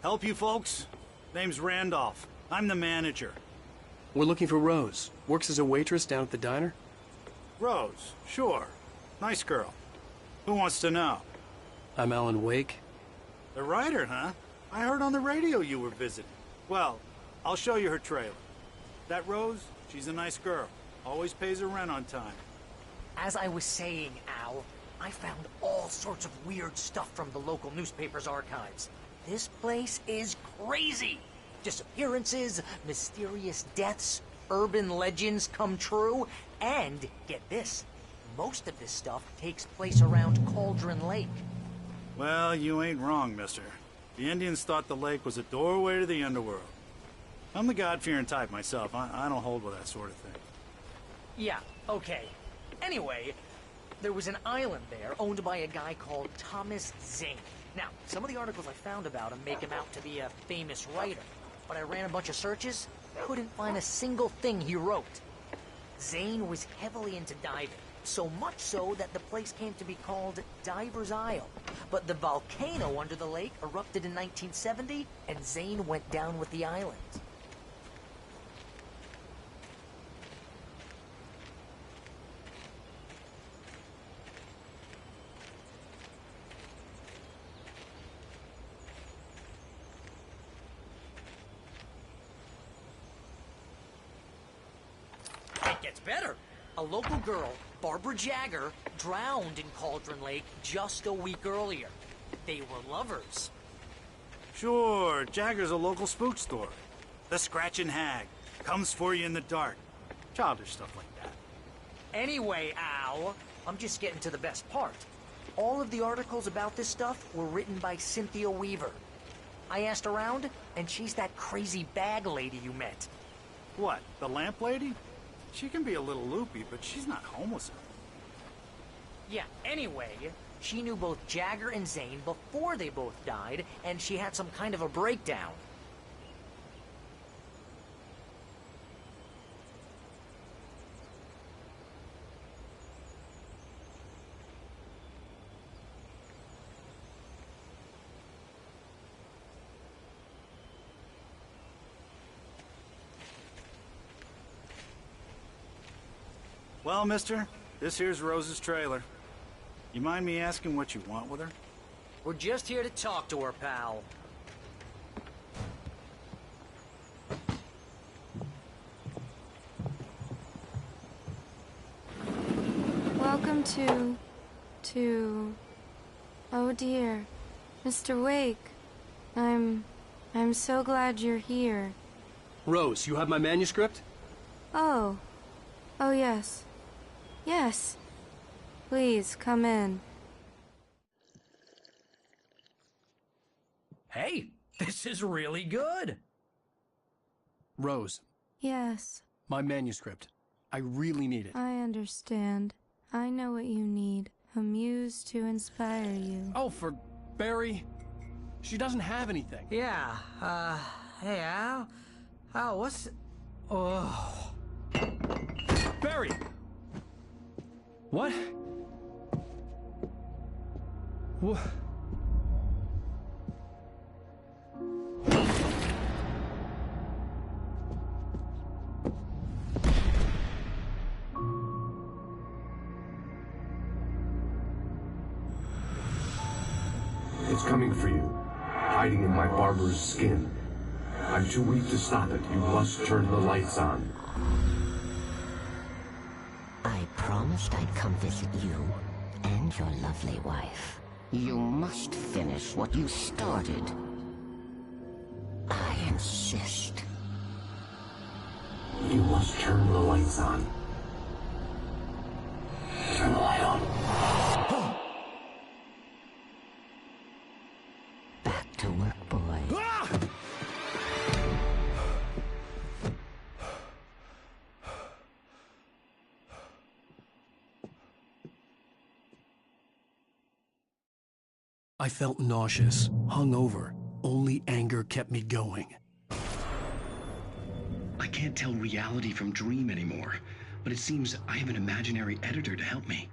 Help you folks? Name's Randolph. I'm the manager. We're looking for Rose. Works as a waitress down at the diner. Rose, sure. Nice girl. Who wants to know? I'm Alan Wake. The writer, huh? I heard on the radio you were visiting. Well, I'll show you her trailer. That Rose, she's a nice girl. Always pays her rent on time. As I was saying, Al, I found all sorts of weird stuff from the local newspaper's archives. This place is crazy. Disappearances, mysterious deaths, urban legends come true, and, get this, most of this stuff takes place around Cauldron Lake. Well, you ain't wrong, mister. The Indians thought the lake was a doorway to the underworld. I'm the God-fearing type myself. I don't hold with that sort of thing. Yeah, okay. Anyway, there was an island there owned by a guy called Thomas Zane. Now, some of the articles I found about him make him out to be a famous writer, but I ran a bunch of searches, couldn't find a single thing he wrote. Zane was heavily into diving, so much so that the place came to be called Diver's Isle. But the volcano under the lake erupted in 1970, and Zane went down with the island. It gets better. A local girl, Barbara Jagger, drowned in Cauldron Lake just a week earlier. They were lovers. Sure, Jagger's a local spook store. The Scratchin' Hag. Comes for you in the dark. Childish stuff like that. Anyway, Al, I'm just getting to the best part. All of the articles about this stuff were written by Cynthia Weaver. I asked around, and she's that crazy bag lady you met. What, the lamp lady? She can be a little loopy, but she's not homeless. Yeah, anyway, she knew both Jagger and Zane before they both died, and she had some kind of a breakdown. Well, mister, this here's Rose's trailer. You mind me asking what you want with her? We're just here to talk to her, pal. Welcome to... Oh dear. Mr. Wake. I'm so glad you're here. Rose, you have my manuscript? Oh. Oh, yes. Yes. Please, come in. Hey, this is really good. Rose, Yes, my manuscript. I really need it. I understand. I know what you need. A muse to inspire you. Oh, for Barry. She doesn't have anything. Yeah, hey, Al? Al, what's... Oh... Barry! What? What? It's coming for you, hiding in my barber's skin. I'm too weak to stop it. You must turn the lights on. I promised I'd come visit you and your lovely wife. You must finish what you started. I insist. You must turn the lights on. Turn the light on. Back to work, boy. I felt nauseous, hungover. Only anger kept me going. I can't tell reality from dream anymore, but it seems I have an imaginary editor to help me.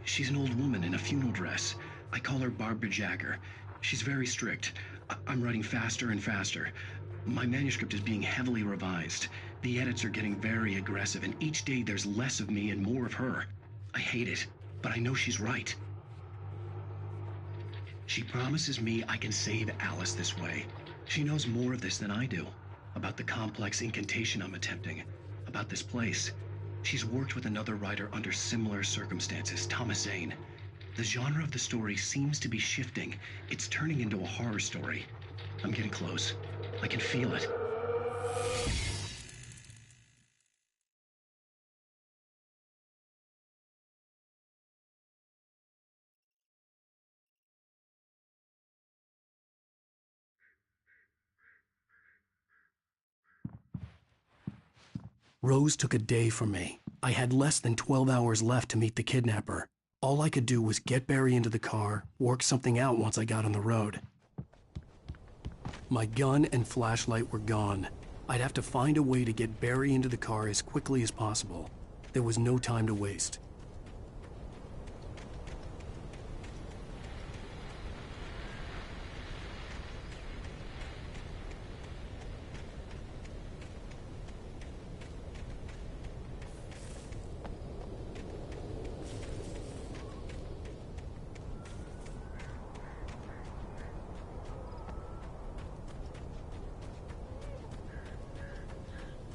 She's an old woman in a funeral dress. I call her Barbara Jagger. She's very strict. I'm writing faster and faster. My manuscript is being heavily revised. The edits are getting very aggressive, and each day there's less of me and more of her. I hate it, but I know she's right. She promises me I can save Alice this way. She knows more of this than I do. About the complex incantation I'm attempting. About this place. She's worked with another writer under similar circumstances, Thomas Zane. The genre of the story seems to be shifting. It's turning into a horror story. I'm getting close. I can feel it. Rose took a day from me. I had less than 12 hours left to meet the kidnapper. All I could do was get Barry into the car, work something out once I got on the road. My gun and flashlight were gone. I'd have to find a way to get Barry into the car as quickly as possible. There was no time to waste.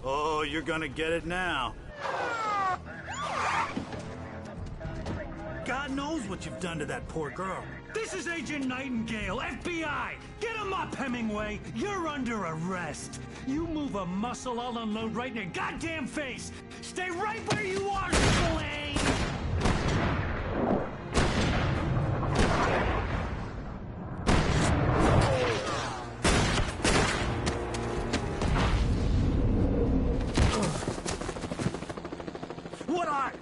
Oh, you're gonna get it now. God knows what you've done to that poor girl. This is Agent Nightingale, FBI! Get him up, Hemingway! You're under arrest! You move a muscle, I'll unload right in your goddamn face! Stay right where you are, Slane! What are?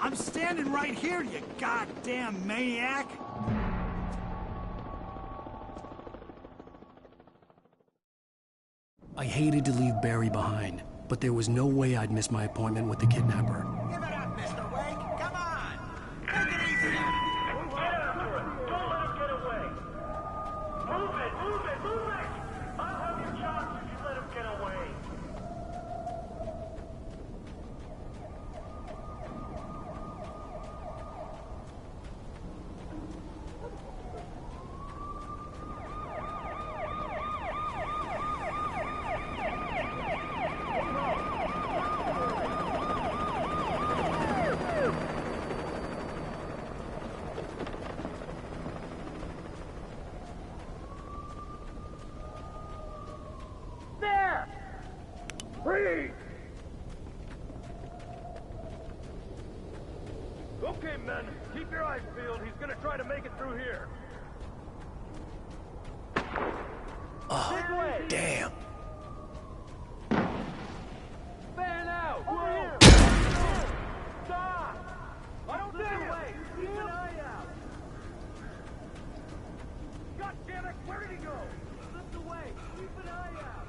I'm standing right here, you goddamn maniac! I hated to leave Barry behind, but there was no way I'd miss my appointment with the kidnapper. Give it up, Mr. Wake! Come on! Take it easy! Get after him! Don't let him get away! Move it! Move it! Move it! I'll have you chopped if you let him get away! Okay, men, keep your eyes peeled. He's gonna try to make it through here. Oh, damn. Fan out! Over here! Stop! I don't see him! Keep an eye out! God damn it! Where did he go? He slipped away! Keep an eye out!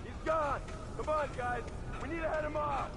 He's gone! Come on, guys! We need to head him off!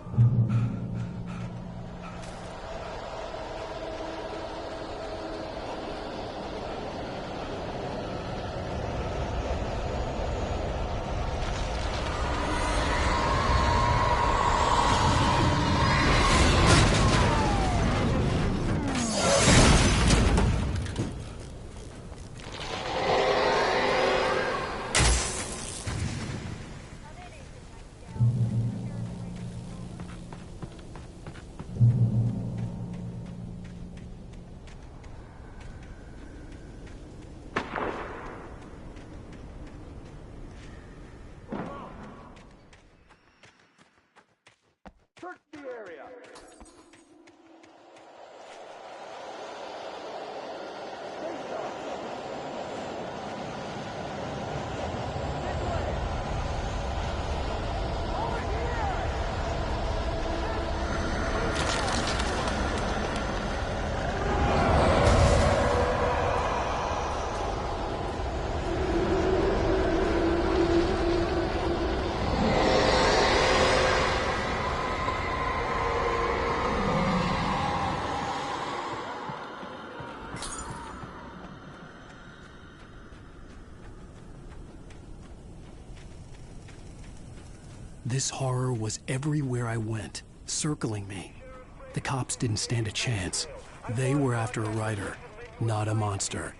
This horror was everywhere I went, circling me. The cops didn't stand a chance. They were after a writer, not a monster.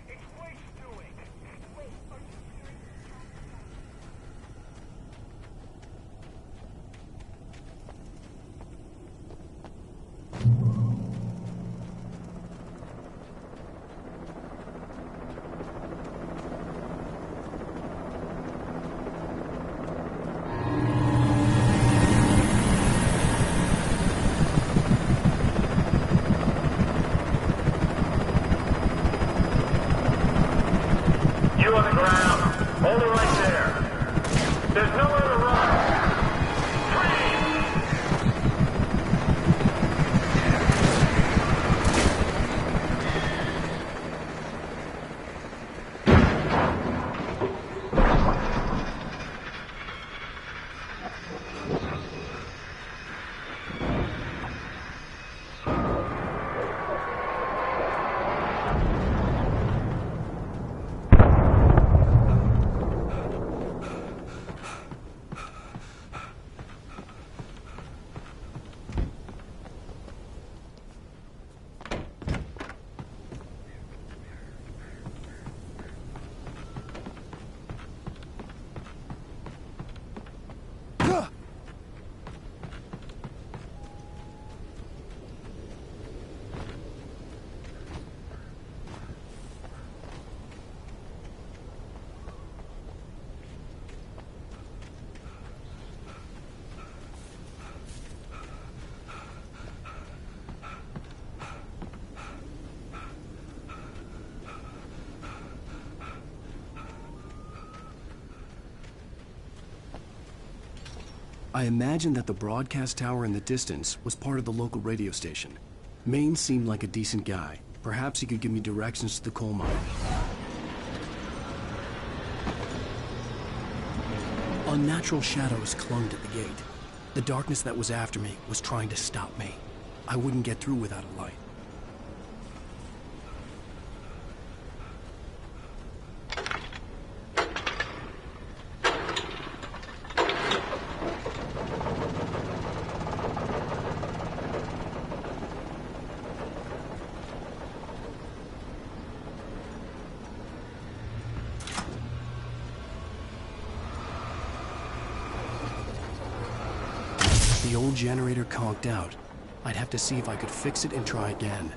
I imagined that the broadcast tower in the distance was part of the local radio station. Maine seemed like a decent guy. Perhaps he could give me directions to the coal mine. Unnatural shadows clung to the gate. The darkness that was after me was trying to stop me. I wouldn't get through without a light. The old generator conked out. I'd have to see if I could fix it and try again.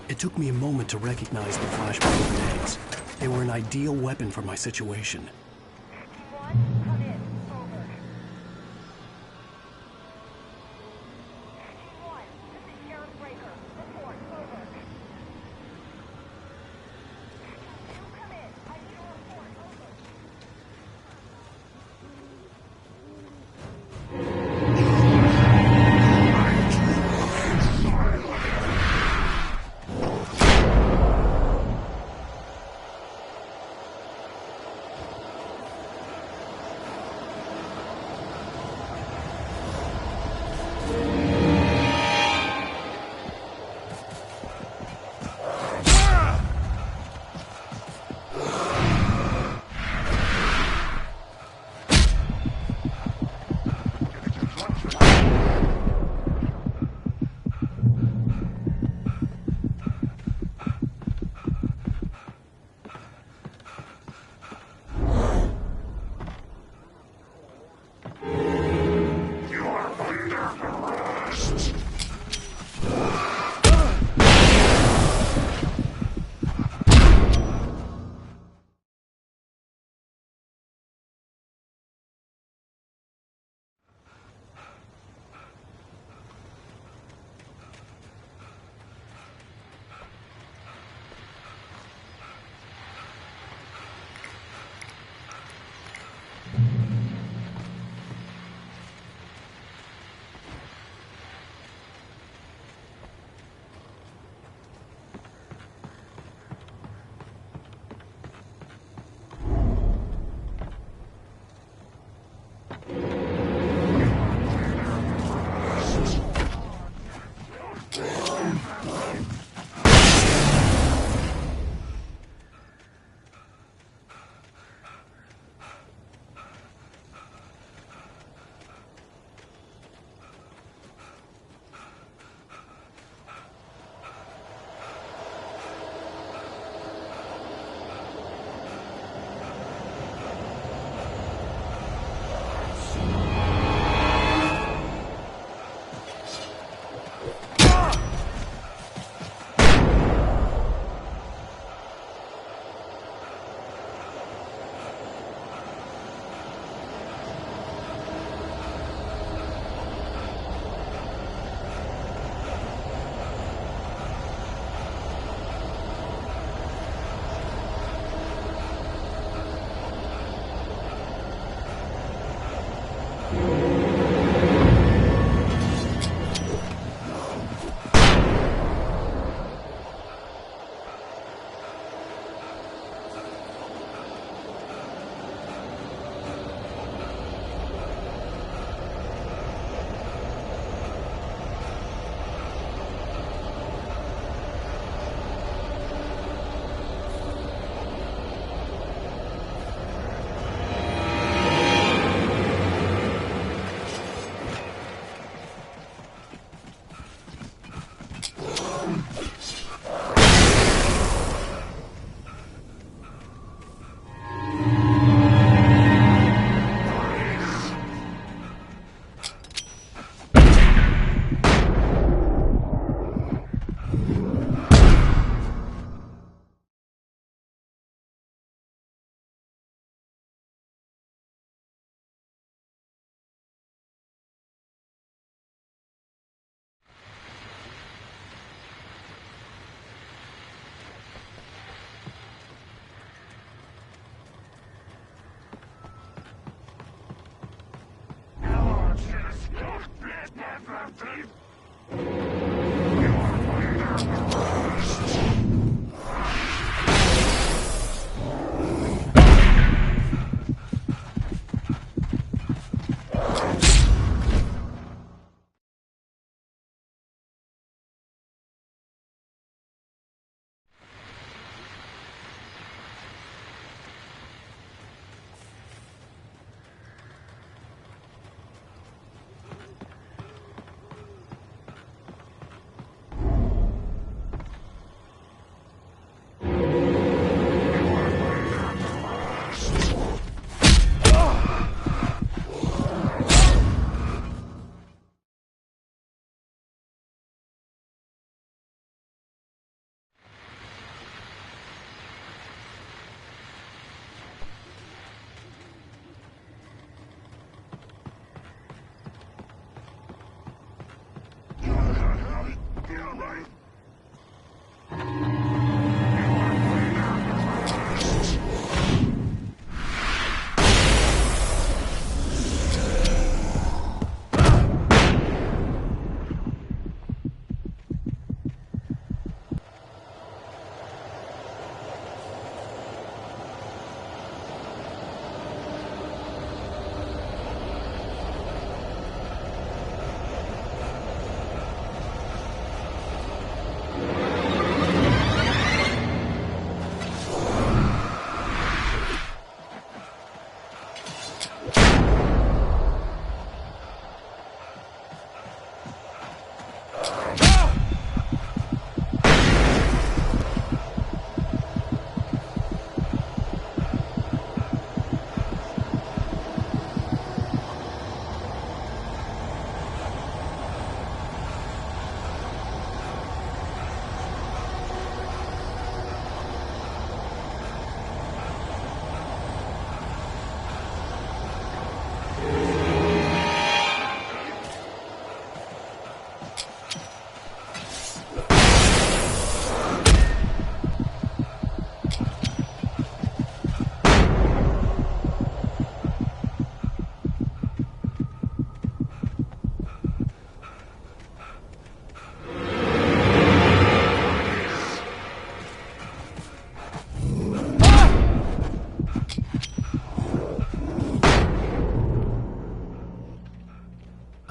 It took me a moment to recognize the flashbang grenades. They were an ideal weapon for my situation.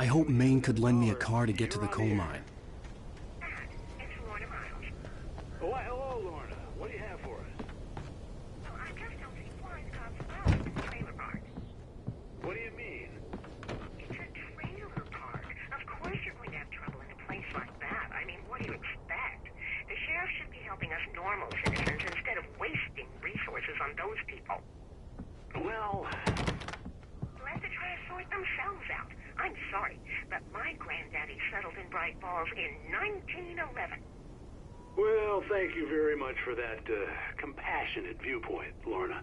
I hope Maine could lend me a car to get to the coal mine. Oh, why, hello, Lorna. What do you have for us? Well, I just don't see why the cops are out in the trailer park. What do you mean? It's a trailer park. Of course you're going to have trouble in a place like that. I mean, what do you expect? The sheriff should be helping us normal citizens instead of wasting resources on those people. Well... Let the trash sort themselves out. I'm sorry, but my granddaddy settled in Bright Falls in 1911. Well, thank you very much for that, compassionate viewpoint, Lorna.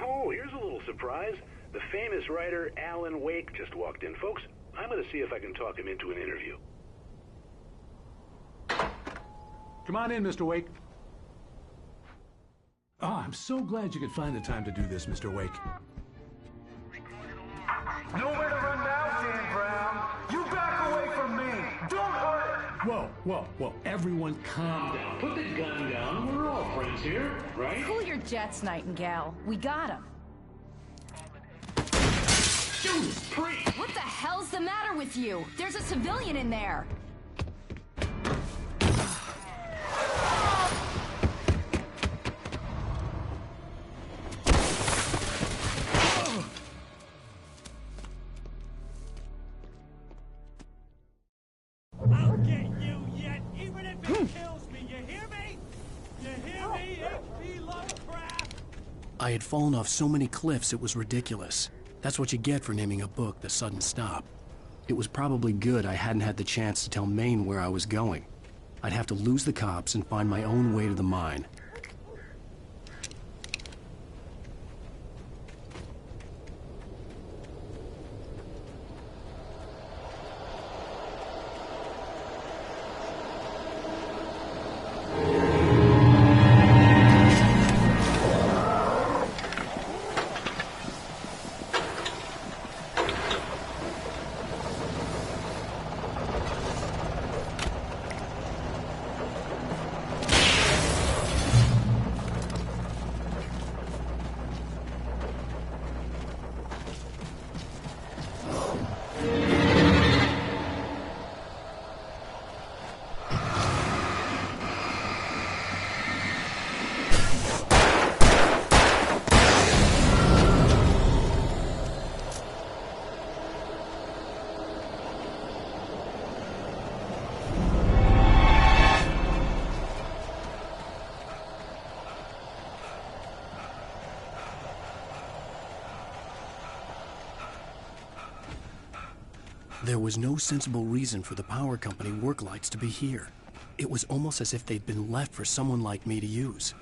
Oh, here's a little surprise. The famous writer Alan Wake just walked in. Folks, I'm gonna see if I can talk him into an interview. Come on in, Mr. Wake. Oh, I'm so glad you could find the time to do this, Mr. Wake. Nowhere to run now, Dan Brown. You back away from me. Don't hurt it. Whoa. Everyone calm down. Put the gun down. We're all friends here, right? Cool your jets, Nightingale. We got him. Judas Priest! What the hell's the matter with you? There's a civilian in there. I'll get you yet, even if it kills me. You hear me? You hear me, H.P. Lovecraft? I had fallen off so many cliffs it was ridiculous. That's what you get for naming a book The Sudden Stop. It was probably good I hadn't had the chance to tell Maine where I was going. I'd have to lose the cops and find my own way to the mine. There was no sensible reason for the power company work lights to be here. It was almost as if they'd been left for someone like me to use.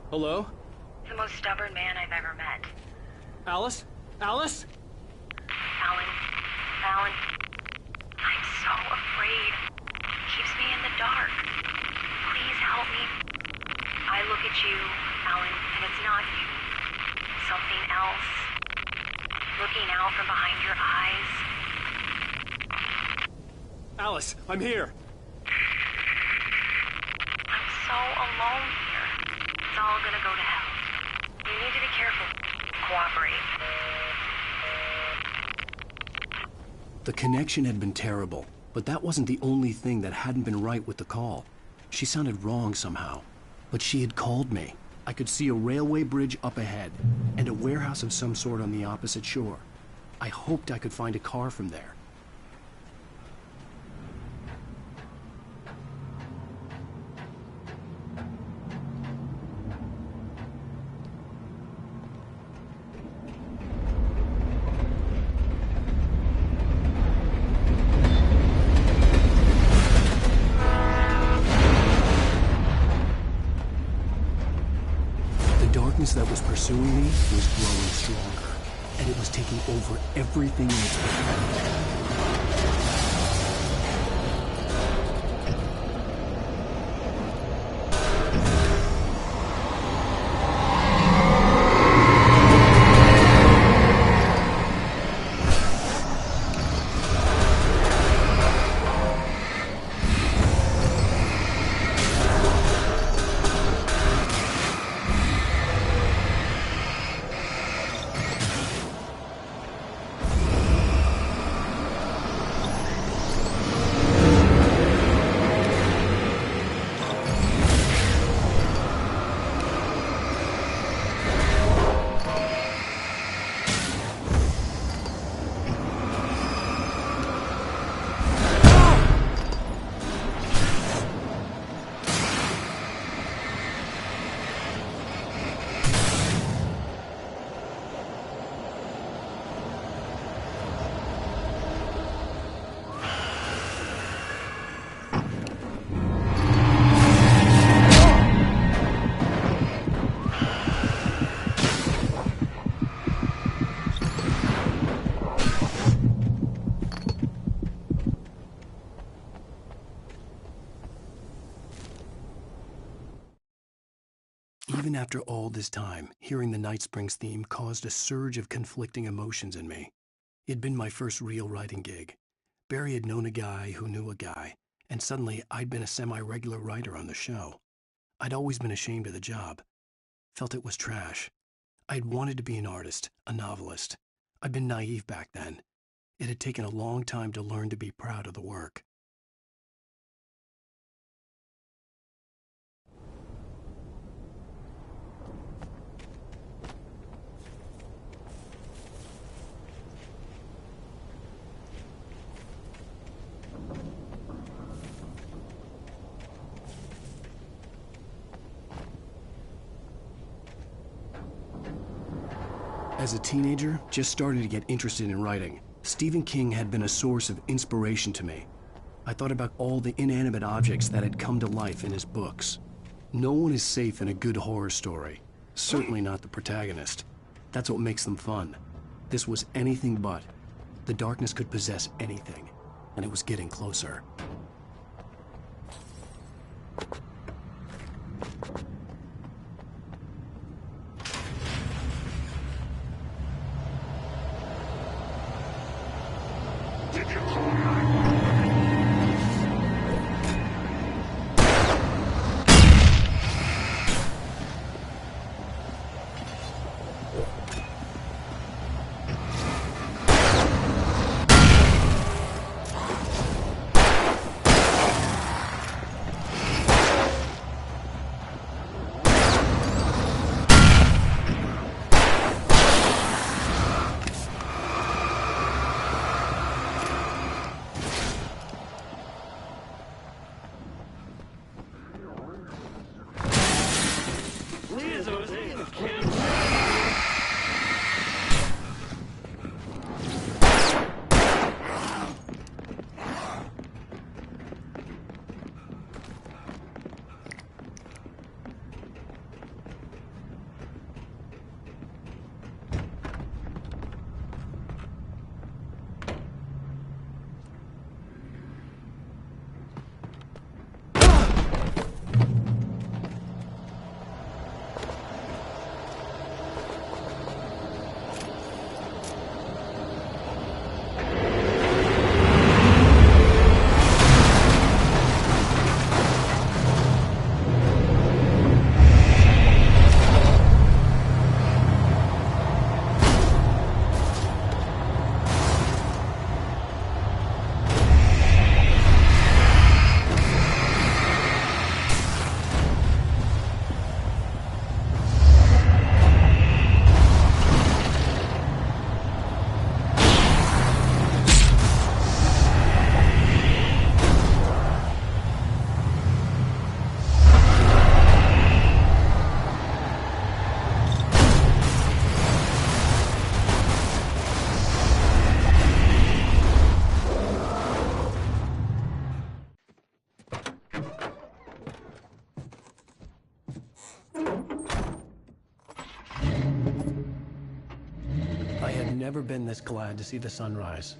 Hello? The most stubborn man I've ever met. Alice? Alice? Alan, I'm so afraid. He keeps me in the dark. Please help me. I look at you, Alan, and it's not you. Something else. Looking out from behind your eyes. Alice, I'm here. I'm so alone here. It's all gonna go to hell. You need to be careful. Cooperate. The connection had been terrible, but that wasn't the only thing that hadn't been right with the call. She sounded wrong somehow, but she had called me. I could see a railway bridge up ahead, and a warehouse of some sort on the opposite shore. I hoped I could find a car from there. That was pursuing me was growing stronger, and it was taking over everything in its path. Even after all this time, hearing the Night Springs theme caused a surge of conflicting emotions in me. It'd been my first real writing gig. Barry had known a guy who knew a guy, and suddenly I'd been a semi-regular writer on the show. I'd always been ashamed of the job. Felt it was trash. I'd wanted to be an artist, a novelist. I'd been naive back then. It had taken a long time to learn to be proud of the work. As a teenager, just starting to get interested in writing, Stephen King had been a source of inspiration to me. I thought about all the inanimate objects that had come to life in his books. No one is safe in a good horror story. Certainly not the protagonist. That's what makes them fun. This was anything but. The darkness could possess anything, and it was getting closer. I had never been this glad to see the sunrise.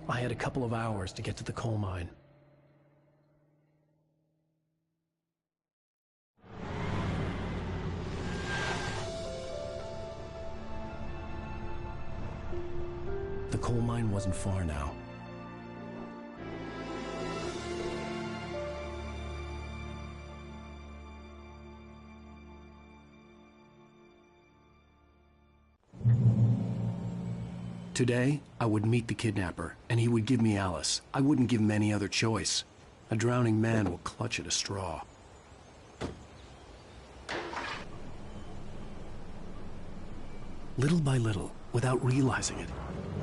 I had a couple of hours to get to the coal mine. The coal mine wasn't far now. Today, I would meet the kidnapper, and he would give me Alice. I wouldn't give him any other choice. A drowning man will clutch at a straw. Little by little, without realizing it,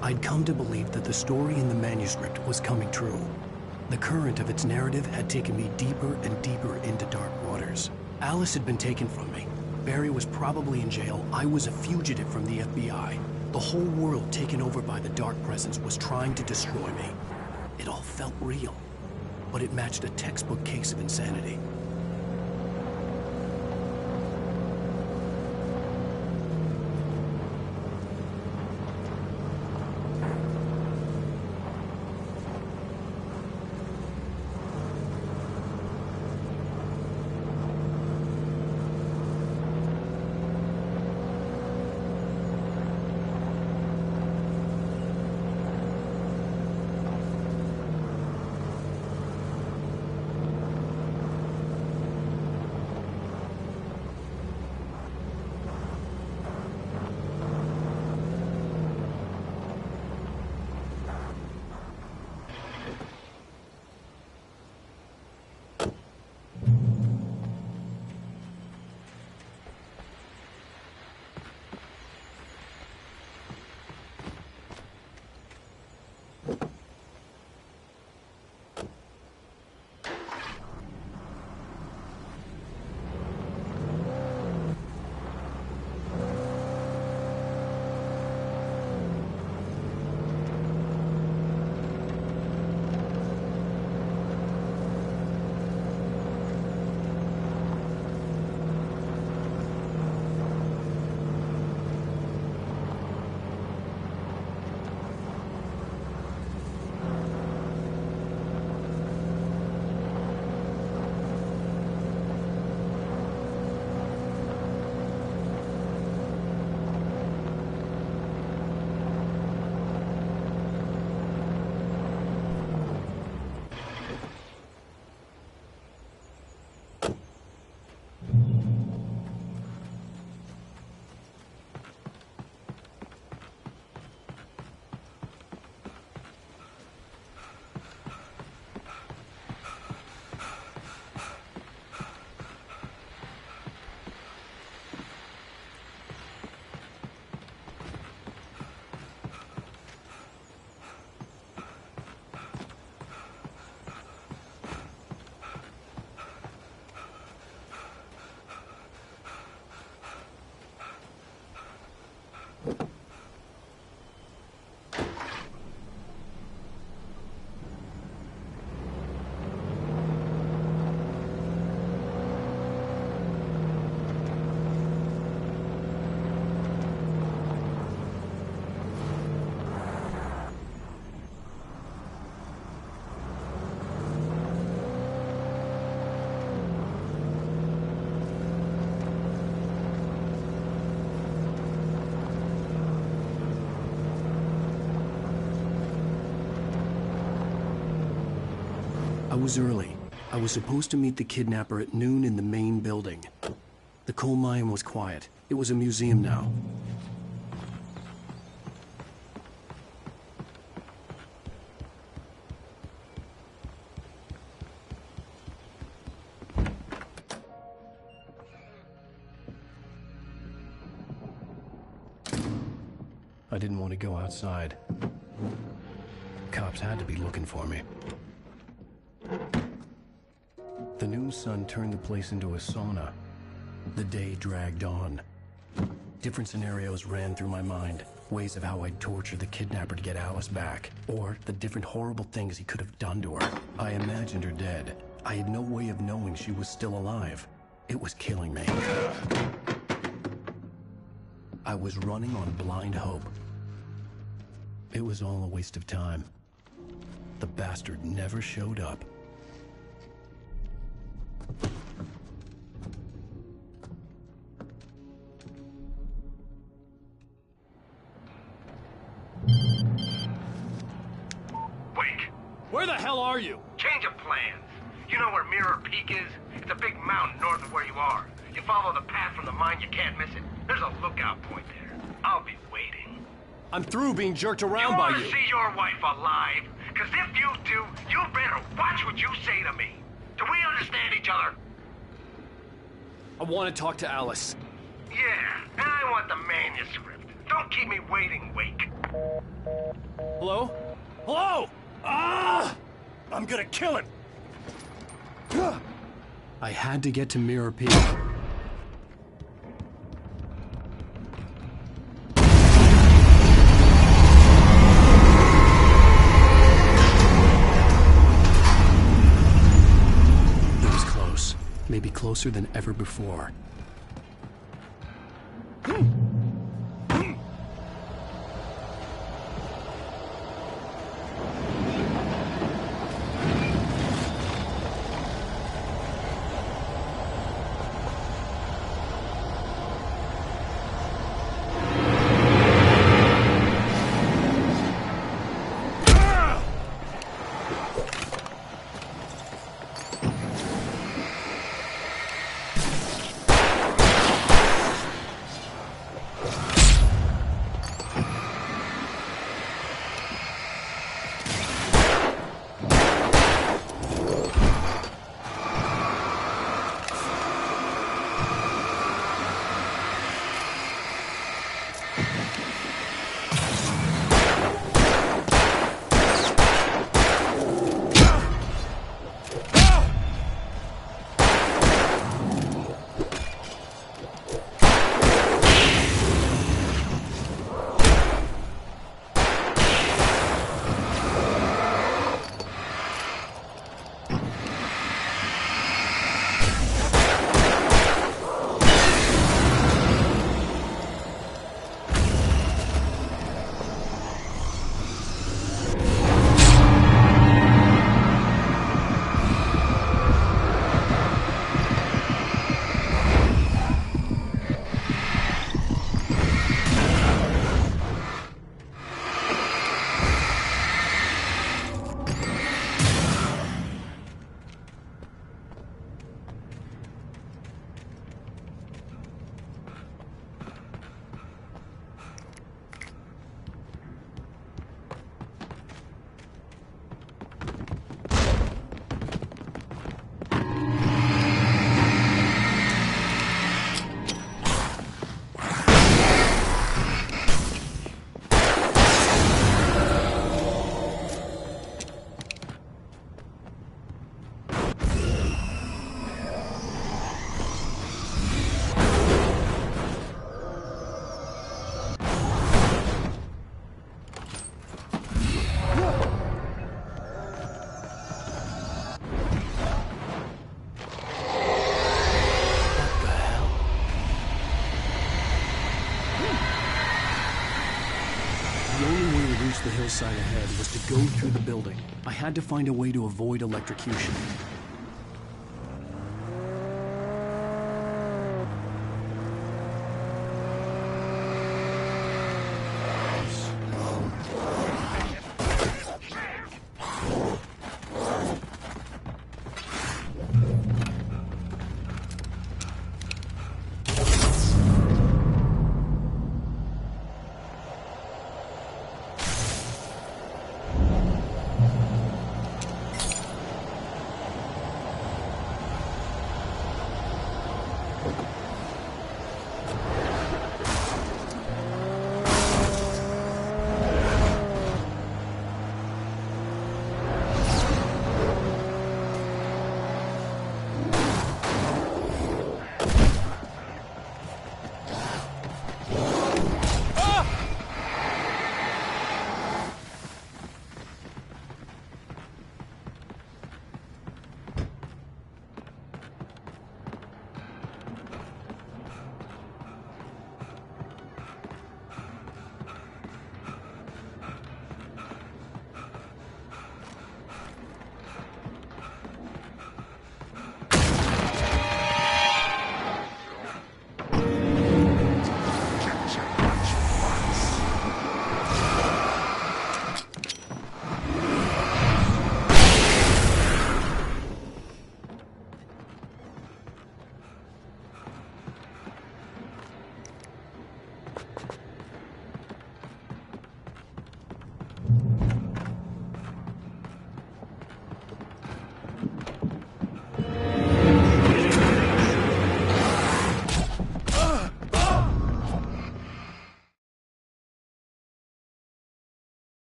I'd come to believe that the story in the manuscript was coming true. The current of its narrative had taken me deeper and deeper into dark waters. Alice had been taken from me. Barry was probably in jail. I was a fugitive from the FBI. The whole world taken over by the dark presence was trying to destroy me. It all felt real, but it matched a textbook case of insanity. I was early. I was supposed to meet the kidnapper at noon in the main building. The coal mine was quiet. It was a museum now. I didn't want to go outside. Cops had to be looking for me. The noon sun turned the place into a sauna. The day dragged on. Different scenarios ran through my mind. Ways of how I'd torture the kidnapper to get Alice back. Or the different horrible things he could have done to her. I imagined her dead. I had no way of knowing she was still alive. It was killing me. I was running on blind hope. It was all a waste of time. The bastard never showed up. Where the hell are you? Change of plans. You know where Mirror Peak is? It's a big mountain north of where you are. You follow the path from the mine, you can't miss it. There's a lookout point there. I'll be waiting. I'm through being jerked around by you. You want to see your wife alive? Because if you do, you better watch what you say to me. Do we understand each other? I want to talk to Alice. Yeah, and I want the manuscript. Don't keep me waiting, Wake. Hello? Hello? Ah! I'm gonna kill him! I had to get to Mirror Peak. It was close. Maybe closer than ever before. hillside ahead was to go through the building. I had to find a way to avoid electrocution.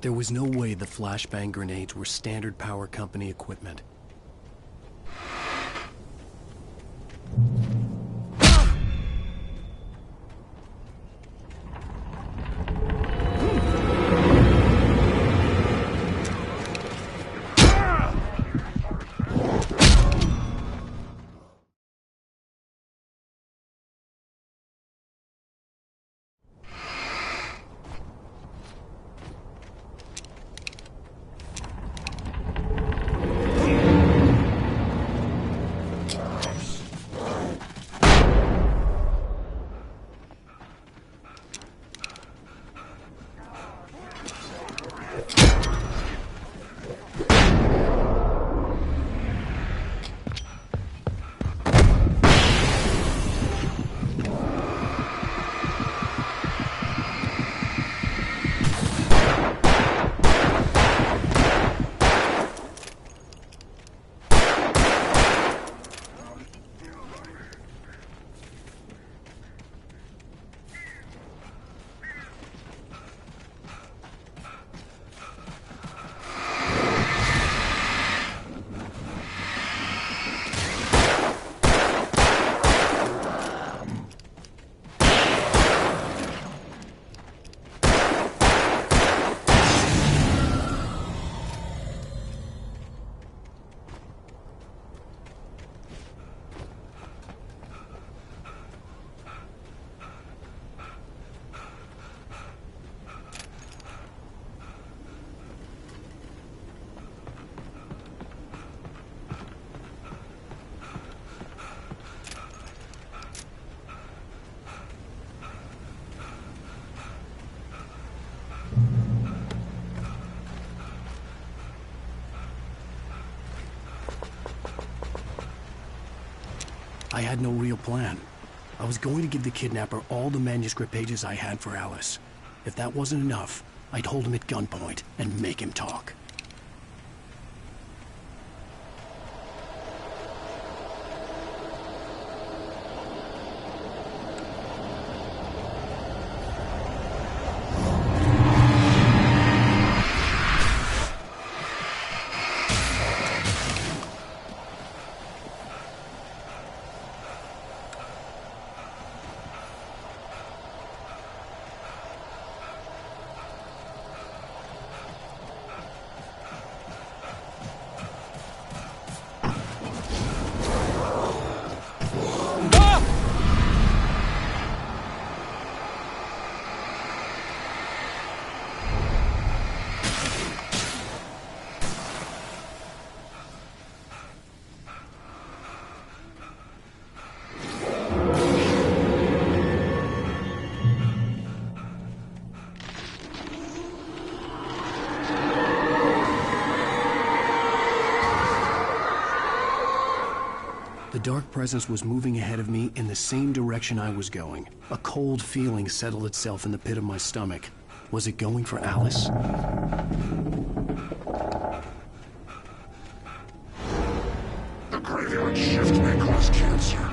There was no way the flashbang grenades were standard power company equipment. had no real plan. I was going to give the kidnapper all the manuscript pages I had for Alice. If that wasn't enough, I'd hold him at gunpoint and make him talk. The dark presence was moving ahead of me in the same direction I was going. A cold feeling settled itself in the pit of my stomach. Was it going for Alice? The graveyard shift may cause cancer.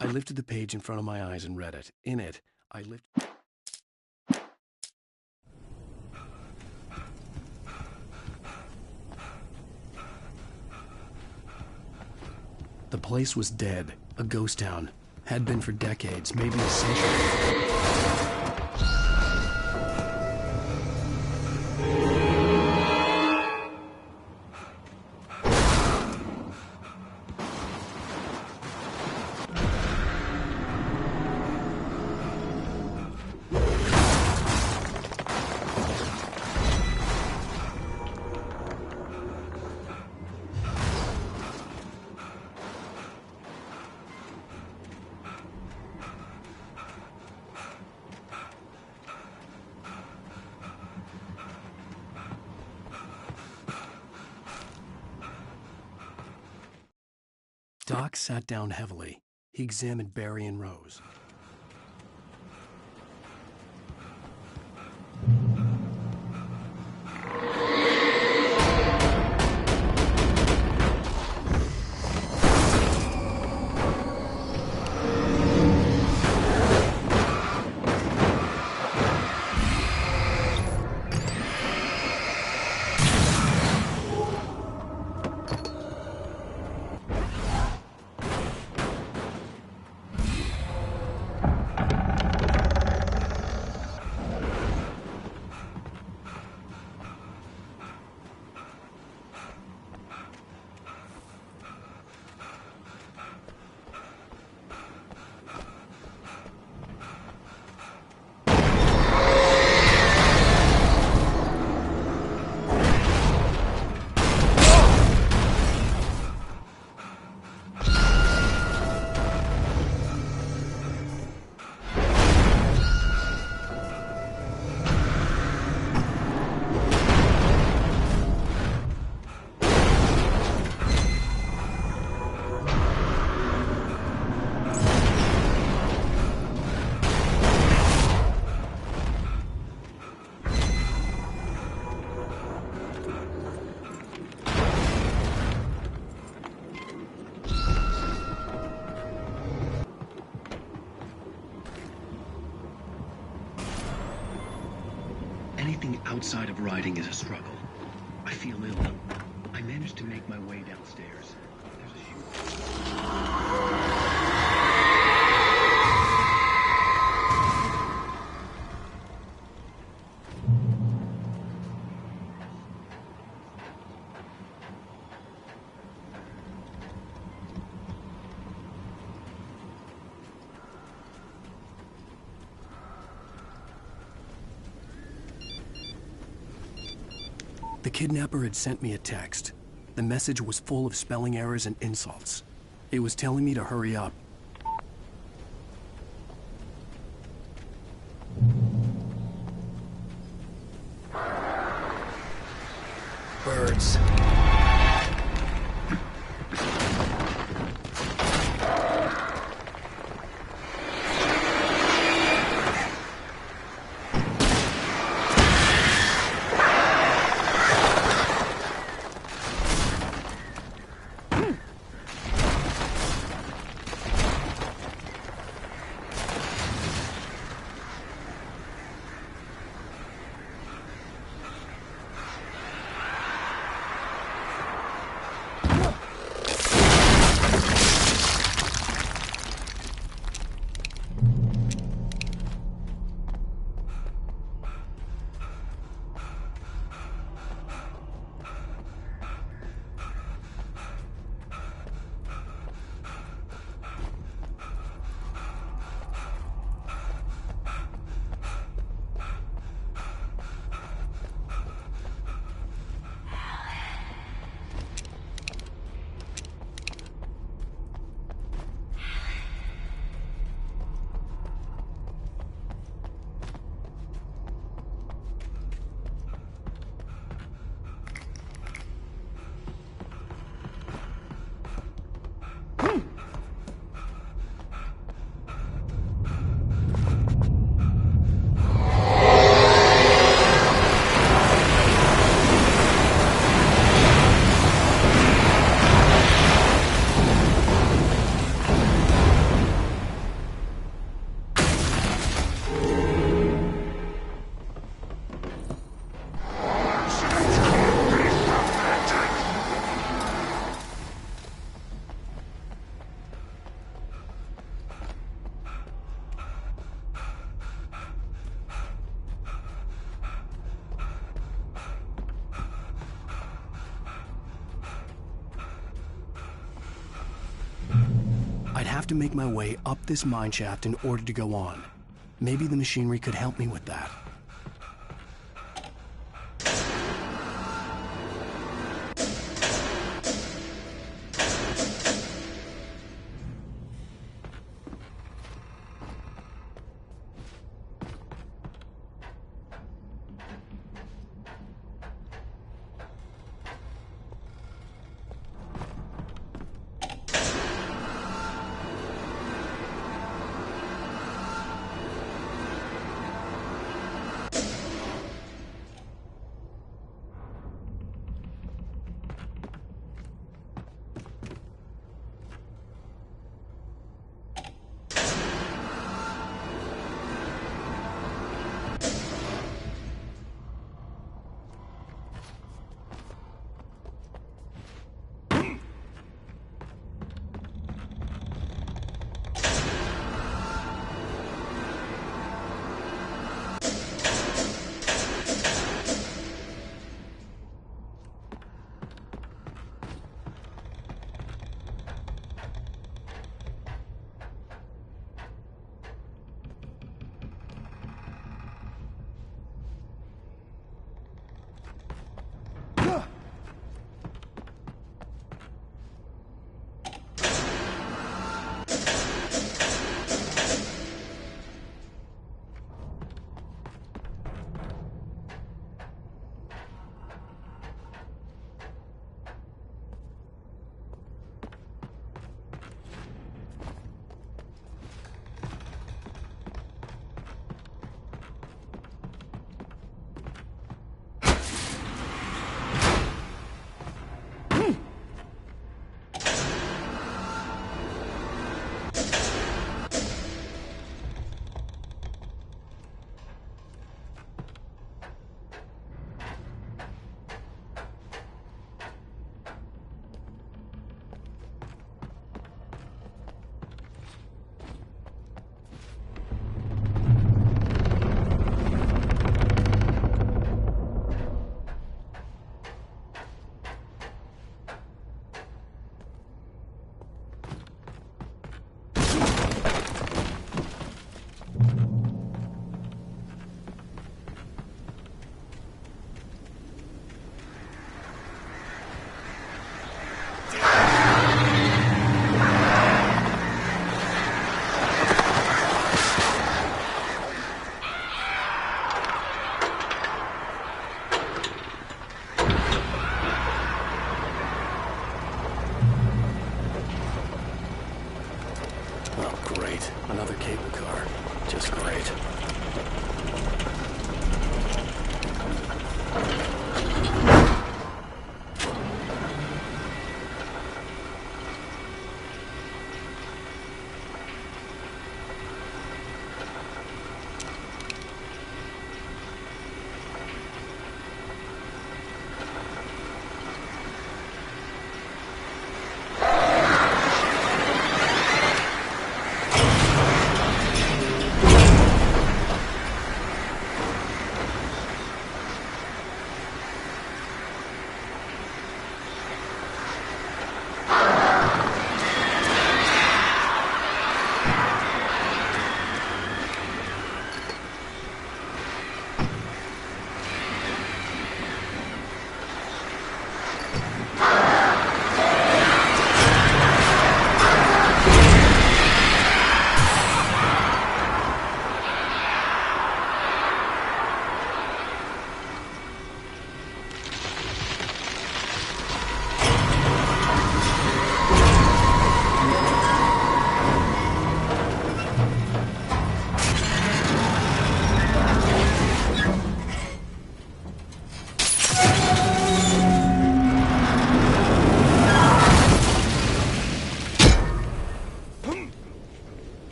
I lifted the page in front of my eyes and read it. In it, I lifted... The place was dead, a ghost town. Had been for decades, maybe a century. Doc sat down heavily. He examined Barry and Rose. Anything outside of riding is a struggle. I feel ill. I managed to make my way downstairs. There's a The kidnapper had sent me a text. The message was full of spelling errors and insults. It was telling me to hurry up. Birds. I'd have to make my way up this mine shaft in order to go on. Maybe the machinery could help me with that. Oh, great. Another cable car. Just great.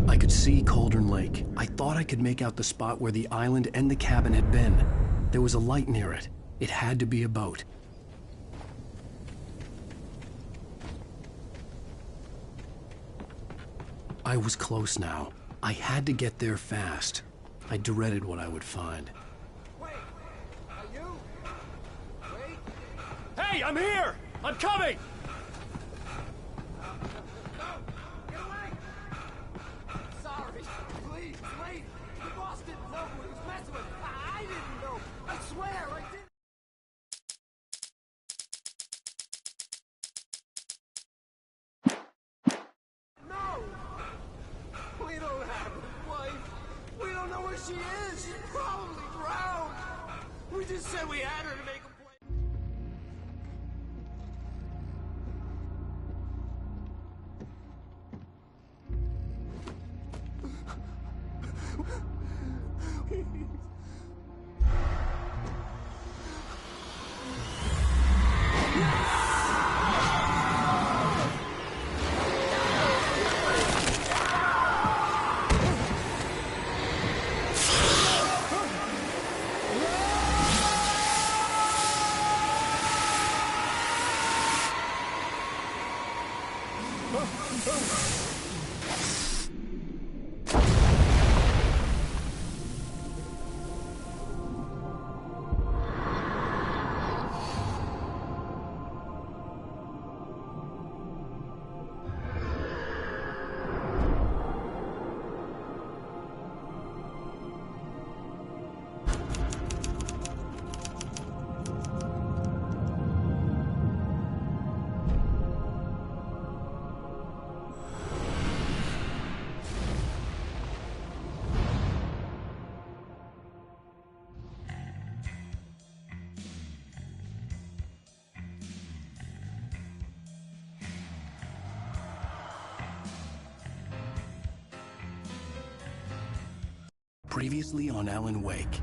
I could see Cauldron Lake. I thought I could make out the spot where the island and the cabin had been. There was a light near it. It had to be a boat. I was close now. I had to get there fast. I dreaded what I would find. Wait! Are you? Wait! Hey, I'm here! I'm coming! No! Get away! Sorry. Please, wait! The boss didn't know who he was messing with. I didn't know. I swear, I didn't. No! We don't have his wife. We don't know where she is. She's probably drowned. We just said we had her to make a play. Previously on Alan Wake,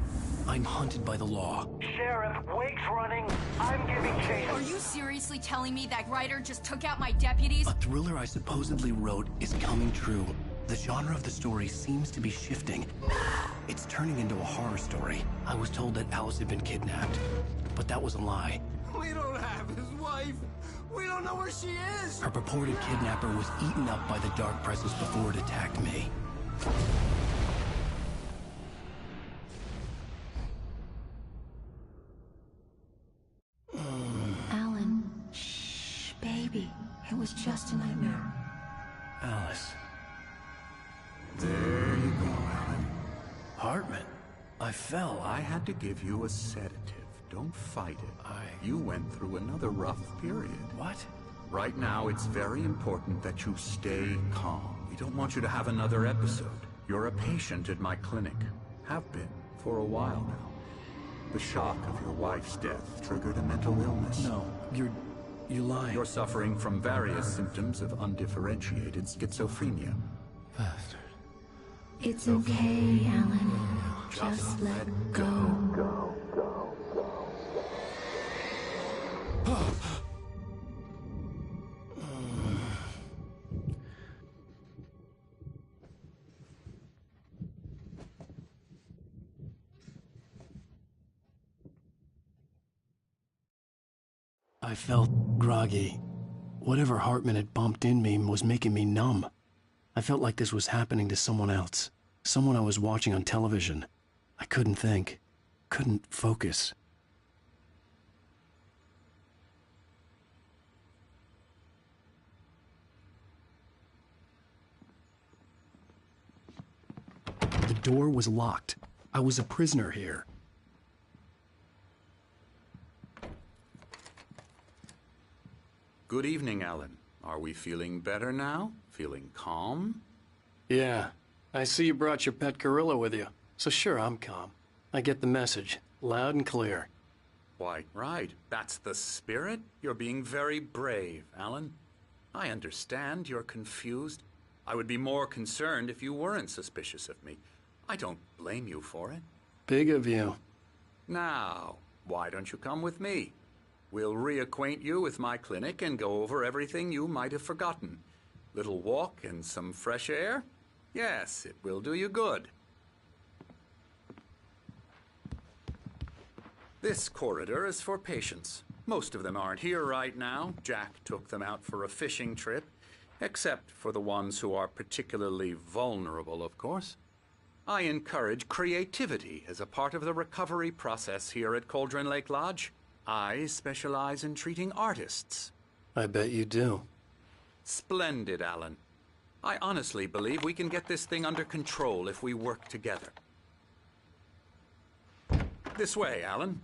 I'm hunted by the law. Sheriff, Wake's running. I'm giving chase. Are you seriously telling me that writer just took out my deputies? A thriller I supposedly wrote is coming true. The genre of the story seems to be shifting. It's turning into a horror story. I was told that Alice had been kidnapped, but that was a lie. We don't have his wife. We don't know where she is! Her purported kidnapper was eaten up by the dark presence before it attacked me. Alan, shh, baby. It was just a nightmare. Alice. There you go, Alan. Hartman. I fell. I had to give you a sedative. Don't fight it. You went through another rough period. What? Right now, it's very important that you stay calm. We don't want you to have another episode. You're a patient at my clinic. Have been for a while now. The shock of your wife's death triggered a mental illness. No, you're lying. You're suffering from various symptoms of undifferentiated schizophrenia. Bastard. It's okay, Alan. Just let go. I felt groggy. Whatever Hartman had bumped in me was making me numb. I felt like this was happening to someone else. Someone I was watching on television. I couldn't think. Couldn't focus. The door was locked. I was a prisoner here. Good evening, Alan. Are we feeling better now? Feeling calm? Yeah. I see you brought your pet gorilla with you. So sure, I'm calm. I get the message. Loud and clear. Why, right. That's the spirit. You're being very brave, Alan. I understand you're confused. I would be more concerned if you weren't suspicious of me. I don't blame you for it. Big of you. Now, why don't you come with me? We'll reacquaint you with my clinic and go over everything you might have forgotten. Little walk and some fresh air? Yes, it will do you good. This corridor is for patients. Most of them aren't here right now. Jack took them out for a fishing trip, except for the ones who are particularly vulnerable, of course. I encourage creativity as a part of the recovery process here at Cauldron Lake Lodge. I specialize in treating artists. I bet you do. Splendid, Alan. I honestly believe we can get this thing under control if we work together. This way, Alan.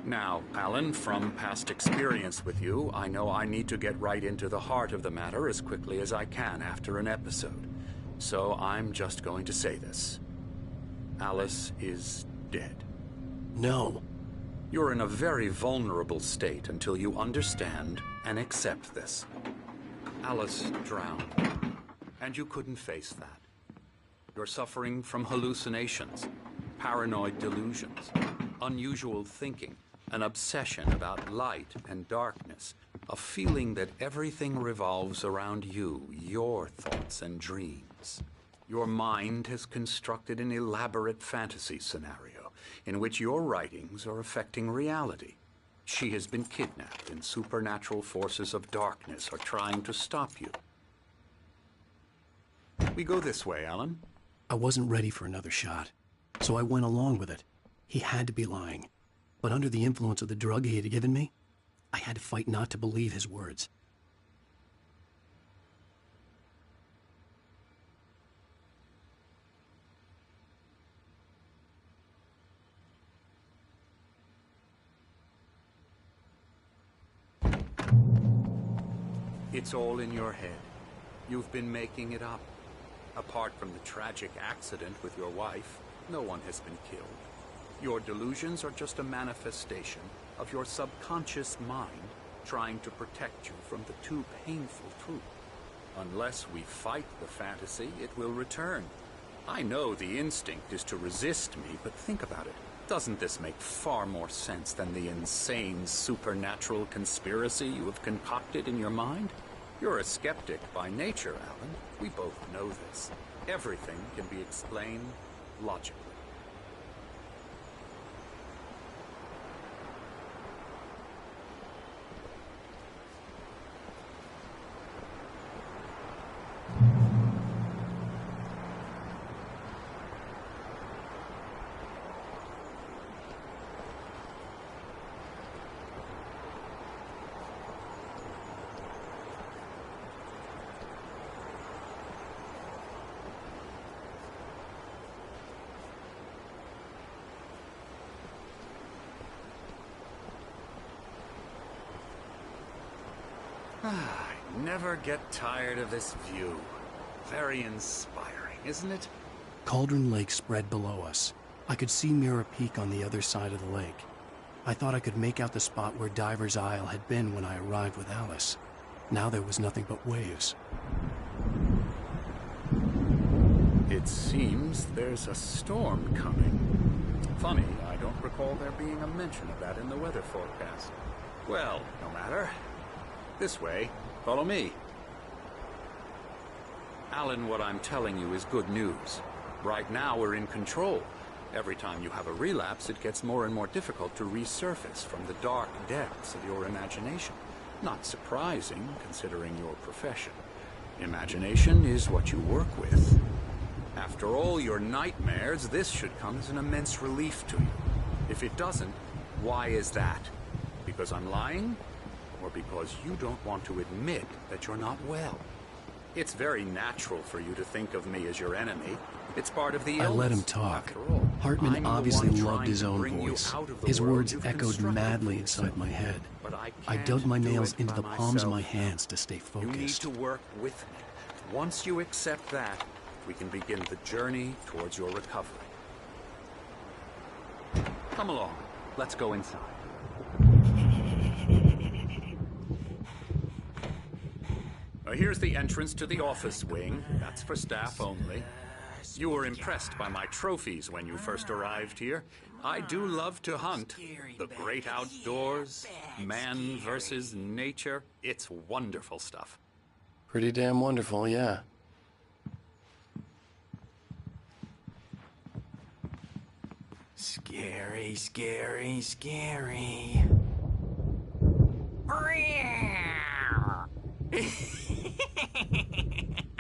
Now, Alan, from past experience with you, I know I need to get right into the heart of the matter as quickly as I can after an episode. So I'm just going to say this. Alice is dead. No. You're in a very vulnerable state until you understand and accept this. Alice drowned, and you couldn't face that. You're suffering from hallucinations, paranoid delusions, unusual thinking, an obsession about light and darkness, a feeling that everything revolves around you, your thoughts and dreams. Your mind has constructed an elaborate fantasy scenario in which your writings are affecting reality. She has been kidnapped and supernatural forces of darkness are trying to stop you. We go this way, Alan. I wasn't ready for another shot, so I went along with it. He had to be lying. But under the influence of the drug he had given me, I had to fight not to believe his words. It's all in your head. You've been making it up. Apart from the tragic accident with your wife, no one has been killed. Your delusions are just a manifestation of your subconscious mind trying to protect you from the too painful truth. Unless we fight the fantasy, it will return. I know the instinct is to resist me, but think about it. Doesn't this make far more sense than the insane supernatural conspiracy you have concocted in your mind? You're a skeptic by nature, Alan. We both know this. Everything can be explained logically. I never get tired of this view. Very inspiring, isn't it? Cauldron Lake spread below us. I could see Mirror Peak on the other side of the lake. I thought I could make out the spot where Diver's Isle had been when I arrived with Alice. Now there was nothing but waves. It seems there's a storm coming. Funny, I don't recall there being a mention of that in the weather forecast. Well, no matter. This way. Follow me. Alan, what I'm telling you is good news. Right now, we're in control. Every time you have a relapse, it gets more and more difficult to resurface from the dark depths of your imagination. Not surprising, considering your profession. Imagination is what you work with. After all your nightmares, this should come as an immense relief to you. If it doesn't, why is that? Because I'm lying? Or because you don't want to admit that you're not well? It's very natural for you to think of me as your enemy. It's part of the illness. I let him talk. Hartman obviously loved his own voice. His words echoed madly inside my head. I dug my nails into the palms of my hands to stay focused. You need to work with me. Once you accept that, we can begin the journey towards your recovery. Come along. Let's go inside. Here's the entrance to the office wing. That's for staff only. You were impressed by my trophies when you first arrived here. I do love to hunt. The great outdoors, man versus nature. It's wonderful stuff. Pretty damn wonderful, yeah. Scary, scary, scary.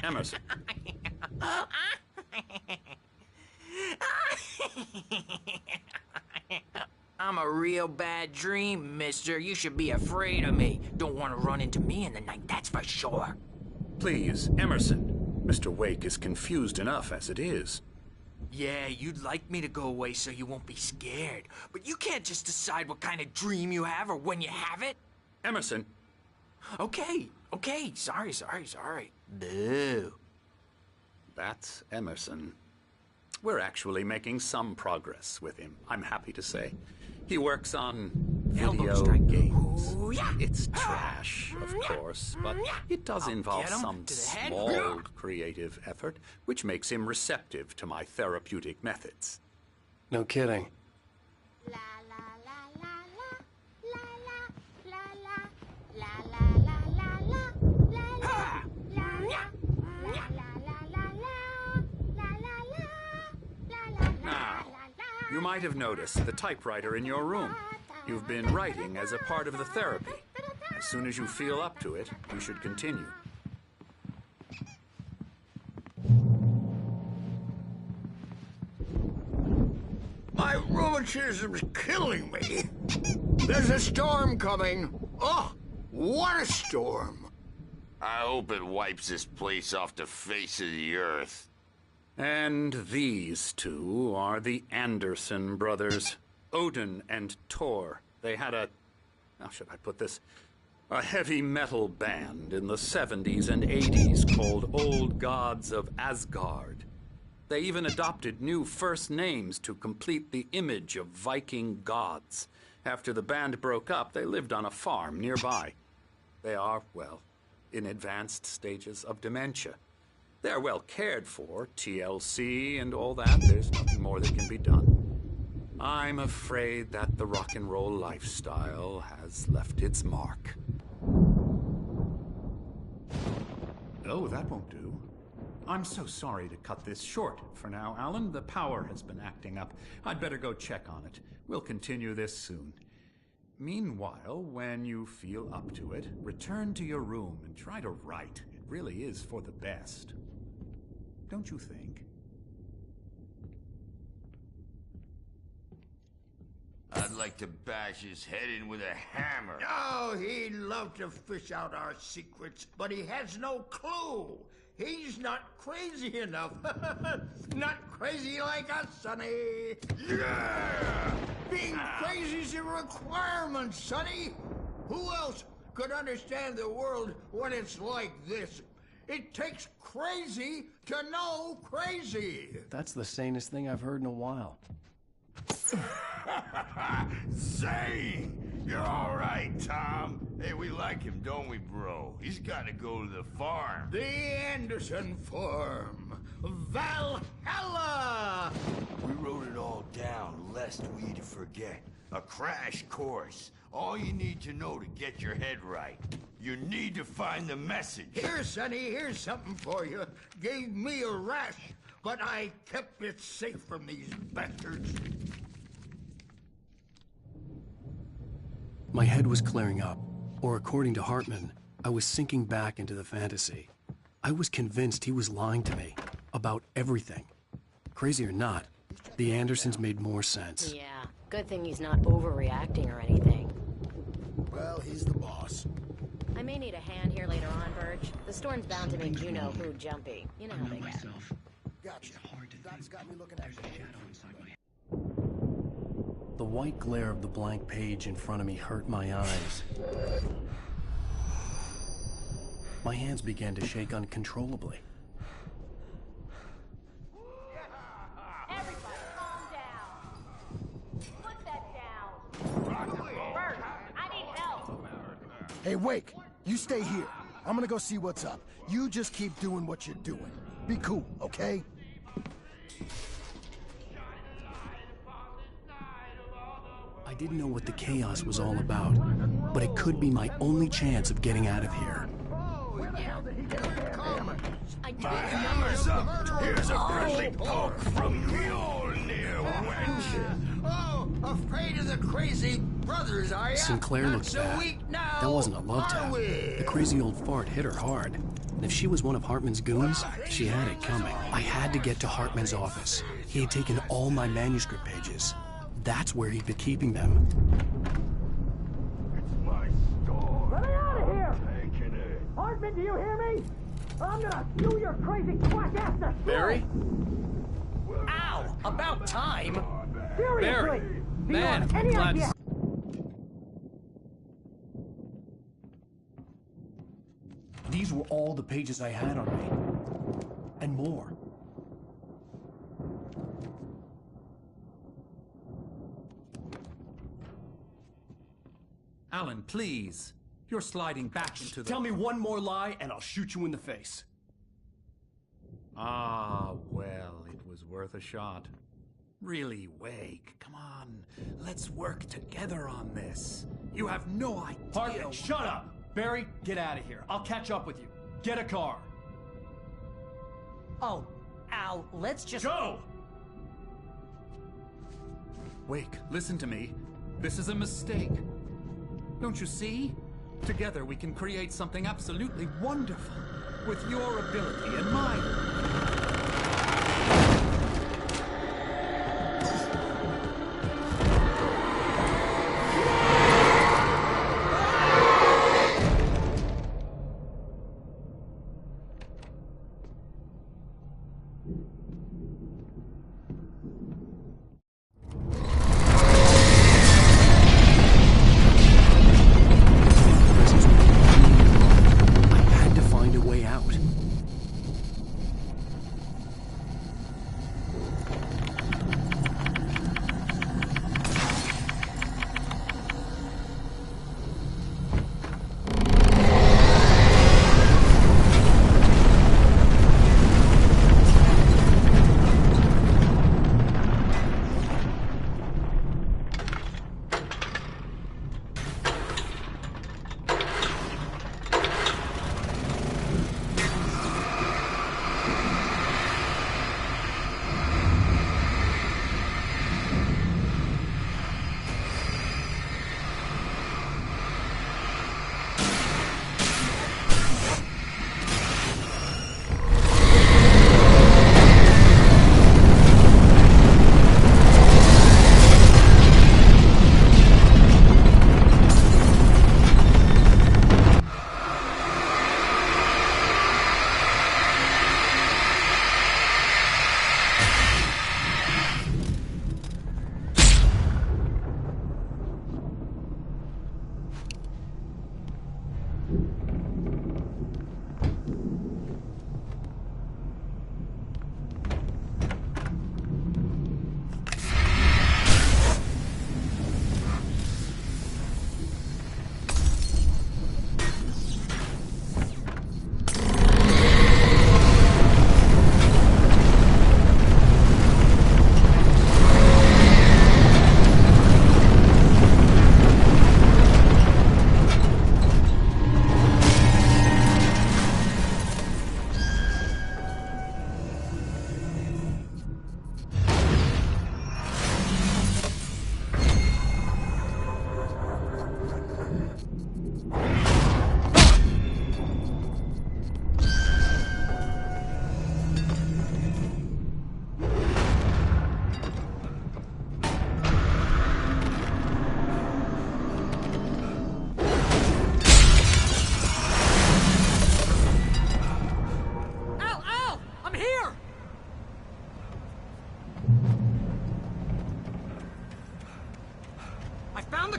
Emerson. I'm a real bad dream, mister. You should be afraid of me. Don't want to run into me in the night, that's for sure. Please, Emerson. Mr. Wake is confused enough as it is. Yeah, you'd like me to go away so you won't be scared. But you can't just decide what kind of dream you have or when you have it. Emerson. Okay. Sorry. Boo. That's Emerson. We're actually making some progress with him, I'm happy to say. He works on video games. Ooh, yeah. It's trash, of course, but it does involve some small creative effort, which makes him receptive to my therapeutic methods. No kidding. You might have noticed the typewriter in your room. You've been writing as a part of the therapy. As soon as you feel up to it, you should continue. My rheumatism's killing me. There's a storm coming. Oh, what a storm. I hope it wipes this place off the face of the earth. And these two are the Anderson brothers, Odin and Tor. They had how should I put this? A heavy metal band in the 70s and 80s called Old Gods of Asgard. They even adopted new first names to complete the image of Viking gods. After the band broke up, they lived on a farm nearby. They are, well, in advanced stages of dementia. They're well cared for, TLC and all that. There's nothing more that can be done. I'm afraid that the rock and roll lifestyle has left its mark. Oh, that won't do. I'm so sorry to cut this short for now, Alan. The power has been acting up. I'd better go check on it. We'll continue this soon. Meanwhile, when you feel up to it, return to your room and try to write. It really is for the best. Don't you think? I'd like to bash his head in with a hammer. Oh, he'd love to fish out our secrets, but he has no clue. He's not crazy enough. Not crazy like us, Sonny. Yeah! Being crazy's a requirement, Sonny. Who else could understand the world when it's like this? It takes crazy to know crazy. That's the sanest thing I've heard in a while. Zane! You're all right, Tom. Hey, we like him, don't we, bro? He's got to go to the farm. The Anderson farm. Valhalla! We wrote it all down, lest we forget. A crash course. All you need to know to get your head right. You need to find the message. Here, Sonny, here's something for you. Gave me a rash, but I kept it safe from these bastards. My head was clearing up, or according to Hartman, I was sinking back into the fantasy. I was convinced he was lying to me about everything. Crazy or not, the Andersons made more sense. Yeah, good thing he's not overreacting or anything. Well, he's the boss. I may need a hand here later on, Birch. The storm's bound to make Juno who jumpy. You know how they get. Gotcha. That's got me looking at The white glare of the blank page in front of me hurt my eyes. My hands began to shake uncontrollably. Everybody calm down. Put that down. Bert, I need help. Hey, Wake, you stay here. I'm gonna go see what's up. You just keep doing what you're doing. Be cool, okay? I didn't know what the chaos was all about, but it could be my only chance of getting out of here. My hammer's up. Here's a friendly poke from Mjolnir, wench. Oh, afraid of the crazy brothers, are ya? Sinclair looked so bad. weak now, That wasn't a love tap. The crazy old fart hit her hard. And if she was one of Hartman's goons, she had it coming. I had to get to Hartman's office. He had taken all my manuscript pages. That's where he'd been keeping them. It's my store. Let me out of here! Taking it. Hartman, do you hear me? I'm gonna sue your crazy quack ass to Barry? Ow! About time! Seriously! Barry! Do you Man, have I'm any glad idea? These were all the pages I had on me. And more. Alan, please. You're sliding back into the... Tell me one more lie and I'll shoot you in the face. Ah, well, it was worth a shot. Really, Wake, come on. Let's work together on this. You have no idea... Hartman, shut up! Barry, get out of here. I'll catch up with you. Get a car. Oh, Al, let's just... Go! Wake, listen to me. This is a mistake. Don't you see? Together we can create something absolutely wonderful. With your ability and mine.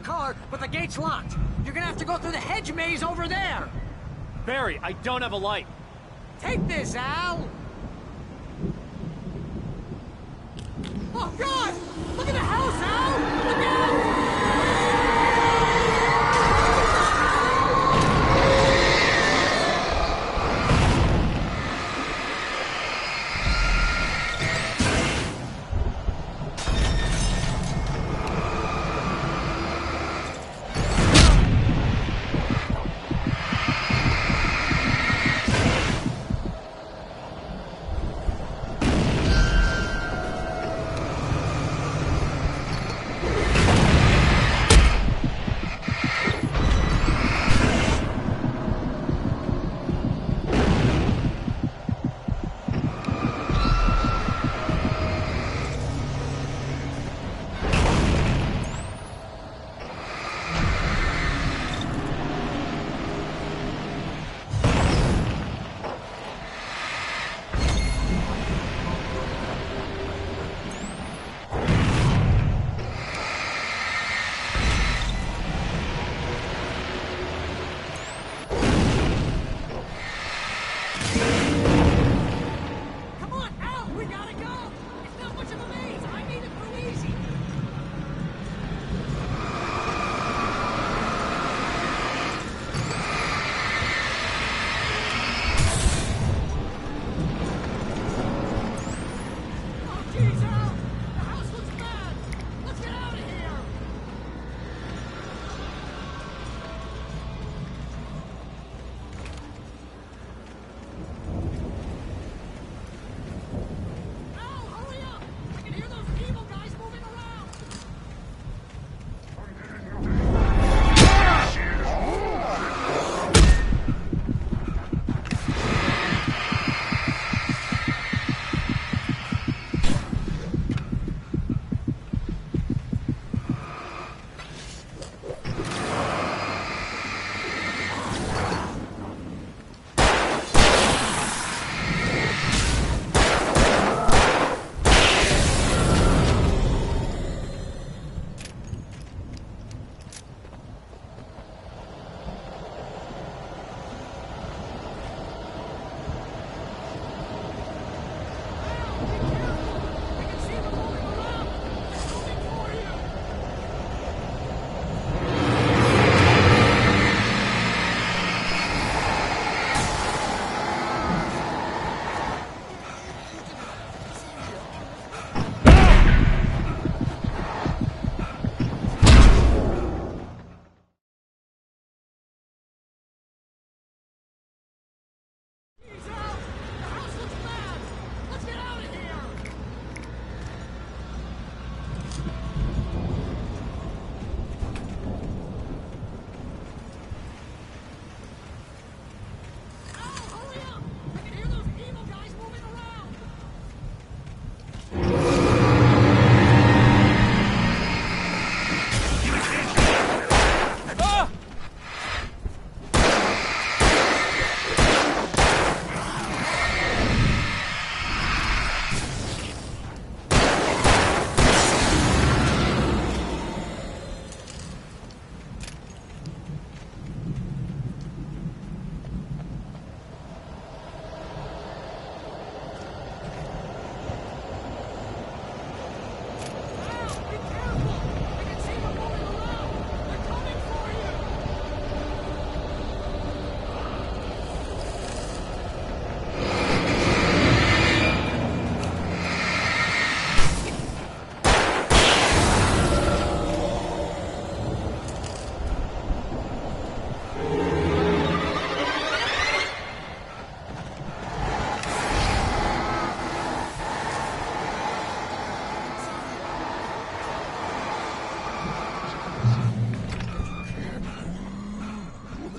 car, but the gate's locked. You're gonna have to go through the hedge maze over there. Barry, I don't have a light. Take this, Al. Oh, God! Look at the house, Al! Look out!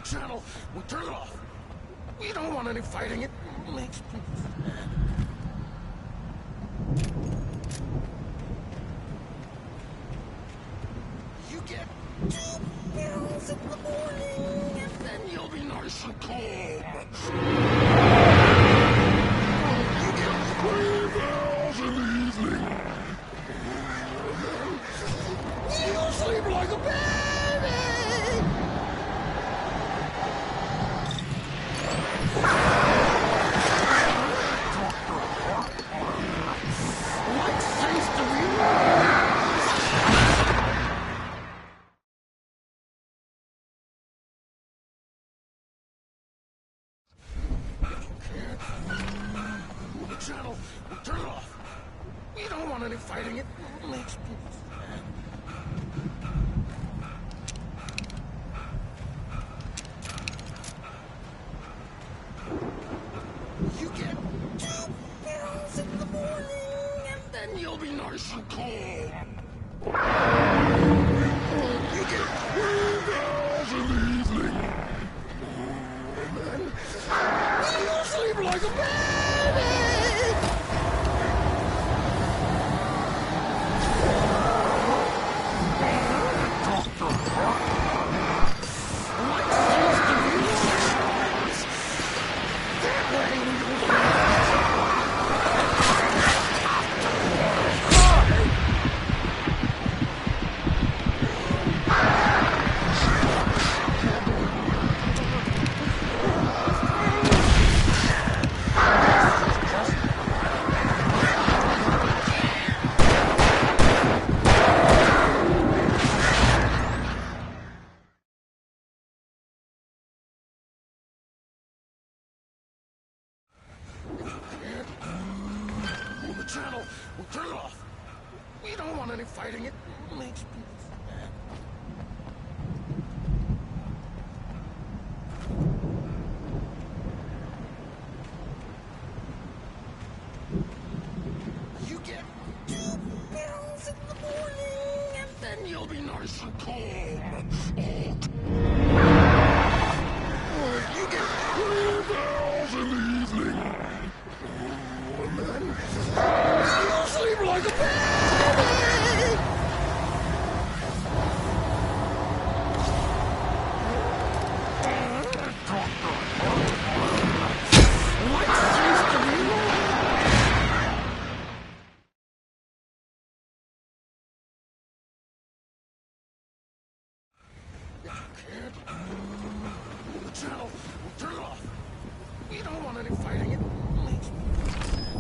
channel. We'll turn it off. We don't want any fighting. It makes me... You get 2 pills in the morning, and then you'll be nice and calm. You get 3 pills in the evening. You sleep like a baby. channel. Turn it off. We don't want any fighting. It makes people sad. You get 2 pills in the morning, and then you'll be nice and calm. You get 3 pills in the evening, and then you'll sleep like a baby. Channel. We'll turn it off. We don't want any fighting. It makes people sad. You get 2 pills in the morning, and then you'll be nice and calm. You get 3 pills in the evening. And then you'll sleep like a baby! What seems to be wrong? You can't. The channel. We'll turn it off. We don't want any fighting. It makes me sad.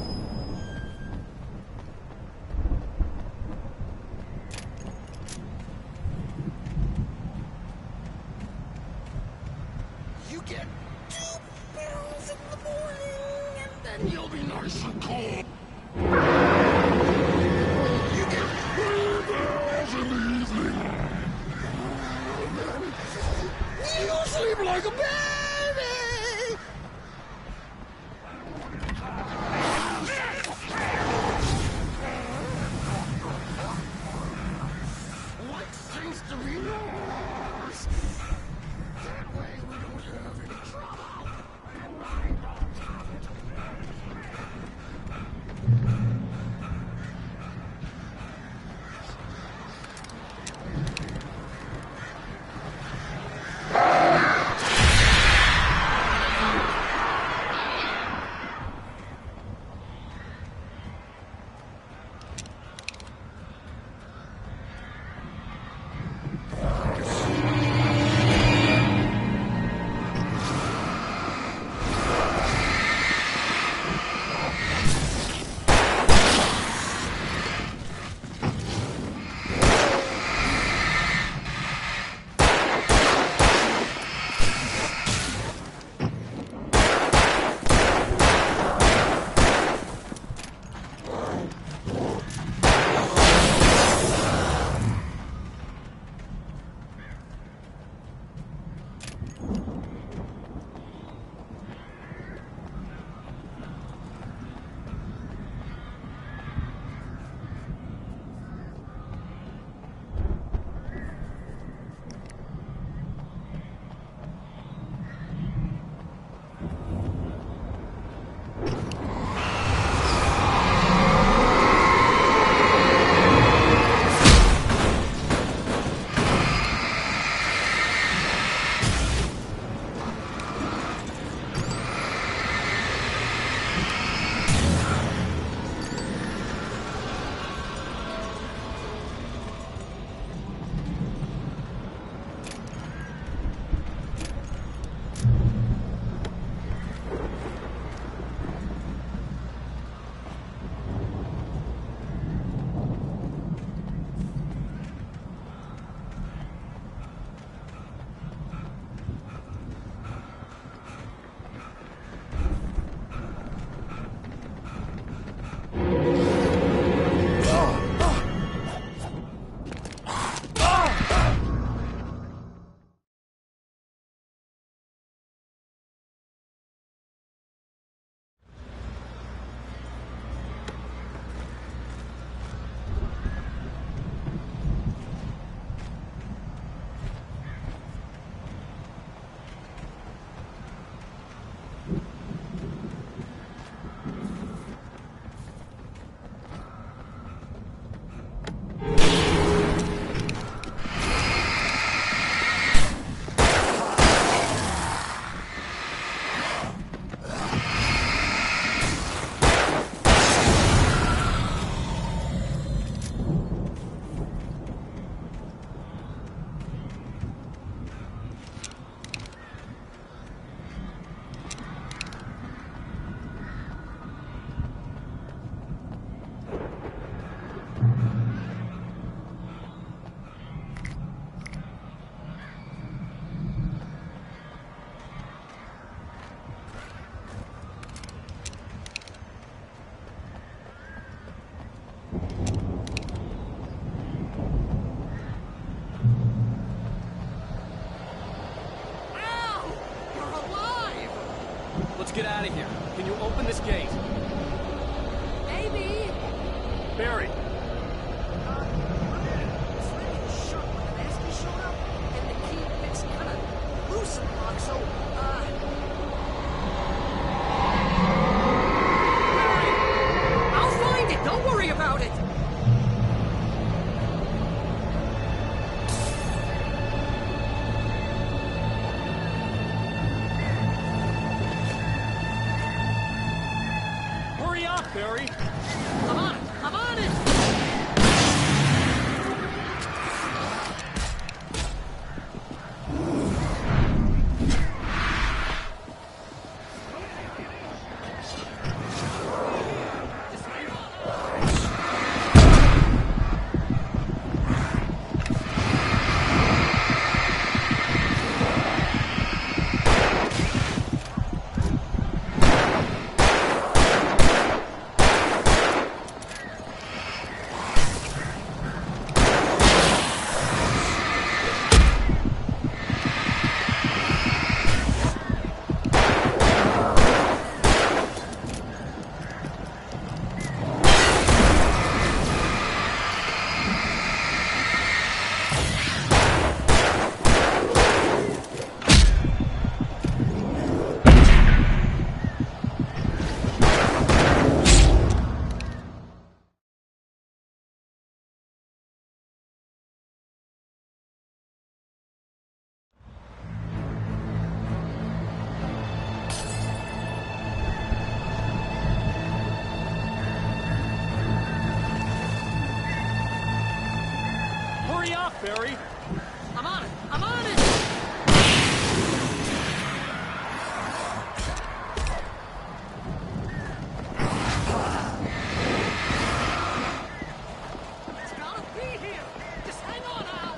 You get 2 pills in the morning, and then you'll be nice and calm. You get 3 pills in the evening, and then you'll sleep like a baby. What seems to be yours? That way we don't have any trouble. Open this gate. Maybe. Barry. I'll find it. Don't worry about it. Hurry up, Barry. I'm on it. I'm on it. Hurry up, Barry. I'm on it. I'm on it. It's gotta be here. Just hang on, Al.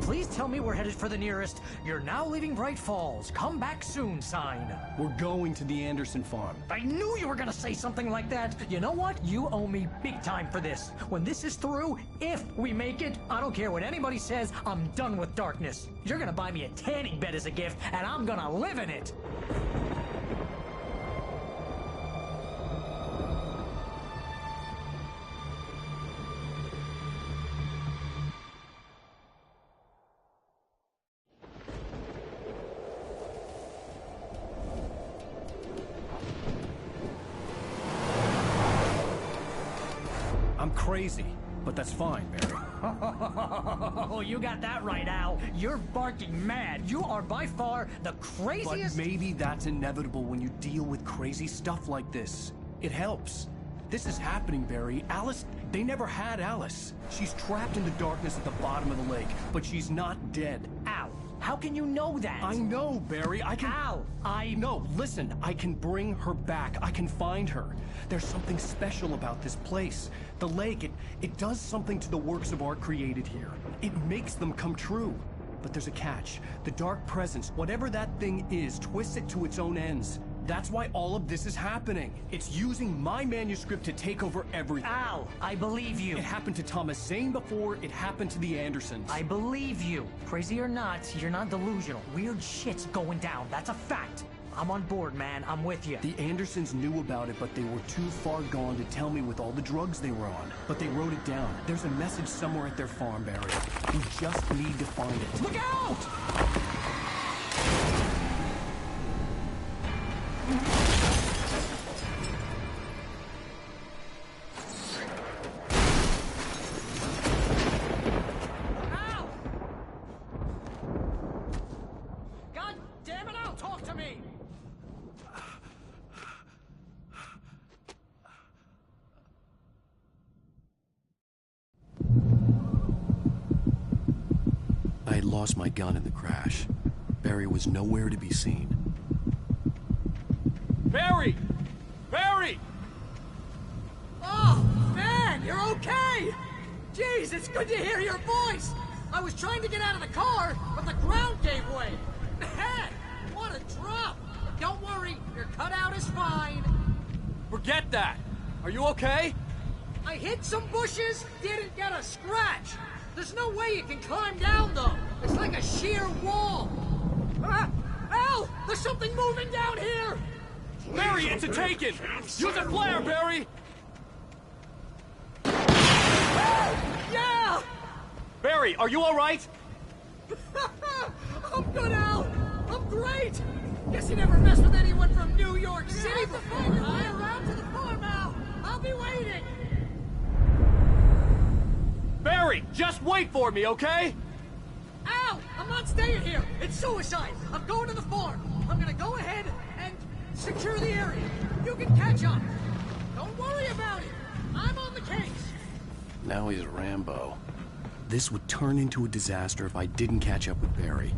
Please tell me we're headed for the nearest "You're now leaving Bright Falls. Come back soon" sign. We're going to the Anderson farm. I knew you were gonna say something like that. You know what? You owe me big time for this. When this is through, if we make it, I don't care what anybody says, I'm done with darkness. You're gonna buy me a tanning bed as a gift, and I'm gonna live in it. I'm crazy, but that's fine, Barry. Oh, you got that right, Al. You're barking mad. You are by far the craziest... But maybe that's inevitable when you deal with crazy stuff like this. It helps. This is happening, Barry. Alice, they never had Alice. She's trapped in the darkness at the bottom of the lake, but she's not dead. Al, How can you know that? I know, Barry. I can... Al, No, listen. I can bring her back. I can find her. There's something special about this place. The lake, it does something to the works of art created here. It makes them come true. But there's a catch. The dark presence, whatever that thing is, twists it to its own ends. That's why all of this is happening. It's using my manuscript to take over everything. Al, I believe you. It happened to Thomas Zane before, it happened to the Andersons. I believe you. Crazy or not, you're not delusional. Weird shit's going down. That's a fact. I'm on board, man. I'm with you. The Andersons knew about it, but they were too far gone to tell me with all the drugs they were on. But they wrote it down. There's a message somewhere at their farm, Barry. We just need to find it. Look out! God damn it, Al, talk to me! I had lost my gun in the crash. Barry was nowhere to be seen. Barry! Barry! Oh, man, you're okay! Jeez, it's good to hear your voice! I was trying to get out of the car, but the ground gave way! Man, what a drop! But don't worry, your cutout is fine! Forget that! Are you okay? I hit some bushes, didn't get a scratch! There's no way you can climb down, though! It's like a sheer wall! Al! There's something moving down here! Barry, it's a taken! Use a flare, Barry! Yeah! Barry, are you alright? I'm good, Al! I'm great! Guess you never messed with anyone from New York City before. Find your way around to the farm, Al! I'll be waiting! Barry, just wait for me, okay? Al! I'm not staying here! It's suicide! I'm going to the farm! I'm gonna go ahead and secure the area. You can catch up. Don't worry about it. I'm on the case. Now he's Rambo. This would turn into a disaster if I didn't catch up with Barry.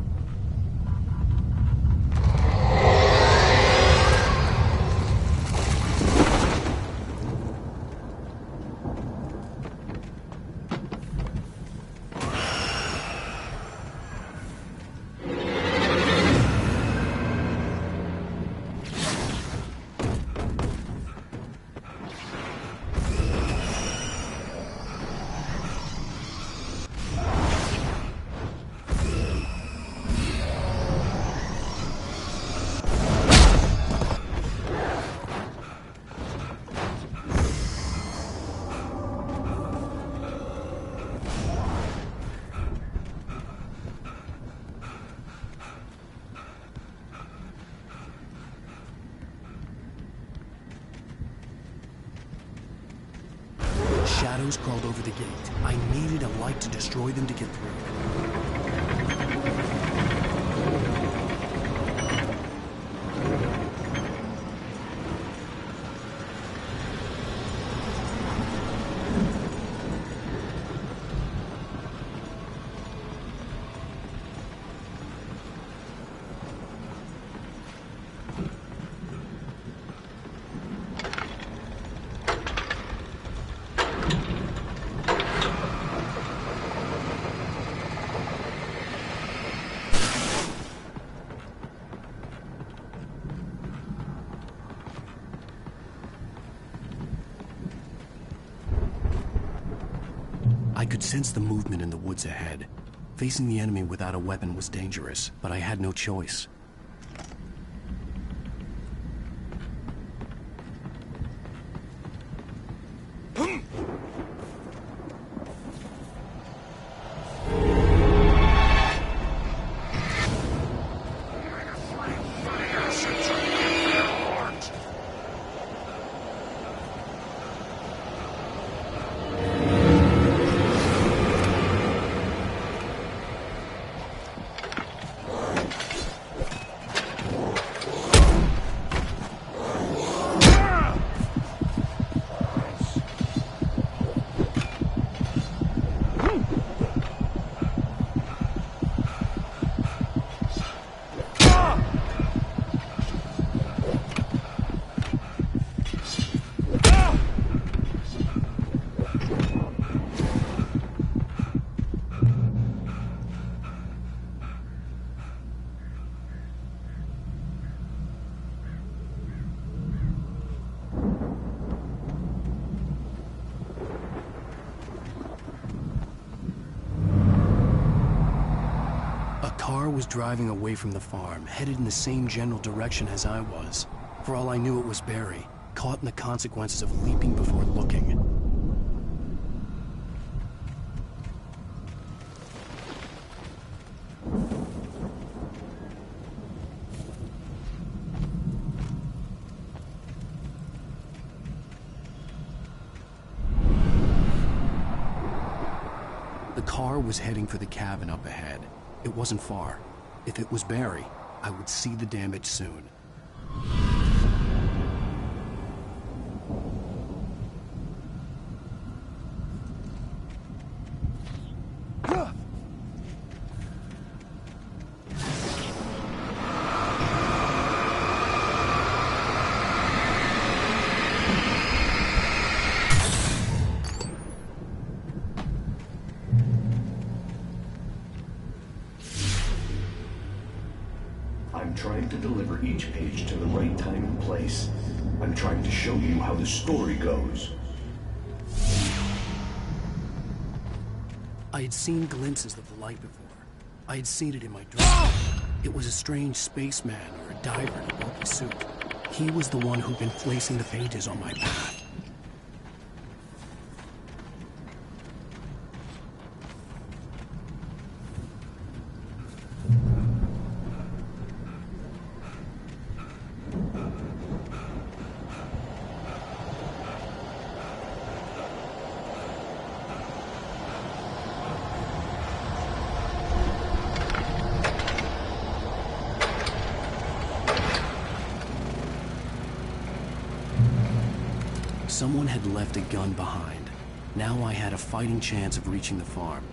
Shadows crawled over the gate. I needed a light to destroy them to get through. I could sense the movement in the woods ahead. Facing the enemy without a weapon was dangerous, but I had no choice. car was driving away from the farm, headed in the same general direction as I was. For all I knew, it was Barry, caught in the consequences of leaping before looking. The car was heading for the cabin up ahead. It wasn't far. If it was Barry, I would see the damage soon. I'm trying to deliver each page to the right time and place. I'm trying to show you how the story goes. I had seen glimpses of the light before. I had seen it in my dreams. It was a strange spaceman or a diver in a bulky suit. He was the one who'd been placing the pages on my path. Someone had left a gun behind. Now I had a fighting chance of reaching the farm.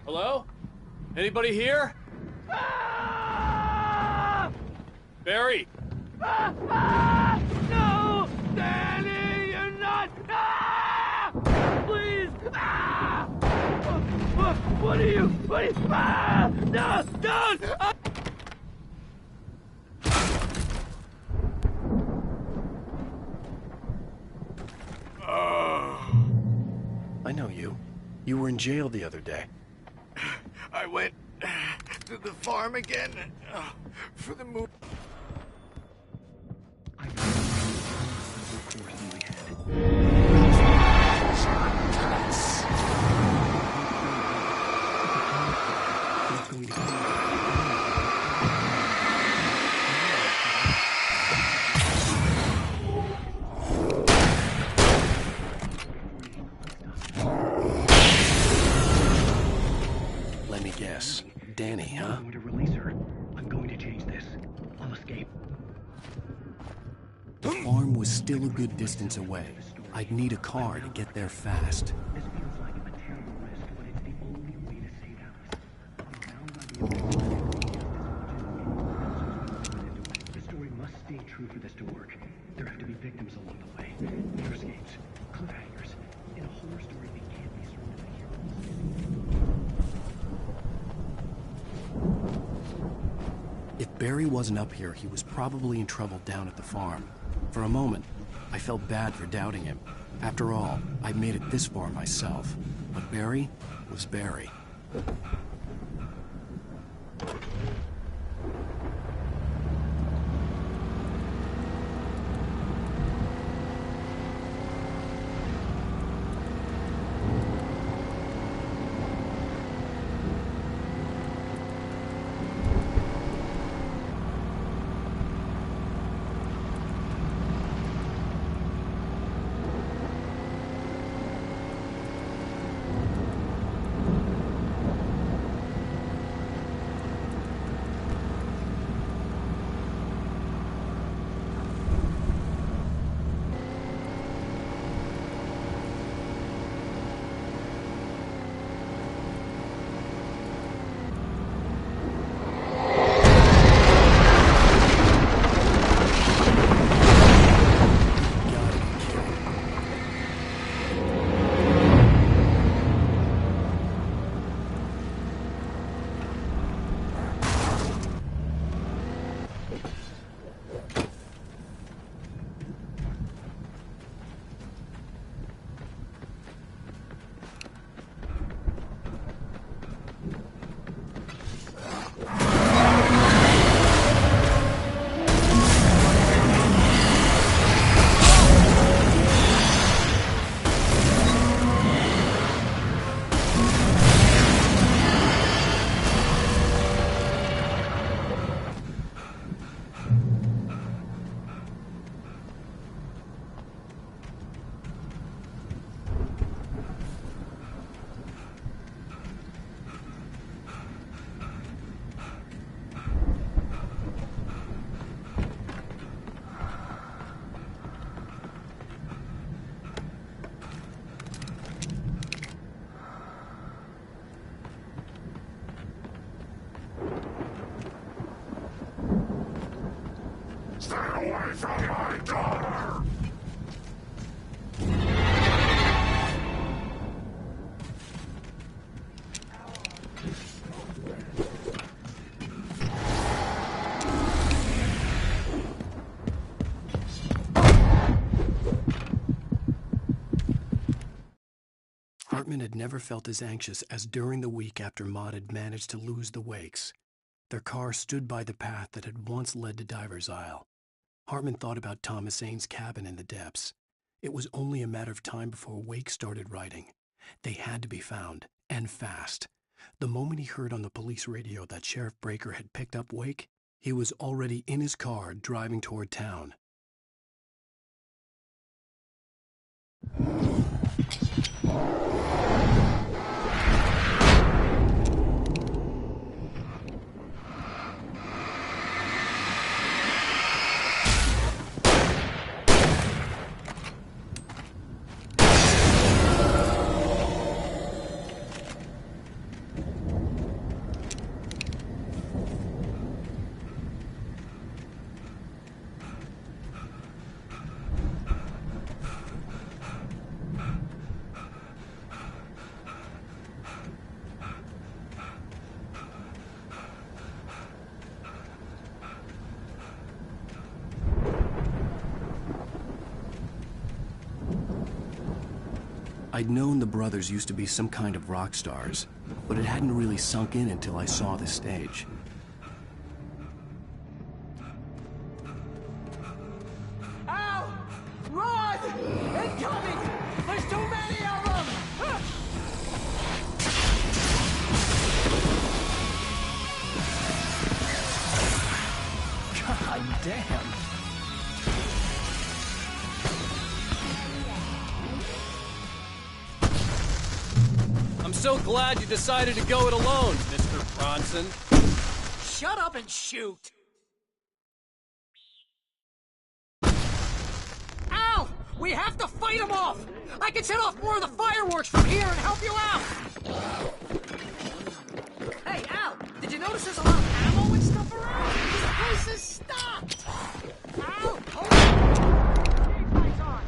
Hello? Anybody here? Barry! No! Danny, you're not! Please! What are you? No! Don't! I know you. You were in jail the other day. I went to the farm again for the move. Let me guess. Danny, huh? I'm going to release her. I'm going to change this. I'll escape. The farm was still a good distance away. I'd need a car to get there fast. This feels like a terrible risk, but it's the only way to save Alice. The story must stay true for this to work. There have to be victims along the way. Escapes, cliffhangers. In a horror story, it can't be surrounded by heroes. If Barry wasn't up here, he was probably in trouble down at the farm. For a moment, I felt bad for doubting him. After all, I'd made it this far myself. But Barry was Barry. Hartman had never felt as anxious as during the week after Maud had managed to lose the Wakes. Their car stood by the path that had once led to Diver's Isle. Hartman thought about Thomas Zane's cabin in the depths. It was only a matter of time before Wake started writing. They had to be found, and fast. The moment he heard on the police radio that Sheriff Breaker had picked up Wake, he was already in his car driving toward town. I'd known the brothers used to be some kind of rock stars, but it hadn't really sunk in until I saw the stage. Ow! Run! Incoming! There's too many of them! God damn! I'm so glad you decided to go it alone, Mr. Bronson. Shut up and shoot! Al! We have to fight them off! I can set off more of the fireworks from here and help you out! Hey, Al! Did you notice there's a lot of ammo and stuff around? This place is stocked! Al! Hold on! Keep lights on!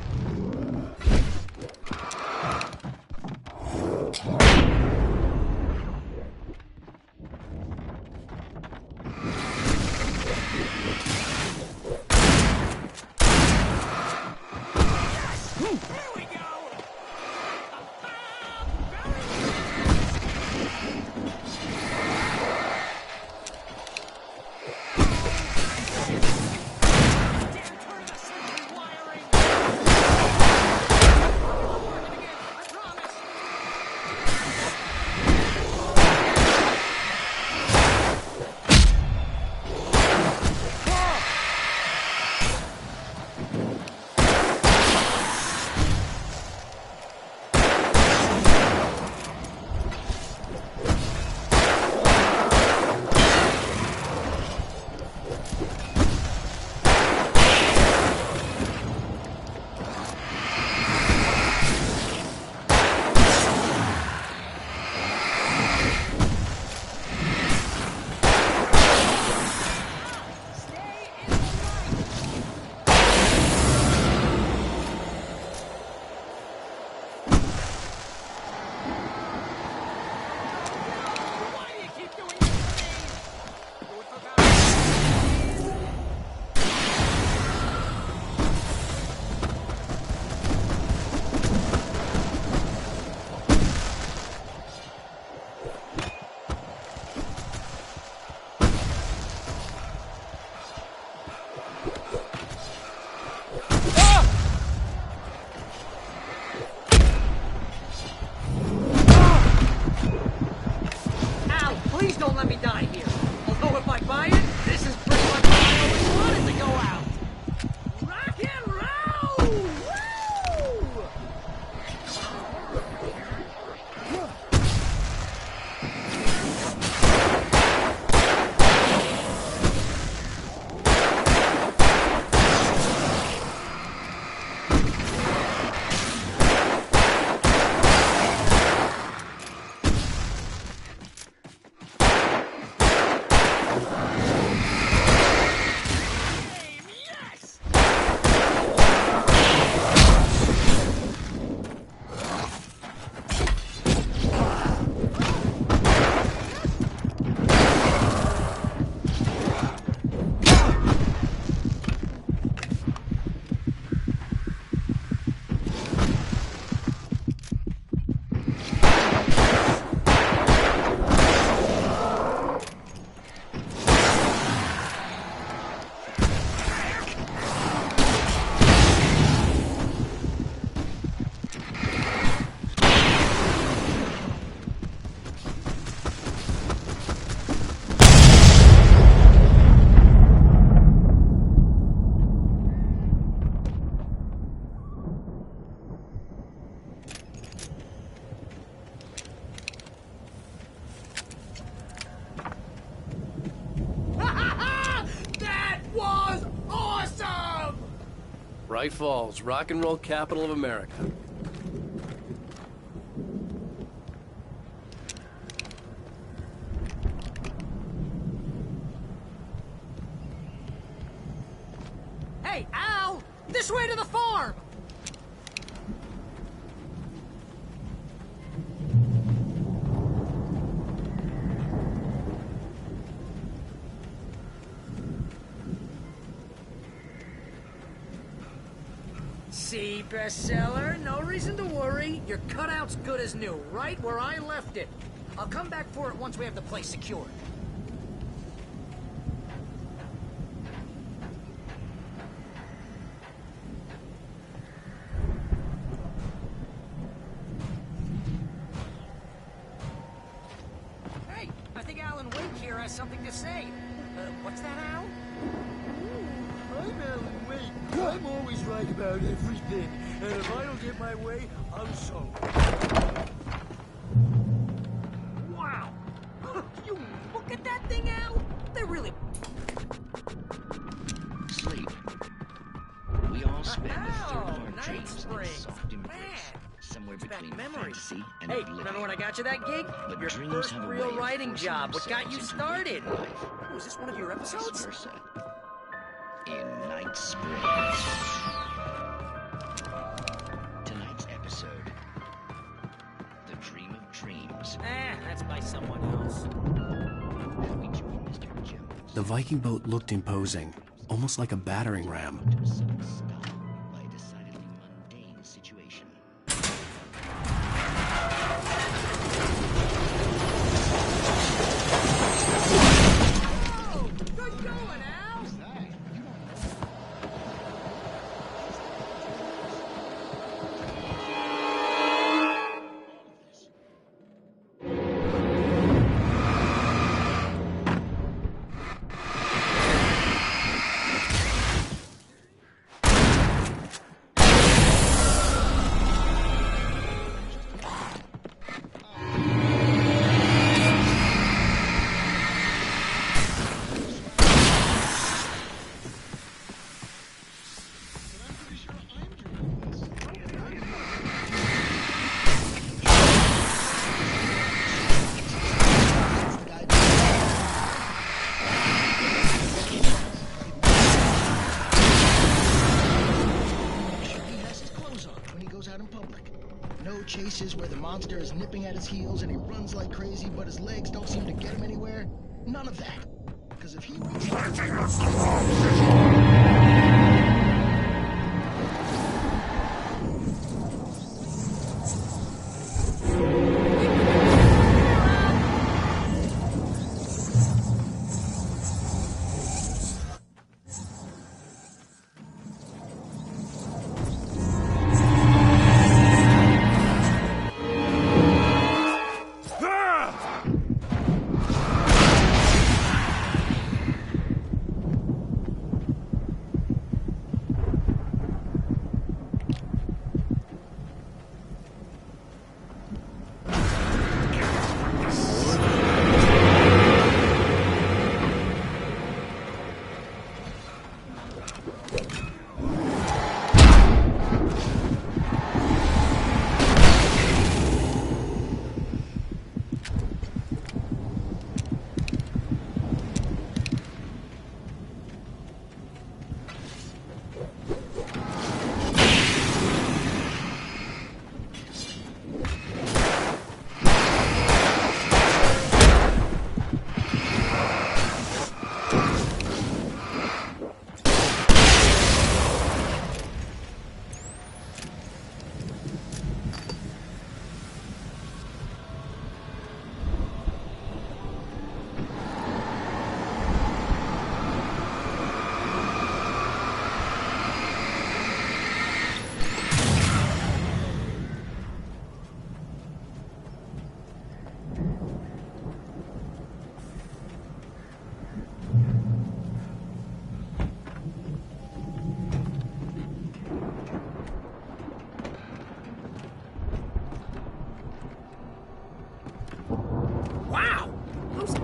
Bright Falls, rock and roll capital of America. Hey, Al! This way to the farm! See, bestseller, no reason to worry. Your cutout's good as new, right where I left it. I'll come back for it once we have the place secured. Hey, I think Alan Wake here has something to say. What's that, Al? I'm Alan Wake. I'm always right about everything. And if I don't get my way, I'm sorry. Wow! You look at that thing, Al! They're really... Sleep. We all spend a third of our night dreams in springs. soft embrace. Man, Somewhere between memories. fantasy and Hey, oblivion. remember when I got you that gig? But Your dreams first have a way real of writing forcing job. What got you themselves into started? waking life. Was this one of your episodes? Vice versa. In Night Springs. Tonight's episode, The Dream of Dreams. That's by someone else. We join Mr. Jones. The Viking boat looked imposing, almost like a battering ram. To a sudden stop by a decidedly mundane situation. Oh, good going, Al! Chases where the monster is nipping at his heels and he runs like crazy, but his legs don't seem to get him anywhere. None of that. Because if he reaches...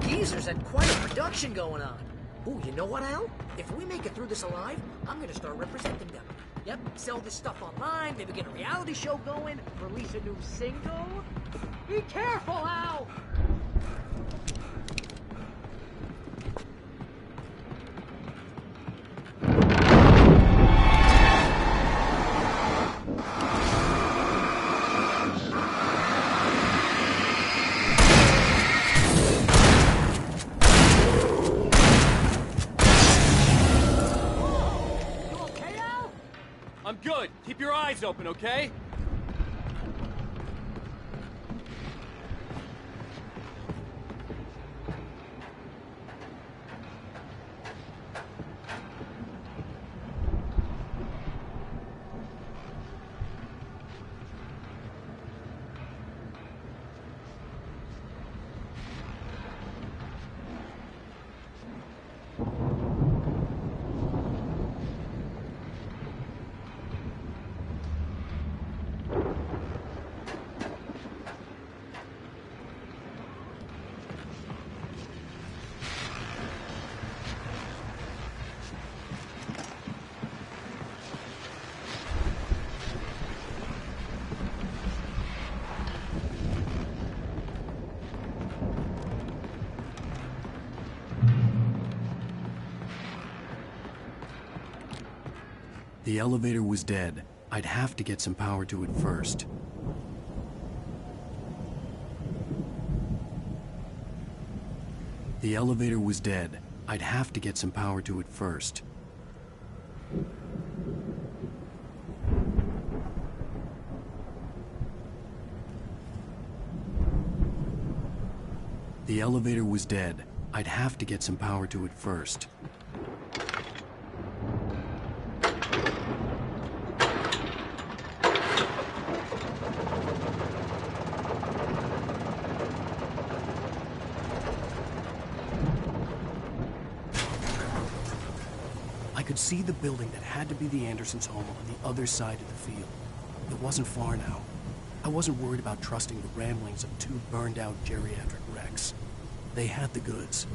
Geezers had quite a production going on. Ooh, you know what, Al? If we make it through this alive, I'm gonna start representing them. Yep, sell this stuff online, maybe get a reality show going, release a new single. Be careful, Al! I'm good. Keep your eyes open, okay? The elevator was dead. I'd have to get some power to it first. The elevator was dead. I'd have to get some power to it first. The elevator was dead. I'd have to get some power to it first. I could see the building that had to be the Andersons' home on the other side of the field. It wasn't far now. I wasn't worried about trusting the ramblings of two burned-out geriatric wrecks. They had the goods.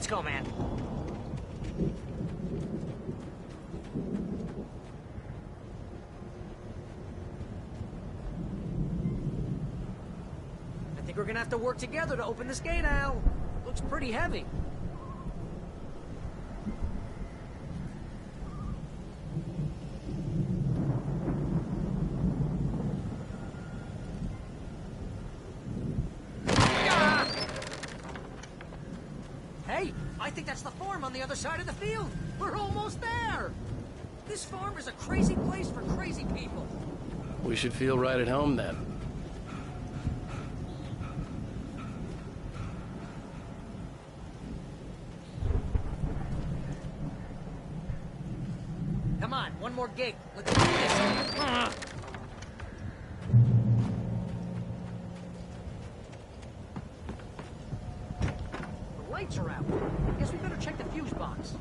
Let's go, man. I think we're gonna have to work together to open this gate, Al. Looks pretty heavy. Hey, I think that's the farm on the other side of the field. We're almost there. This farm is a crazy place for crazy people. We should feel right at home then. Come on, one more gate. Let's do this. The lights are out. Guess we better check the fuse box.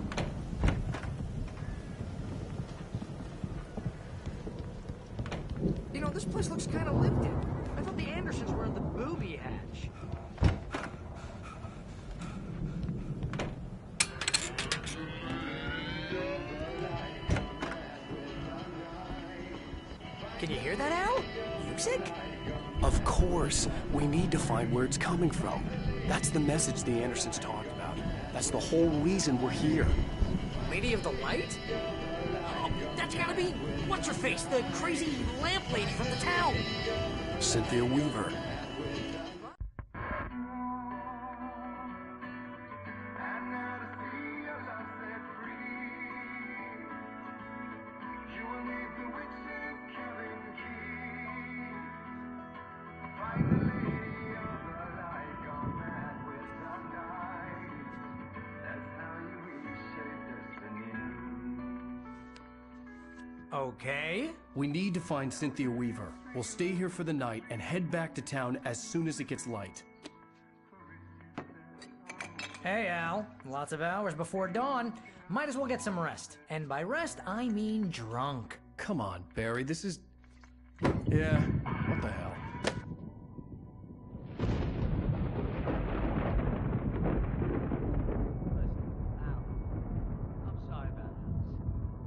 You know, this place looks kind of lived in. I thought the Andersons were in the booby hatch. Can you hear that, Al? Music? Of course. We need to find where it's coming from. That's the message the Andersons talked about. That's the whole reason we're here. Lady of the Light? Oh, that's gotta be... What's-her-face? The crazy lamp lady from the town. Cynthia Weaver. Okay. We need to find Cynthia Weaver. We'll stay here for the night and head back to town as soon as it gets light. Hey, Al. Lots of hours before dawn. Might as well get some rest. And by rest, I mean drunk. Come on, Barry, this is... Yeah, what the hell? I'm sorry about this.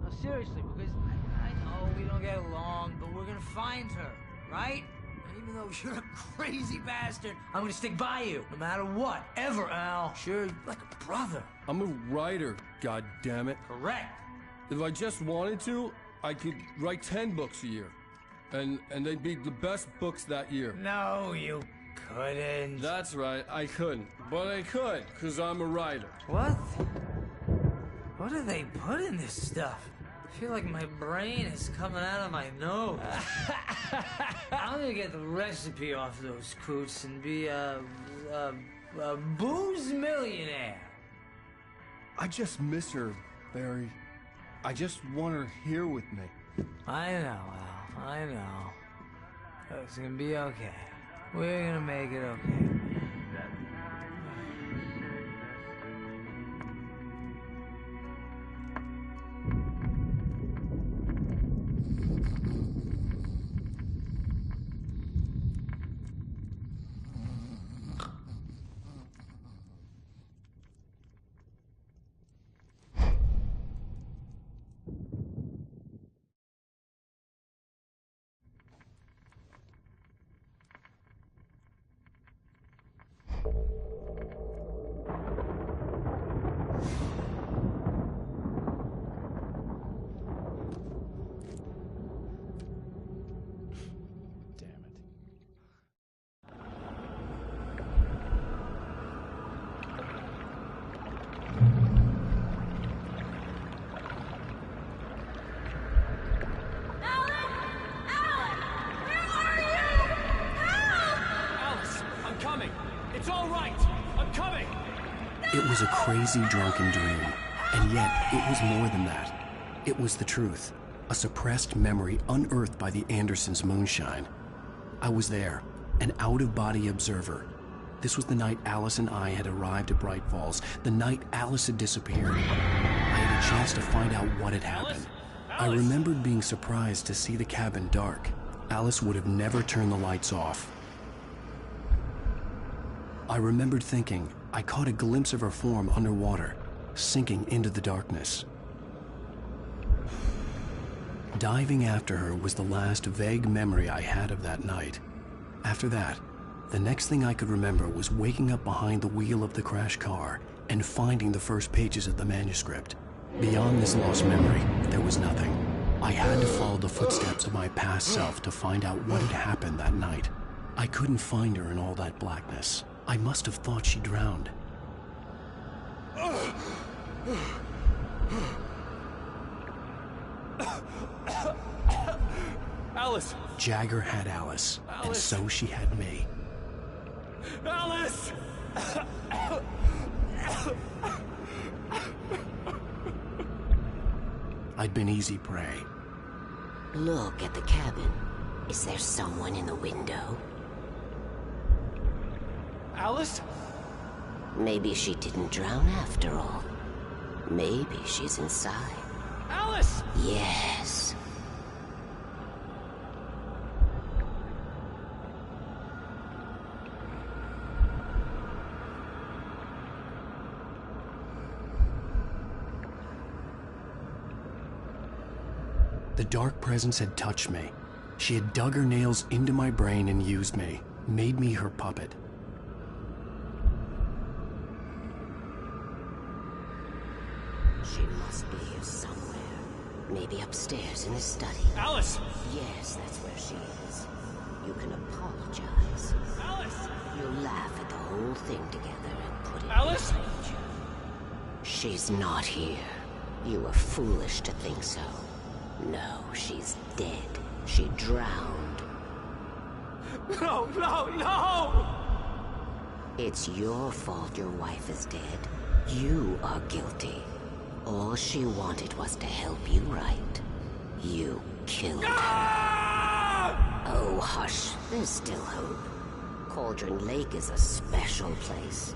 No, seriously, because I know we don't get along, but we're gonna find her, right? And even though you're a crazy bastard, I'm gonna stick by you, no matter what, ever, Al. Sure, like a brother. I'm a writer, goddammit. Correct. If I just wanted to, I could write 10 books a year. And they'd be the best books that year. No, you couldn't. That's right, I couldn't. But I could, because I'm a writer. What? What do they put in this stuff? I feel like my brain is coming out of my nose. I'm gonna get the recipe off those coots and be a booze millionaire. I just miss her, Barry. I just want her here with me. I know, Al. I know. It's gonna be okay. We're gonna make it okay. It was a crazy, drunken dream, and yet it was more than that. It was the truth, a suppressed memory unearthed by the Andersons' moonshine. I was there, an out-of-body observer. This was the night Alice and I had arrived at Bright Falls, the night Alice had disappeared. I had a chance to find out what had happened. I remembered being surprised to see the cabin dark. Alice would have never turned the lights off. I remembered thinking, I caught a glimpse of her form underwater, sinking into the darkness. Diving after her was the last vague memory I had of that night. After that, the next thing I could remember was waking up behind the wheel of the crashed car and finding the first pages of the manuscript. Beyond this lost memory, there was nothing. I had to follow the footsteps of my past self to find out what had happened that night. I couldn't find her in all that blackness. I must have thought she drowned. Alice! Jagger had Alice, and so she had me. Alice! I'd been easy prey. Look at the cabin. Is there someone in the window? Alice? Maybe she didn't drown after all. Maybe she's inside. Alice! Yes. The dark presence had touched me. She had dug her nails into my brain and used me, made me her puppet. She must be here somewhere. Maybe upstairs in the study. Alice! Yes, that's where she is. You can apologize. Alice! You'll laugh at the whole thing together and put it Alice? behind you. She's not here. You were foolish to think so. No, she's dead. She drowned. No, no, no! It's your fault your wife is dead. You are guilty. All she wanted was to help you right. You killed her. Oh, hush. There's still hope. Cauldron Lake is a special place.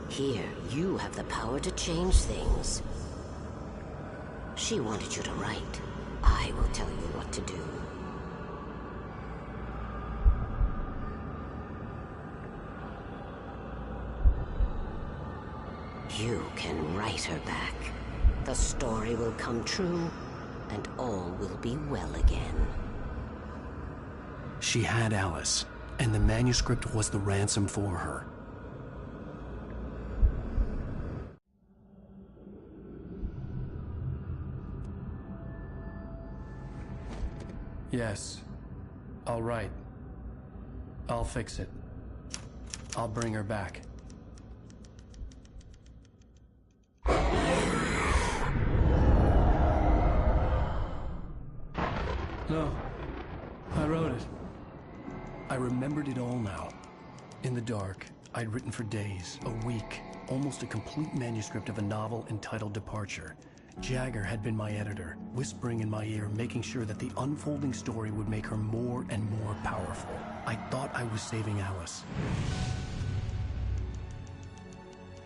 Here, you have the power to change things. She wanted you to write. I will tell you what to do. You can write her back. The story will come true, and all will be well again. She had Alice, and the manuscript was the ransom for her. Yes. All right. I'll fix it. I'll bring her back. No. I wrote it. I remembered it all now. In the dark, I'd written for days, a week, almost a complete manuscript of a novel entitled Departure. Jagger had been my editor, whispering in my ear, making sure that the unfolding story would make her more and more powerful. I thought I was saving Alice.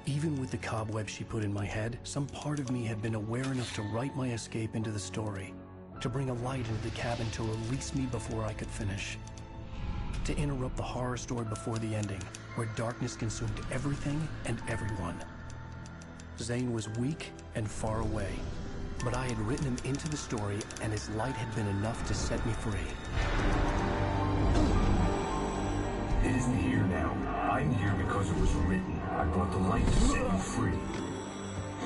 Even with the cobweb she put in my head, some part of me had been aware enough to write my escape into the story, to bring a light into the cabin to release me before I could finish, to interrupt the horror story before the ending, where darkness consumed everything and everyone. Zane was weak and far away, but I had written him into the story, and his light had been enough to set me free. It isn't here now. I'm here because it was written. I brought the light to set you free.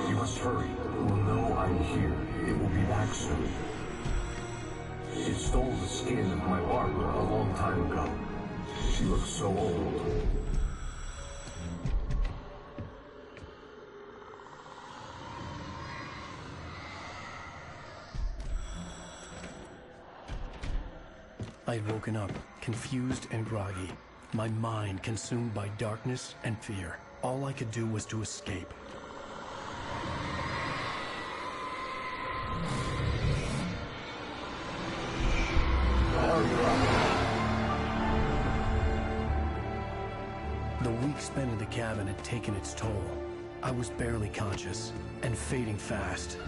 You must hurry. It will know I'm here. It will be back soon. It stole the skin of my barber a long time ago. She looks so old. I had woken up, confused and groggy, my mind consumed by darkness and fear. All I could do was to escape. The week spent in the cabin had taken its toll. I was barely conscious, and fading fast.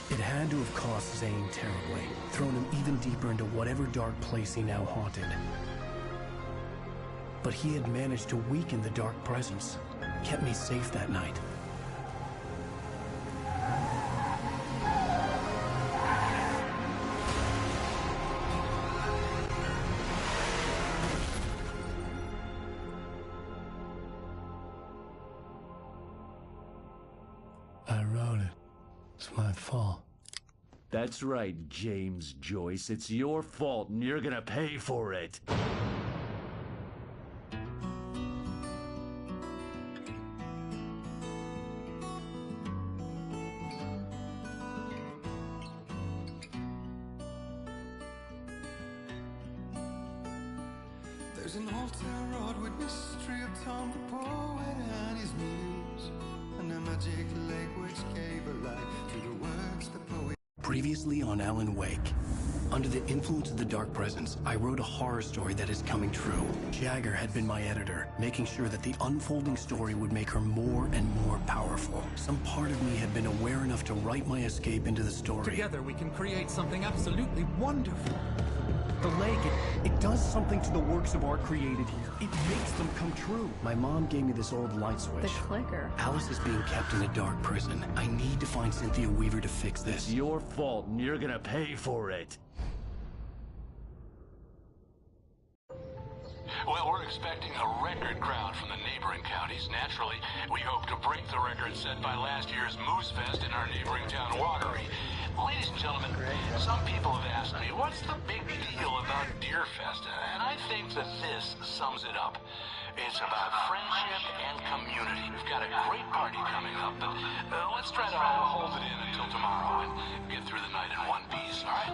It had to have cost Zane terribly, thrown him even deeper into whatever dark place he now haunted. but he had managed to weaken the dark presence, kept me safe that night. I wrote it. It's my fault. That's right, James Joyce. It's your fault, and you're gonna pay for it. There's an old town road with mystery of Tom the poet and his muse, and a magic lake which gave a light to the words the poet. Previously on Alan Wake. Under the influence of the dark presence, I wrote a horror story that is coming true. Jagger had been my editor, making sure that the unfolding story would make her more and more powerful. Some part of me had been aware enough to write my escape into the story. Together we can create something absolutely wonderful. The lake, it does something to the works of art created here. It makes them come true. My mom gave me this old light switch. The clicker. Alice is being kept in a dark prison. I need to find Cynthia Weaver to fix this. It's your fault, and you're gonna pay for it. Well, we're expecting a record crowd from the neighboring counties. Naturally, we hope to break the record set by last year's Moose Fest in our neighboring town, Watery. Ladies and gentlemen, some people have asked me, what's the big deal about Deer Fest? And I think that this sums it up. It's about friendship and community. We've got a great party coming up, but let's try to hold it in until tomorrow and get through the night in one piece, all right?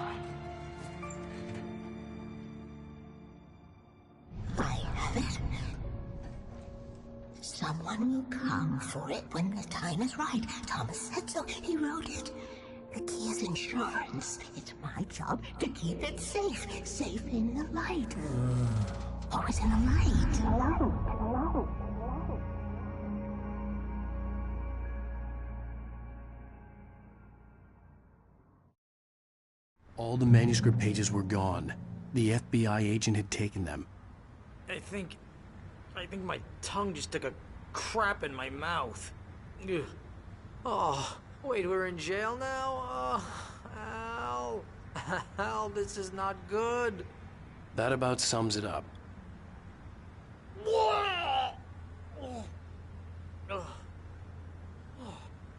I have it. Someone will come for it when the time is right. Thomas said so. He wrote it. The key is insurance. It's my job to keep it safe. Safe in the light. Always in the light. Hello. All the manuscript pages were gone. The FBI agent had taken them. I think my tongue just took a crap in my mouth. Ugh. Oh, wait, we're in jail now? Oh, Al, this is not good. That about sums it up.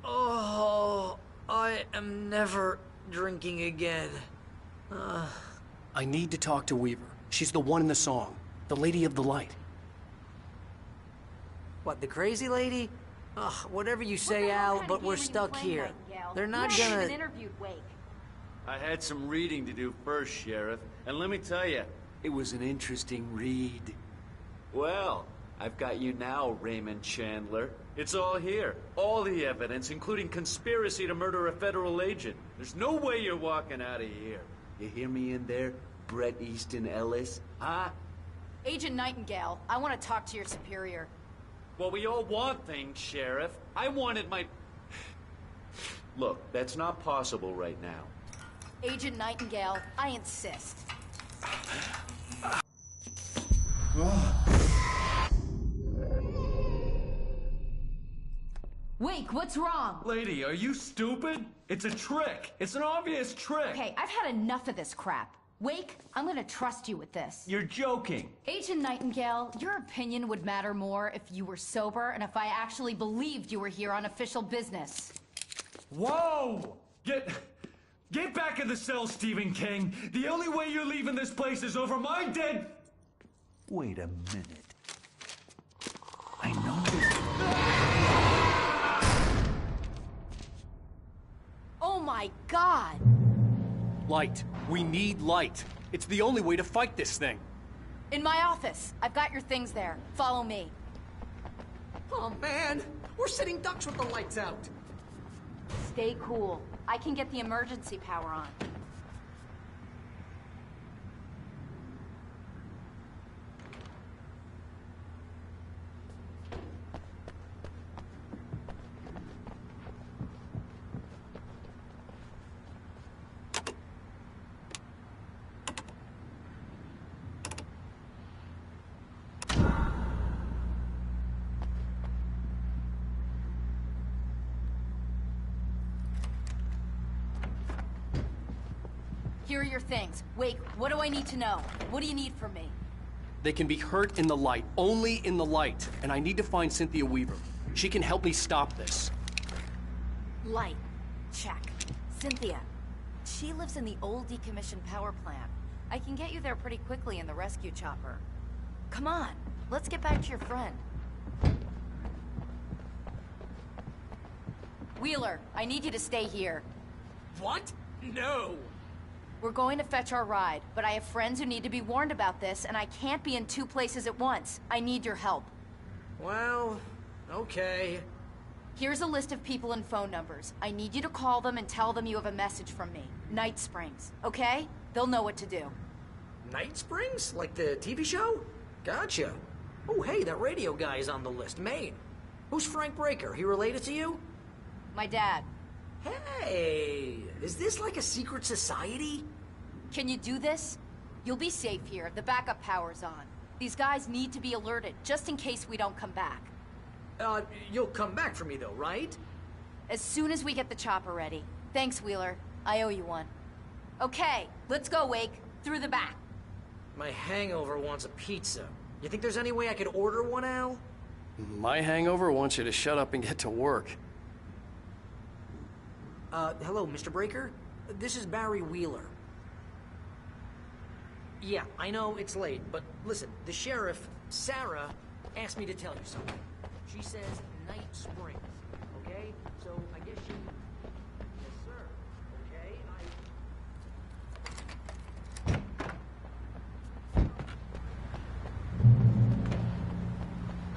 Oh, I am never drinking again. I need to talk to Weaver. She's the one in the song. The Lady of the Light. What, the crazy lady? Ugh, whatever you say, Al, but we're stuck here. They're not gonna... I had some reading to do first, Sheriff, and let me tell you, it was an interesting read. Well, I've got you now, Raymond Chandler. It's all here. All the evidence, including conspiracy to murder a federal agent. There's no way you're walking out of here. You hear me in there, Bret Easton Ellis? Huh? Agent Nightingale, I want to talk to your superior. Well, we all want things, Sheriff. I wanted my... Look, that's not possible right now. Agent Nightingale, I insist. Wake, what's wrong? Lady, are you stupid? It's a trick. It's an obvious trick. Okay, I've had enough of this crap. Wake, I'm gonna trust you with this. You're joking. Agent Nightingale, your opinion would matter more if you were sober and if I actually believed you were here on official business. Whoa! Get back in the cell, Stephen King. The only way you're leaving this place is over my dead... Wait a minute. I know this... Oh my God! Light. We need light. It's the only way to fight this thing. In my office. I've got your things there. Follow me. Oh man, we're sitting ducks with the lights out. Stay cool. I can get the emergency power on. Here are your things. Wake, what do I need to know? What do you need from me? They can be hurt in the light, only in the light. And I need to find Cynthia Weaver. She can help me stop this. Light. Check. Cynthia. She lives in the old decommissioned power plant. I can get you there pretty quickly in the rescue chopper. Come on, let's get back to your friend. Wheeler, I need you to stay here. What? No! We're going to fetch our ride, but I have friends who need to be warned about this, and I can't be in 2 places at once. I need your help. Well, okay. Here's a list of people and phone numbers. I need you to call them and tell them you have a message from me. Night Springs, okay? They'll know what to do. Night Springs? Like the TV show? Gotcha. Oh, hey, that radio guy is on the list. Maine. Who's Frank Breaker? He related to you? My dad. Hey, is this like a secret society? Can you do this? You'll be safe here. The backup power's on. These guys need to be alerted, just in case we don't come back. You'll come back for me though, right? As soon as we get the chopper ready. Thanks, Wheeler. I owe you one. Okay, let's go, Wake. Through the back. My hangover wants a pizza. You think there's any way I could order one, Al? My hangover wants you to shut up and get to work. Hello, Mr. Breaker? This is Barry Wheeler. Yeah, I know it's late, but listen, the sheriff, Sarah, asked me to tell you something. She says Night Springs, okay? So I guess she... Yes, sir. Okay,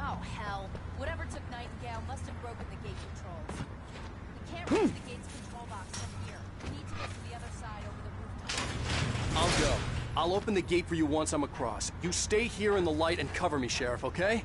Oh, hell. Whatever took Nightingale must have broken the gate controls. We can't reach the gate's control box from here. We need to get to the other side over the rooftop. I'll go. I'll open the gate for you once I'm across. You stay here in the light and cover me, Sheriff, okay?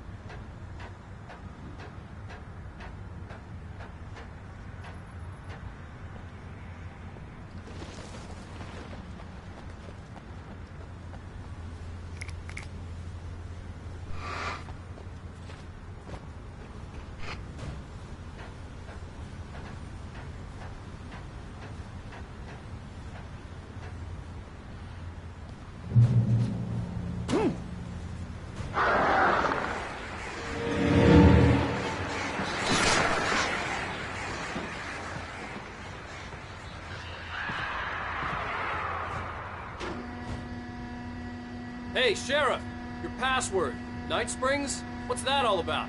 Hey, Sheriff! Your password. Night Springs? What's that all about?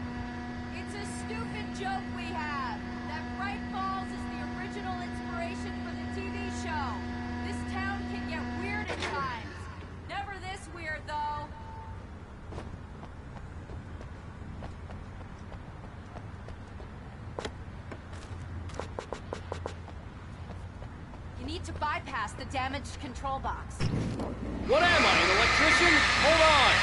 It's a stupid joke we have. That Bright Falls is the original inspiration for the TV show. This town can get weird at times. Never this weird, though. You need to bypass the damaged control box. What am I, an electrician? Hold on!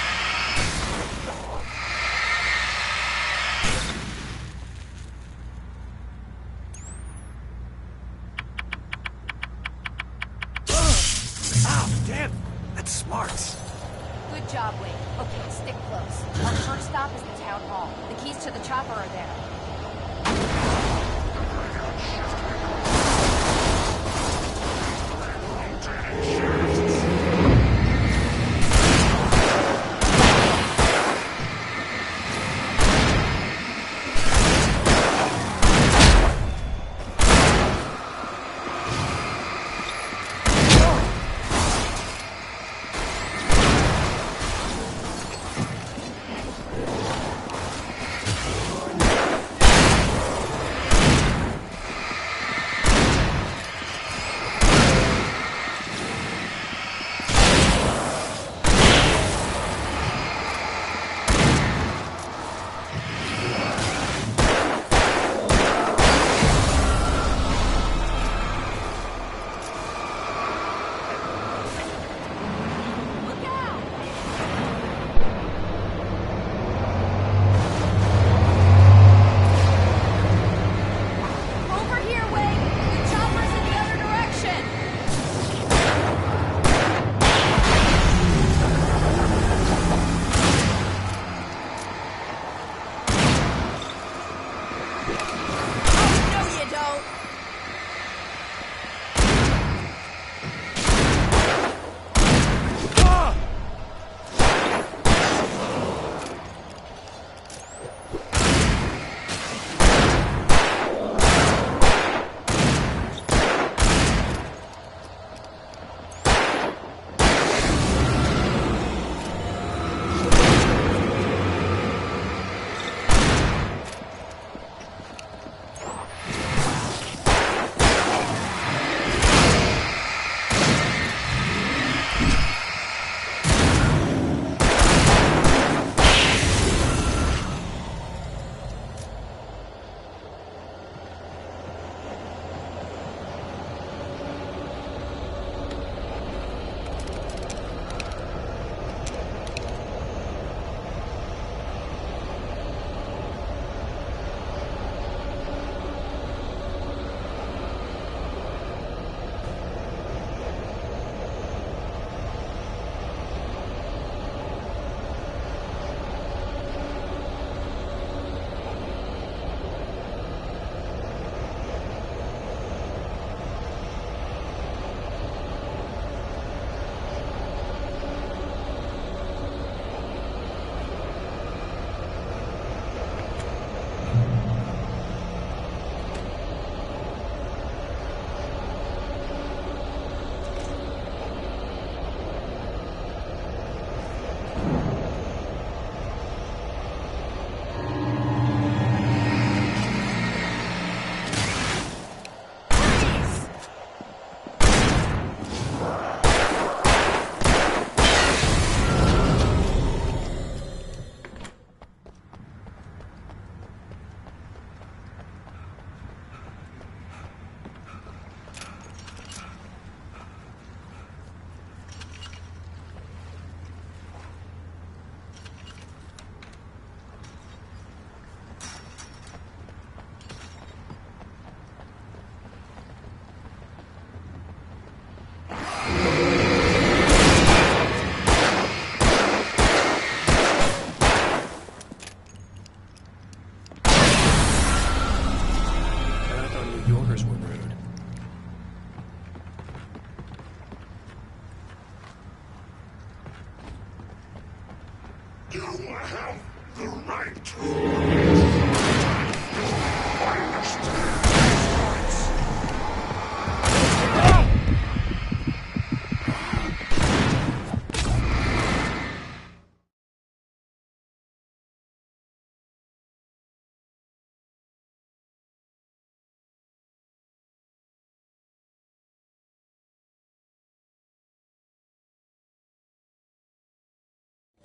Ow, damn! That's smart. Good job, Wade. Okay, stick close. Our first stop is the town hall. The keys to the chopper are there.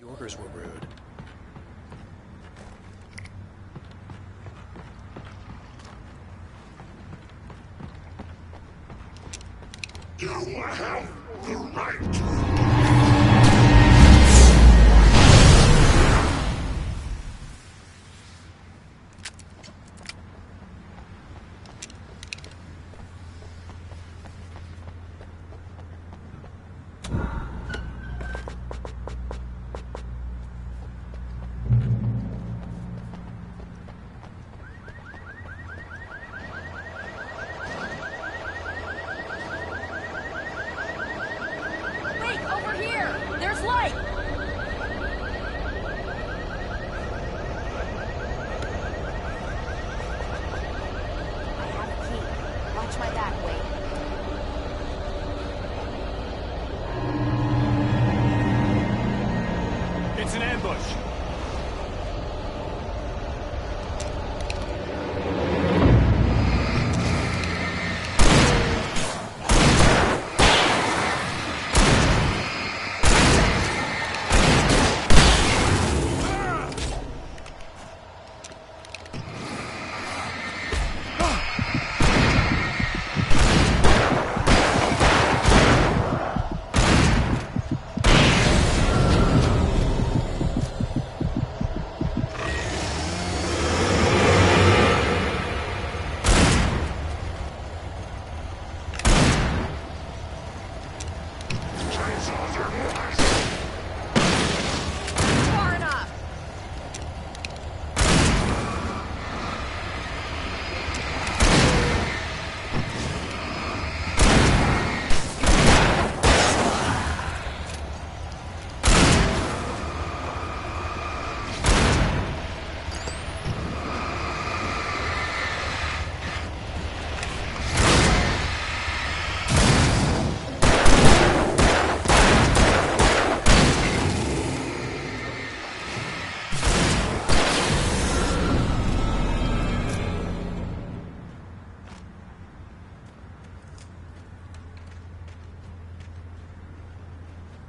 The orders were rude. You have the right to... It's an ambush.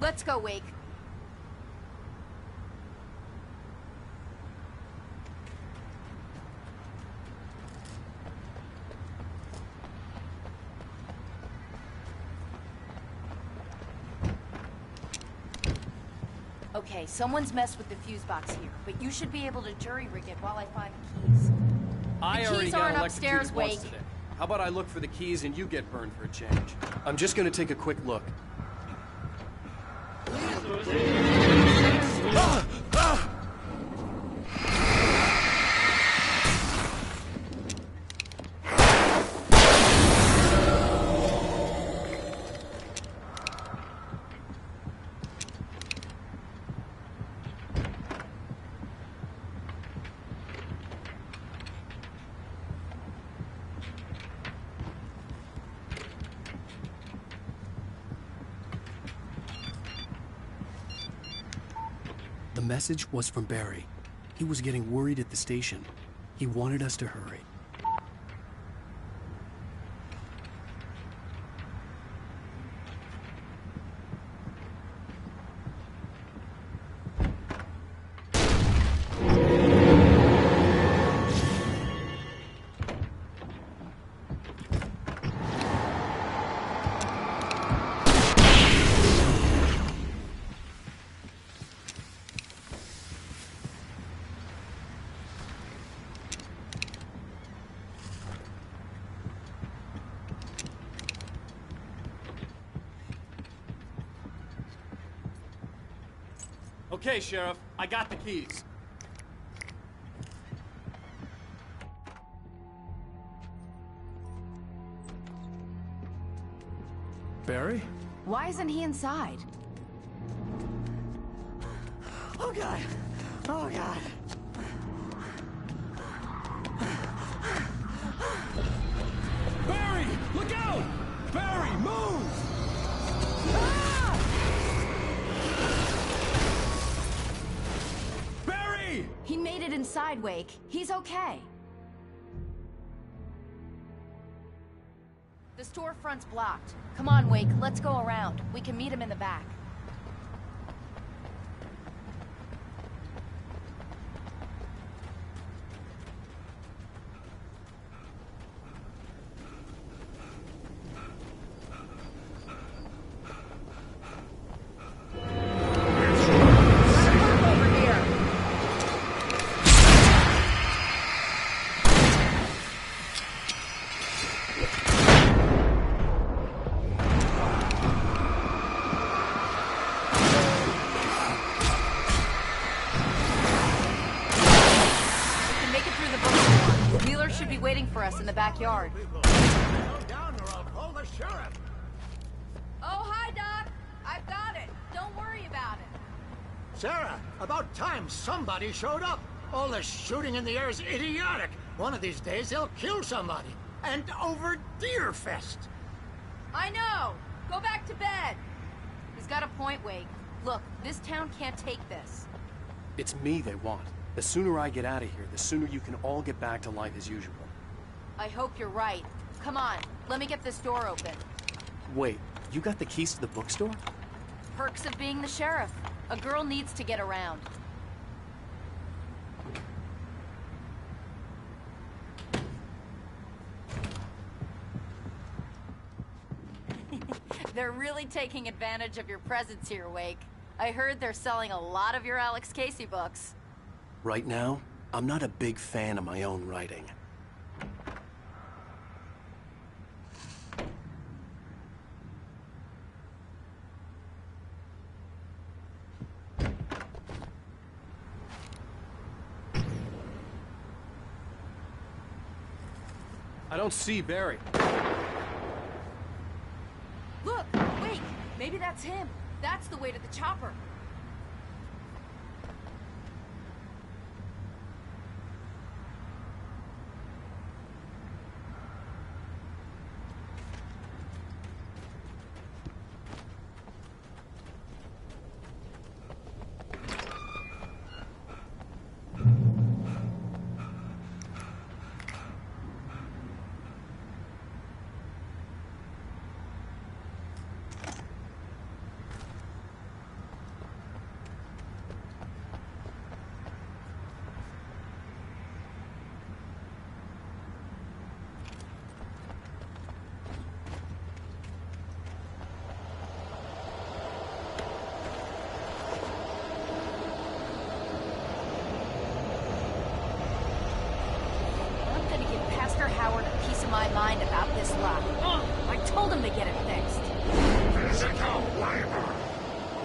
Let's go, Wake. Okay, someone's messed with the fuse box here, but you should be able to jury rig it while I find the keys. I already got aren't electrocuted upstairs, once Wake. today. How about I look for the keys and you get burned for a change? I'm just gonna take a quick look. The message was from Barry. He was getting worried at the station. He wanted us to hurry. Okay, Sheriff, I got the keys. Barry? Why isn't he inside? Oh, God. Oh, God. Barry, look out! Barry, move! Barry! He made it inside, Wake. He's okay. The storefront's blocked. Come on, Wake. Let's go around. We can meet him in the back. us in the backyard. Go down or I'll call the sheriff. Oh, hi, Doc. I've got it. Don't worry about it. Sarah, about time somebody showed up. All this shooting in the air is idiotic. One of these days they'll kill somebody. And over Deerfest. I know. Go back to bed. He's got a point, Wake. Look, this town can't take this. It's me they want. The sooner I get out of here, the sooner you can all get back to life as usual. I hope you're right. Come on, let me get this door open. Wait, you got the keys to the bookstore? Perks of being the sheriff. A girl needs to get around. They're really taking advantage of your presence here, Wake. I heard they're selling a lot of your Alex Casey books. Right now, I'm not a big fan of my own writing. I don't see Barry. Look, wait, maybe that's him. That's the way to the chopper. Howard a piece of my mind about this lock. I told him to get it fixed. Physical labor.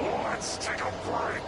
Let's take a break.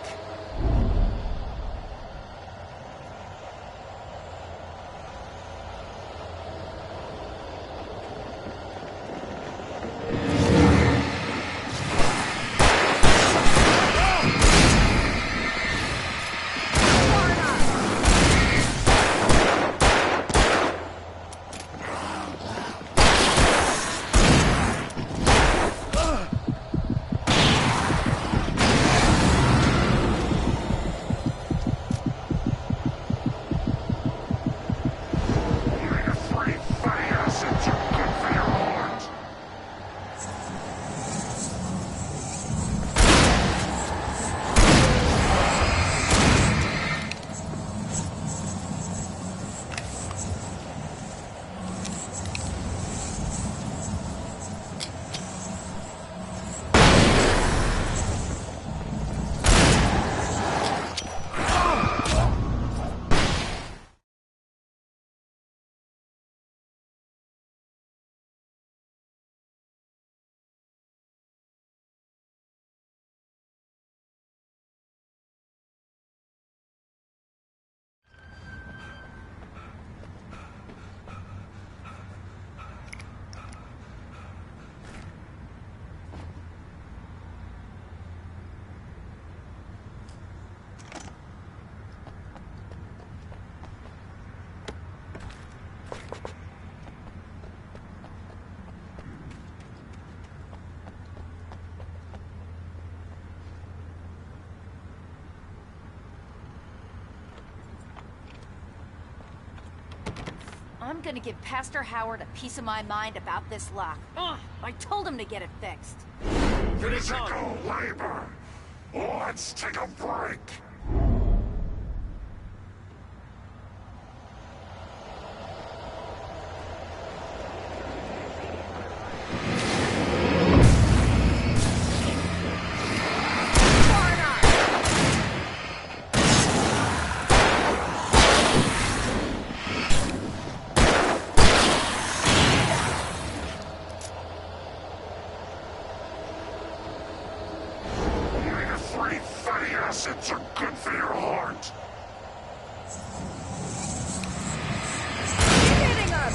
I'm gonna give Pastor Howard a piece of my mind about this lock. I told him to get it fixed. Physical labor. Let's take a break. Acids are good for your heart. Hitting us!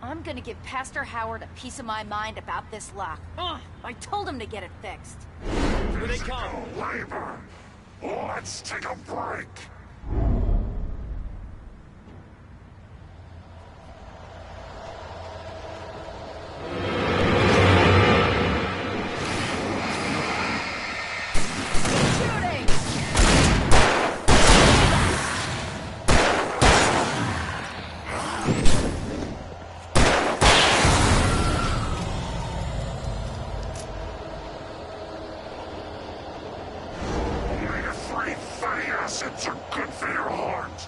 I'm gonna give Pastor Howard a piece of my mind about this lock. Ugh, I told him to get it fixed. Here they come. Labor. Let's take a break. Acids are good for your heart.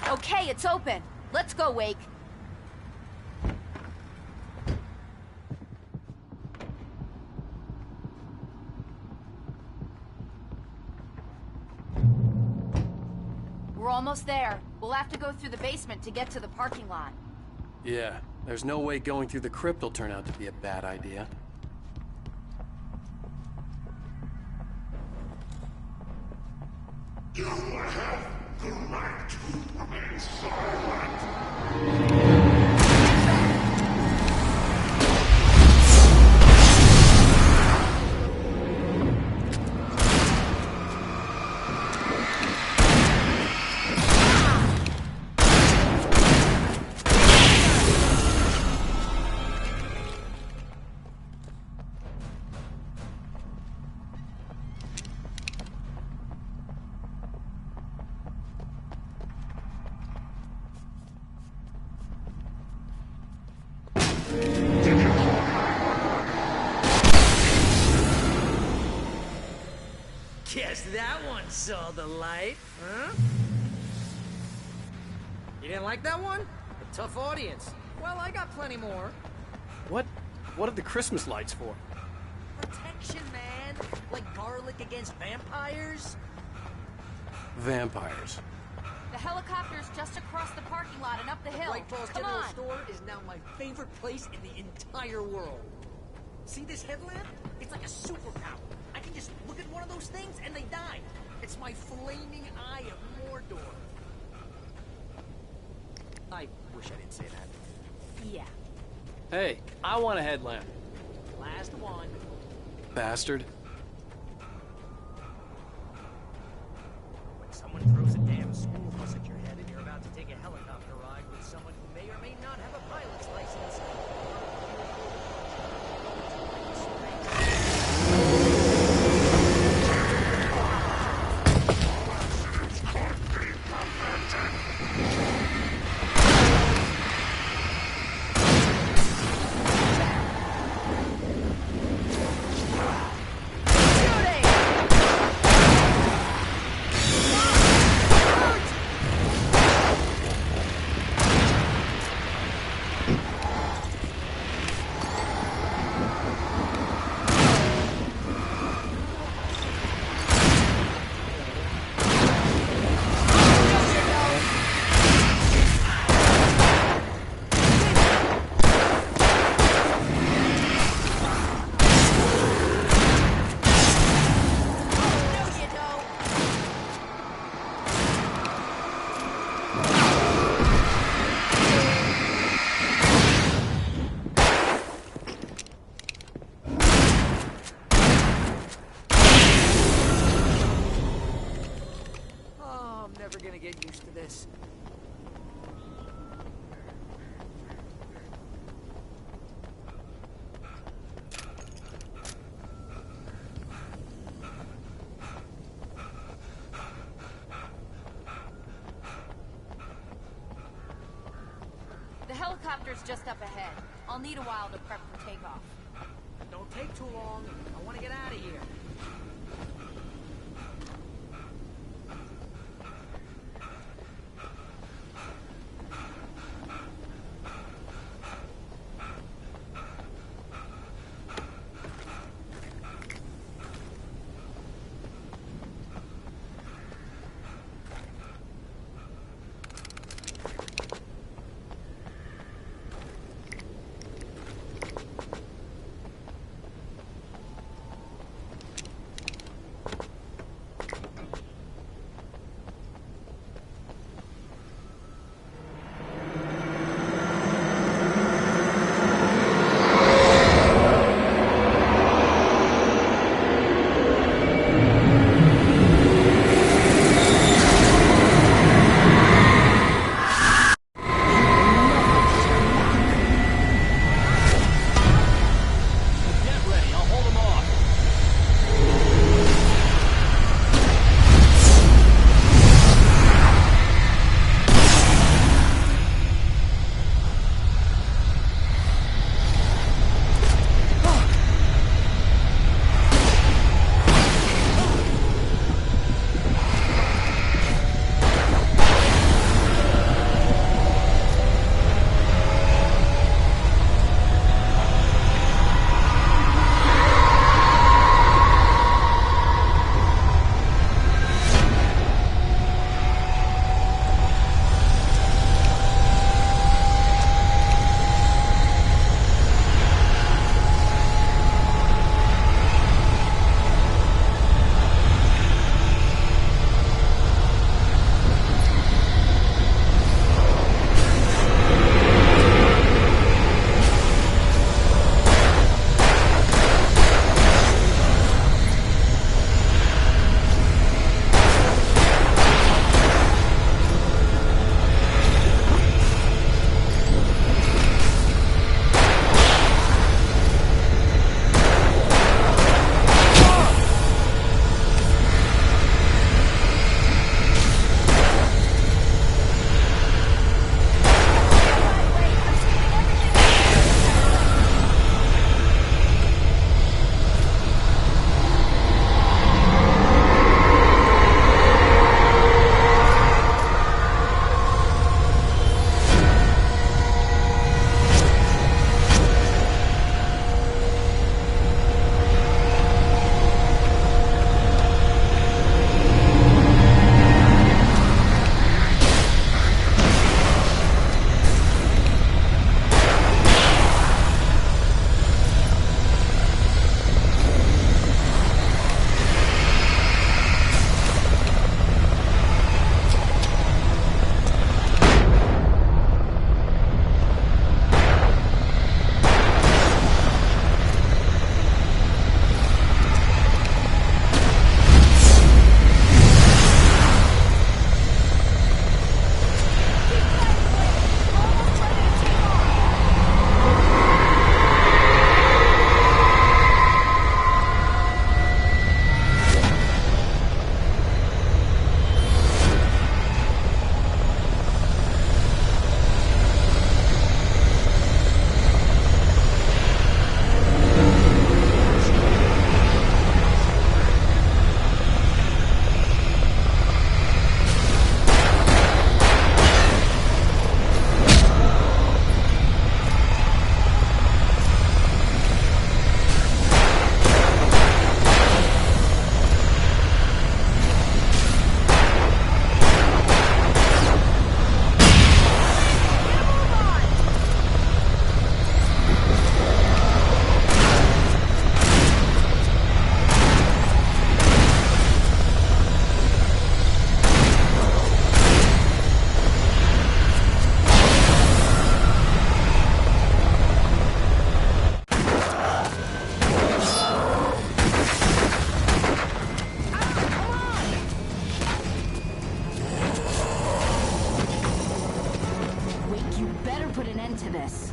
Okay, it's open. Let's go, Wake. We're almost there. We'll have to go through the basement to get to the parking lot. Yeah, there's no way going through the crypt will turn out to be a bad idea. You have the right to remain silent. Guess that one saw the light, huh? You didn't like that one? A tough audience. Well, I got plenty more. What are the Christmas lights for? Protection, man. Like garlic against vampires. Vampires. The helicopter's just across the parking lot and up the hill. White Falls Come General on. Store is now my favorite place in the entire world. See this headlamp? It's like a superpower. I can just look at one of those things and they die. It's my flaming eye of Mordor. I wish I didn't say that. Yeah. Hey, I want a headlamp. Last one. Bastard. When someone throws a damn school bus at your head and you're about to take a helicopter ride with someone who may or may not have a pilot's license. helicopter's just up ahead. I'll need a while to prep for takeoff. Don't take too long. I want to get out of here.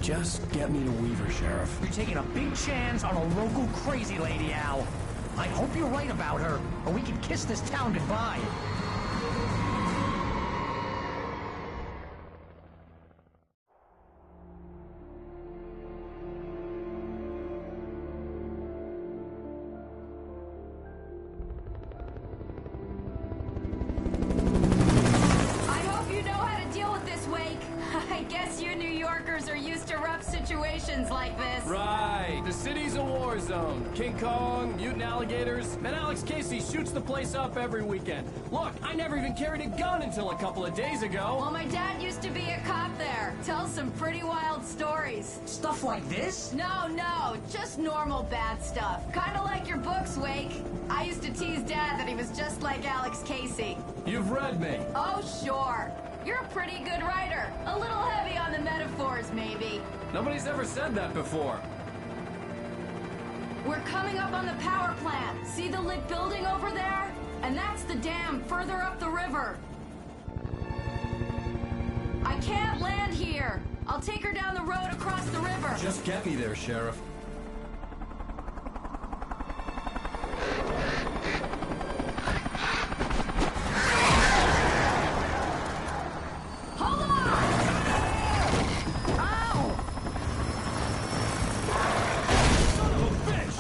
Just get me to Weaver, Sheriff. You're taking a big chance on a local crazy lady, Al. I hope you're right about her, or we can kiss this town goodbye. missions like this. Right. The city's a war zone. King Kong, mutant alligators, and Alex Casey shoots the place up every weekend. Look, I never even carried a gun until a couple of days ago. Well, my dad used to be a cop there. Tells some pretty wild stories. Stuff like this? No, just normal bad stuff. Kinda like your books, Wake. I used to tease Dad that he was just like Alex Casey. You've read me. Oh, sure. You're a pretty good writer. A little heavy on the metaphors, maybe. Nobody's ever said that before. We're coming up on the power plant. See the lit building over there? And that's the dam further up the river. I can't land here. I'll take her down the road across the river. Just get me there, Sheriff. Hold on! Ow! Son of a bitch!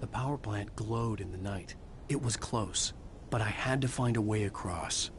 The power plant glowed in the night. It was close, but I had to find a way across.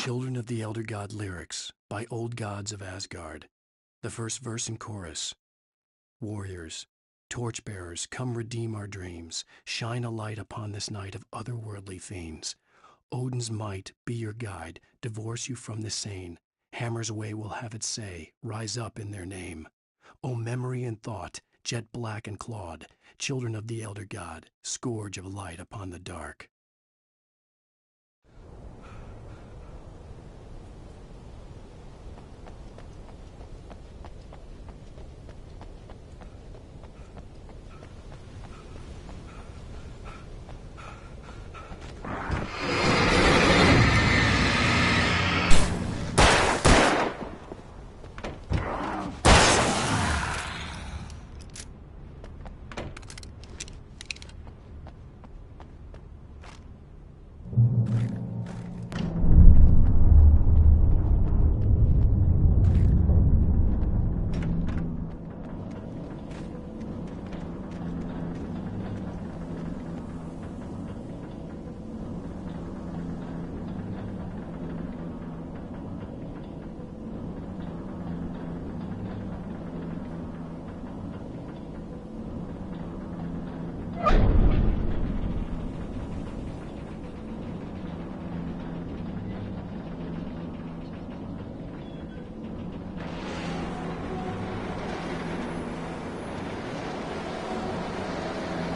Children of the Elder God lyrics by Old Gods of Asgard. The first verse and chorus. Warriors, torchbearers, come redeem our dreams. Shine a light upon this night of otherworldly fiends. Odin's might be your guide. Divorce you from the sane. Hammer's way will have its say. Rise up in their name. O memory and thought, jet black and clawed, children of the Elder God, scourge of light upon the dark.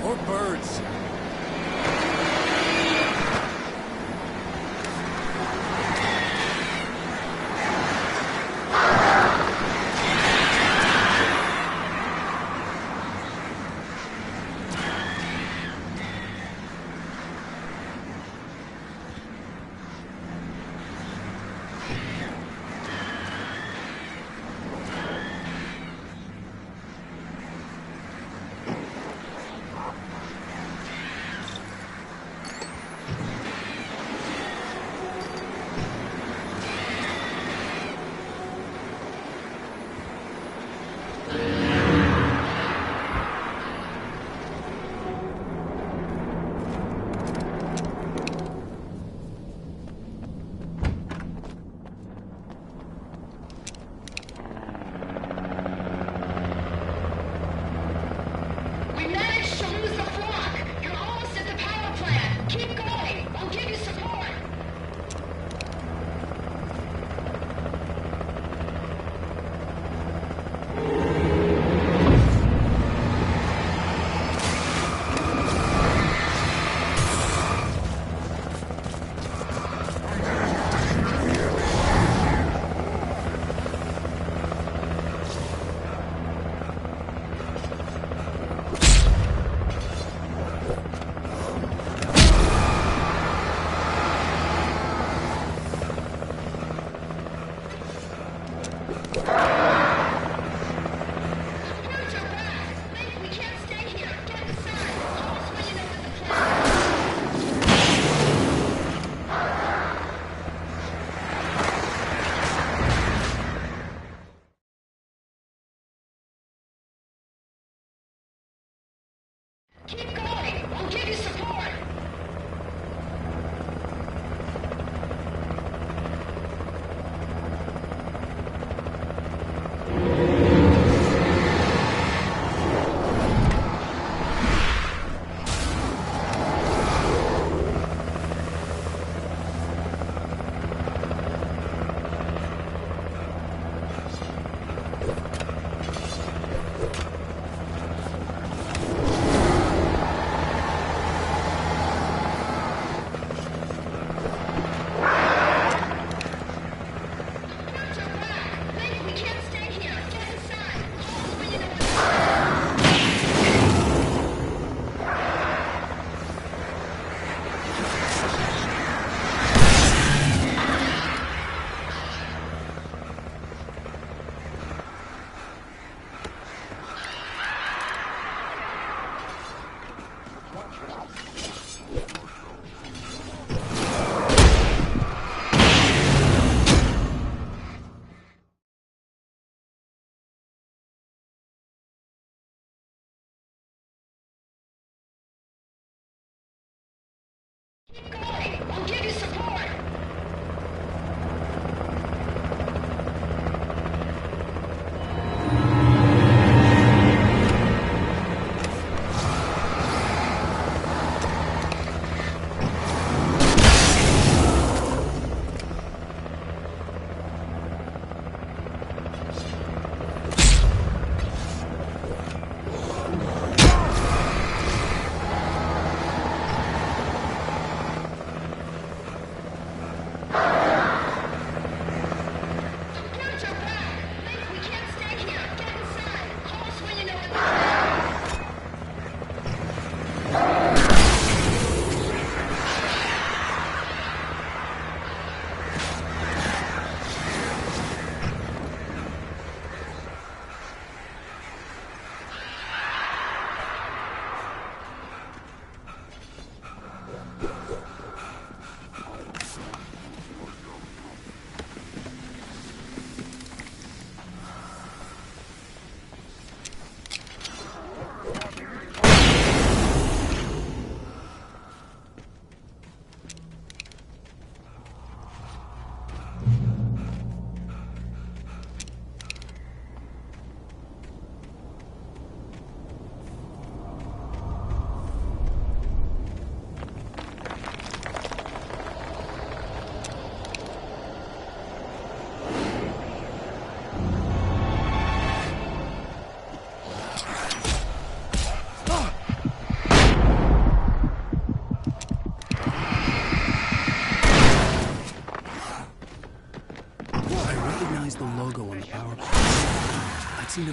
More birds.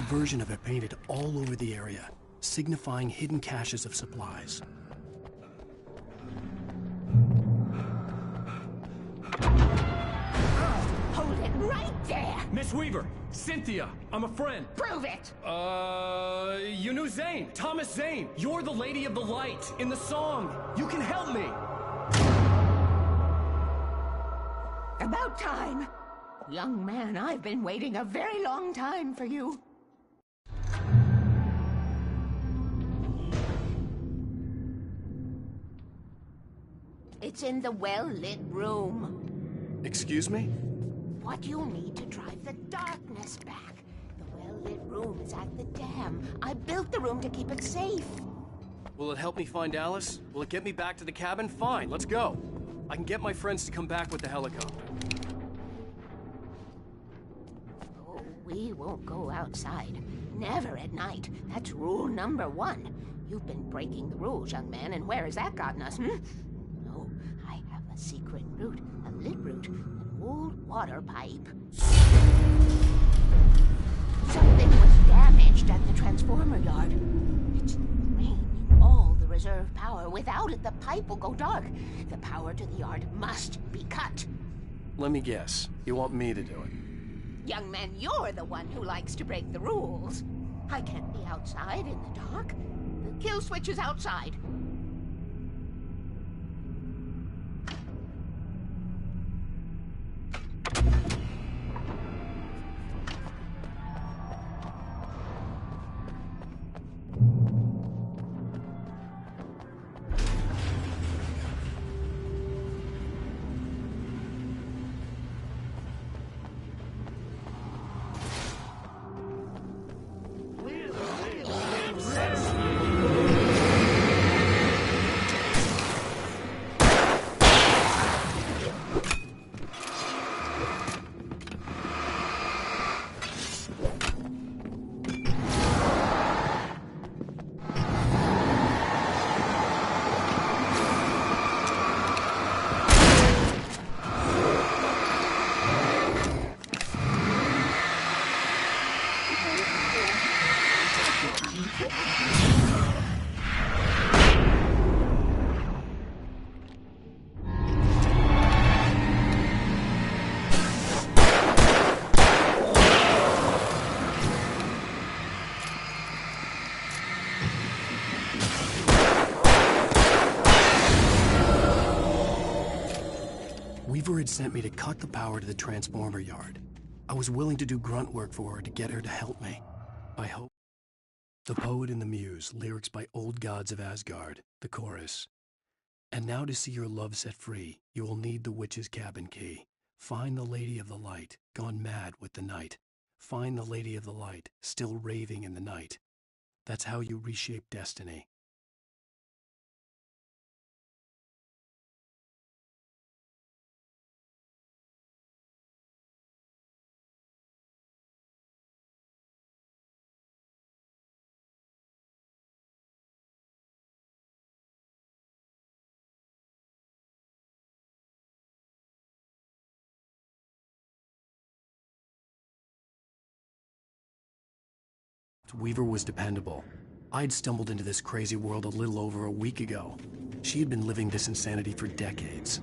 version of it painted all over the area, signifying hidden caches of supplies. Hold it right there! Miss Weaver! Cynthia! I'm a friend! Prove it! You knew Zane! Thomas Zane! You're the Lady of the Light in the song! You can help me! About time! Young man, I've been waiting a very long time for you. It's in the well-lit room. Excuse me? What you need to drive the darkness back. The well-lit room is at the dam. I built the room to keep it safe. Will it help me find Alice? Will it get me back to the cabin? Fine, let's go. I can get my friends to come back with the helicopter. Oh, we won't go outside. Never at night. That's rule number 1. You've been breaking the rules, young man, and where has that gotten us, No, I have a secret route, a lit route, an old water pipe. Something was damaged at the transformer yard. It's draining all the reserve power. Without it, the pipe will go dark. The power to the yard must be cut. Let me guess. You want me to do it? Young man, you're the one who likes to break the rules. I can't be outside in the dark. The kill switch is outside. Weaver had sent me to cut the power to the transformer yard. I was willing to do grunt work for her to get her to help me. I hope. The Poet and the Muse, lyrics by Old Gods of Asgard, the chorus. And now to see your love set free, you will need the witch's cabin key. Find the Lady of the Light, gone mad with the night. Find the Lady of the Light, still raving in the night. That's how you reshape destiny. Weaver was dependable. I'd stumbled into this crazy world a little over a week ago. She had been living this insanity for decades.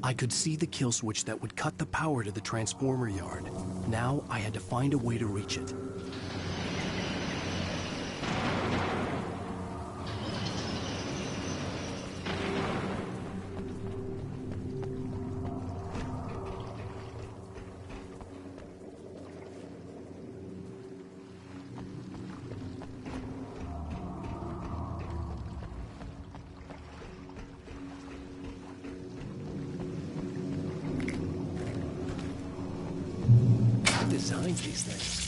I could see the kill switch that would cut the power to the transformer yard. Now I had to find a way to reach it. Designed these things.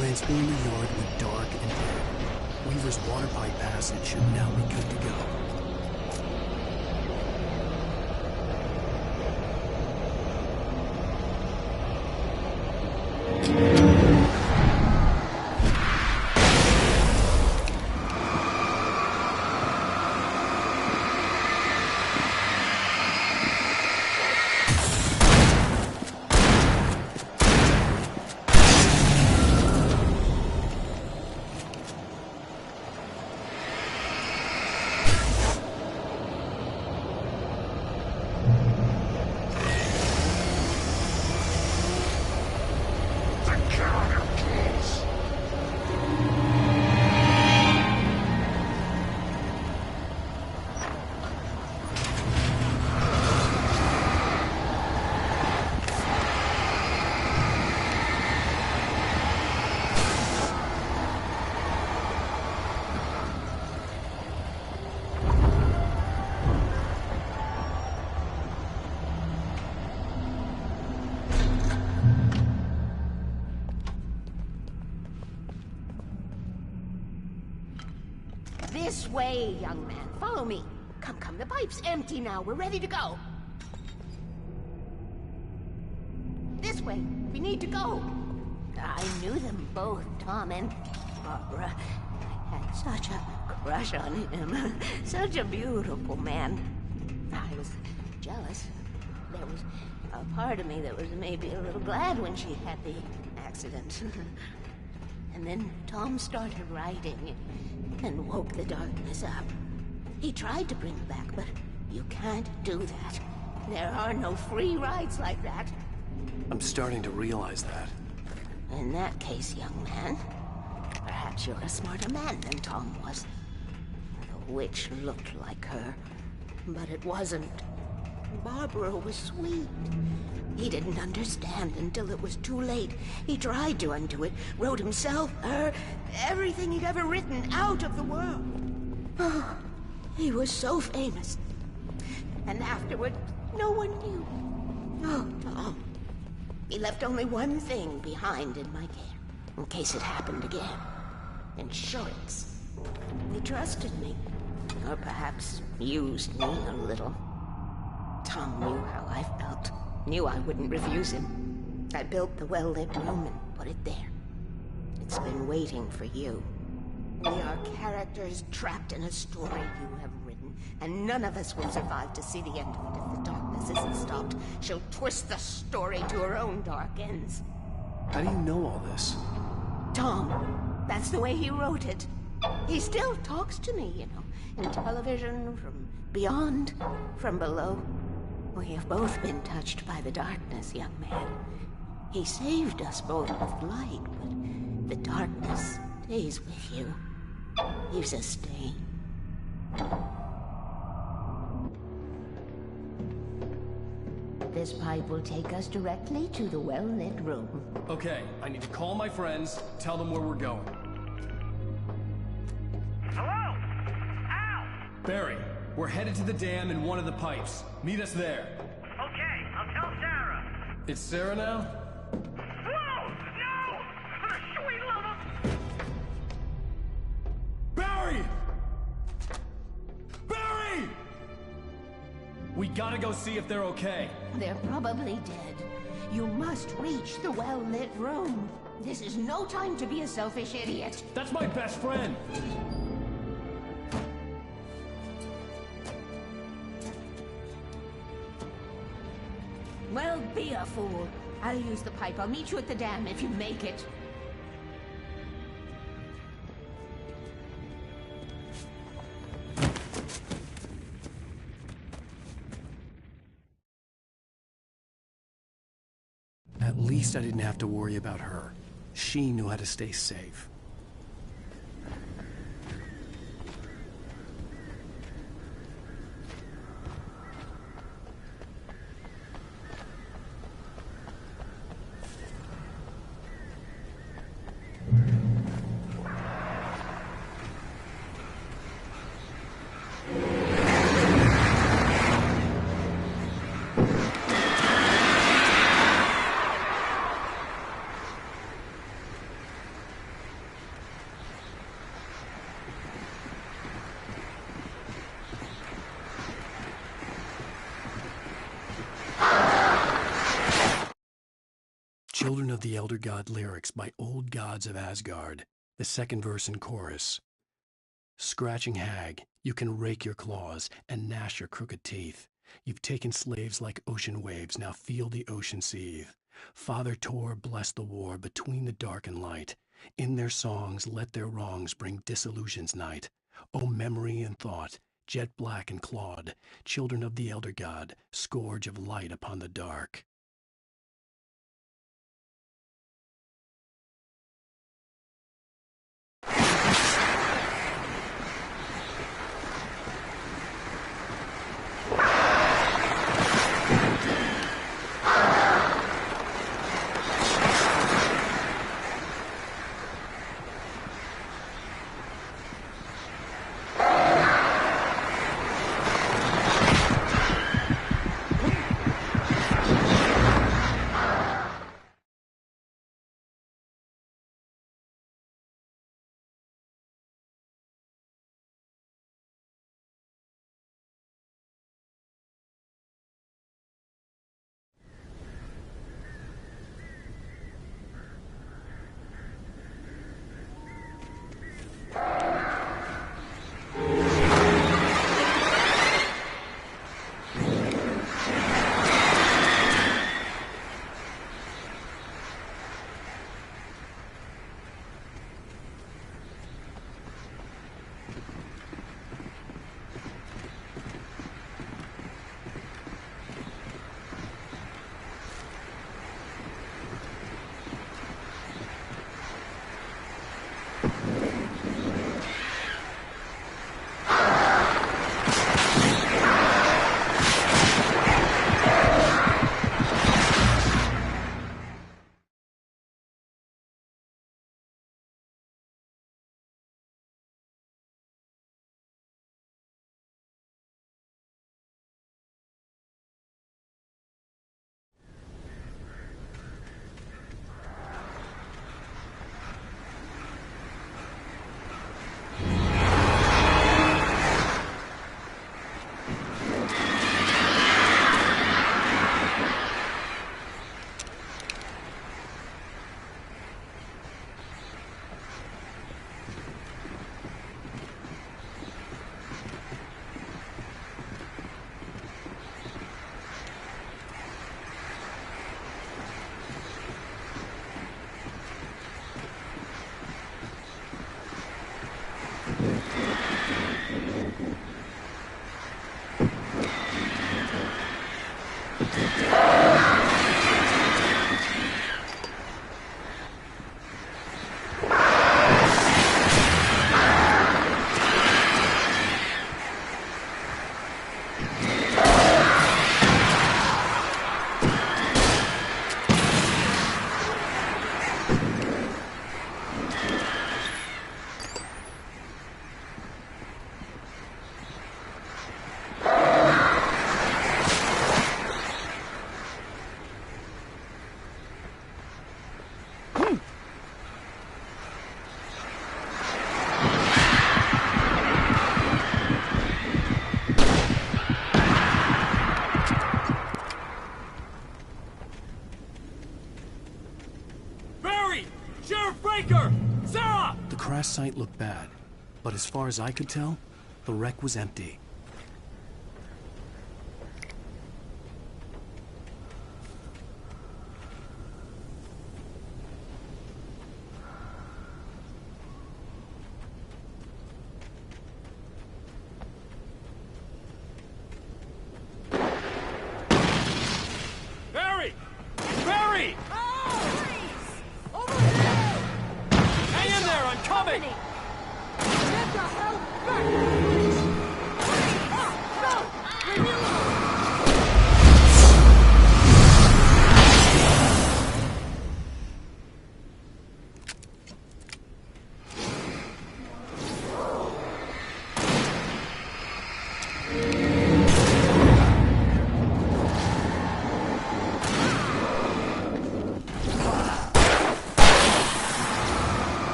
Transform the yard with dark and dead. Weaver's water pipe passage should now be good to go. This way, young man. Follow me. Come, come. The pipe's empty now. We're ready to go. This way. We need to go. I knew them both, Tom and Barbara. I had such a crush on him. Such a beautiful man. I was jealous. There was a part of me that was maybe a little glad when she had the accident. And then Tom started writing and woke the darkness up. He tried to bring it back, but you can't do that. There are no free rides like that. I'm starting to realize that. In that case, young man, perhaps you're a smarter man than Tom was. The witch looked like her, but it wasn't. Barbara was sweet. He didn't understand until it was too late. He tried to undo it, wrote himself, her, everything he'd ever written out of the world. Oh, he was so famous. And afterward, no one knew. Oh, Tom. He left only one thing behind in my care, in case it happened again. Insurance. He trusted me, or perhaps used me a little. Tom knew how I felt, knew I wouldn't refuse him. I built the well-lit room and put it there. It's been waiting for you. We are characters trapped in a story you have written, and none of us will survive to see the end of it if the darkness isn't stopped. She'll twist the story to her own dark ends. How do you know all this? Tom, that's the way he wrote it. He still talks to me, you know, in television, from beyond, from below. We have both been touched by the darkness, young man. He saved us both with light, but the darkness stays with you. Leaves a stain. This pipe will take us directly to the well-lit room. Okay, I need to call my friends, tell them where we're going. Hello? Al! Barry, we're headed to the dam in one of the pipes. Meet us there. Okay, I'll tell Sarah. It's Sarah now? Whoa! No! For the sweet love of... Barry! Barry! We gotta go see if they're okay. They're probably dead. You must reach the well-lit room. This is no time to be a selfish idiot. That's my best friend. Well, be a fool. I'll use the pipe. I'll meet you at the dam if you make it. At least I didn't have to worry about her. She knew how to stay safe. of the Elder God lyrics by Old Gods of Asgard, the second verse and chorus. Scratching hag, you can rake your claws and gnash your crooked teeth. You've taken slaves like ocean waves, now feel the ocean seethe. Father Tor bless the war between the dark and light. In their songs let their wrongs bring disillusion's night. O memory and thought, jet black and clawed, children of the Elder God, scourge of light upon the dark. The crash site looked bad, but as far as I could tell, the wreck was empty. Barry! Barry! Hang in there, I'm coming! Get the hell back!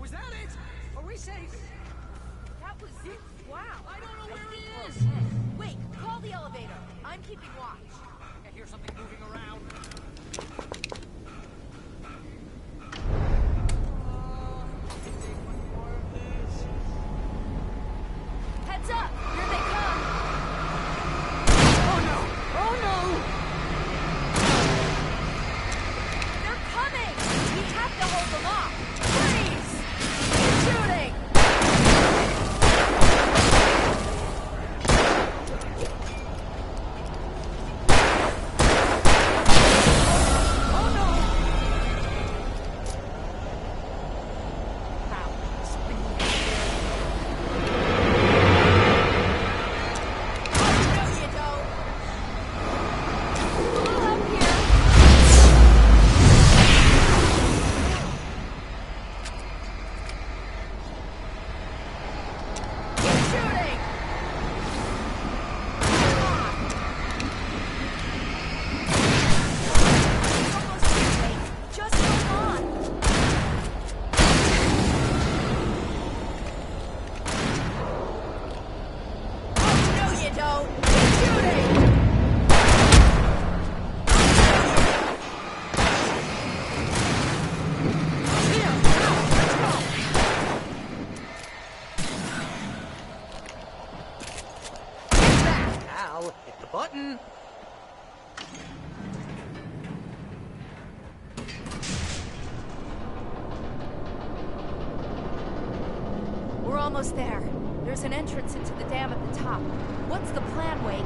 Was that it? Are we safe? That was it. Wow. I don't know where he is. Wait, call the elevator. I'm keeping watch. I hear something moving around. Heads up! Here they come! Oh no! Oh no! They're coming! We have to hold them off! Freeze! Keep shooting! Oh no! Wow, something moving. No, you don't! Pull up here! Keep shooting! Come on! Almost here, Wade. Just hold on! Oh, no, you don't! Keep shooting! Here! Now! Let's go! Get back, Al! Hit the button! We're almost there. There's an entrance into the dam at the top. What's the plan, Wade?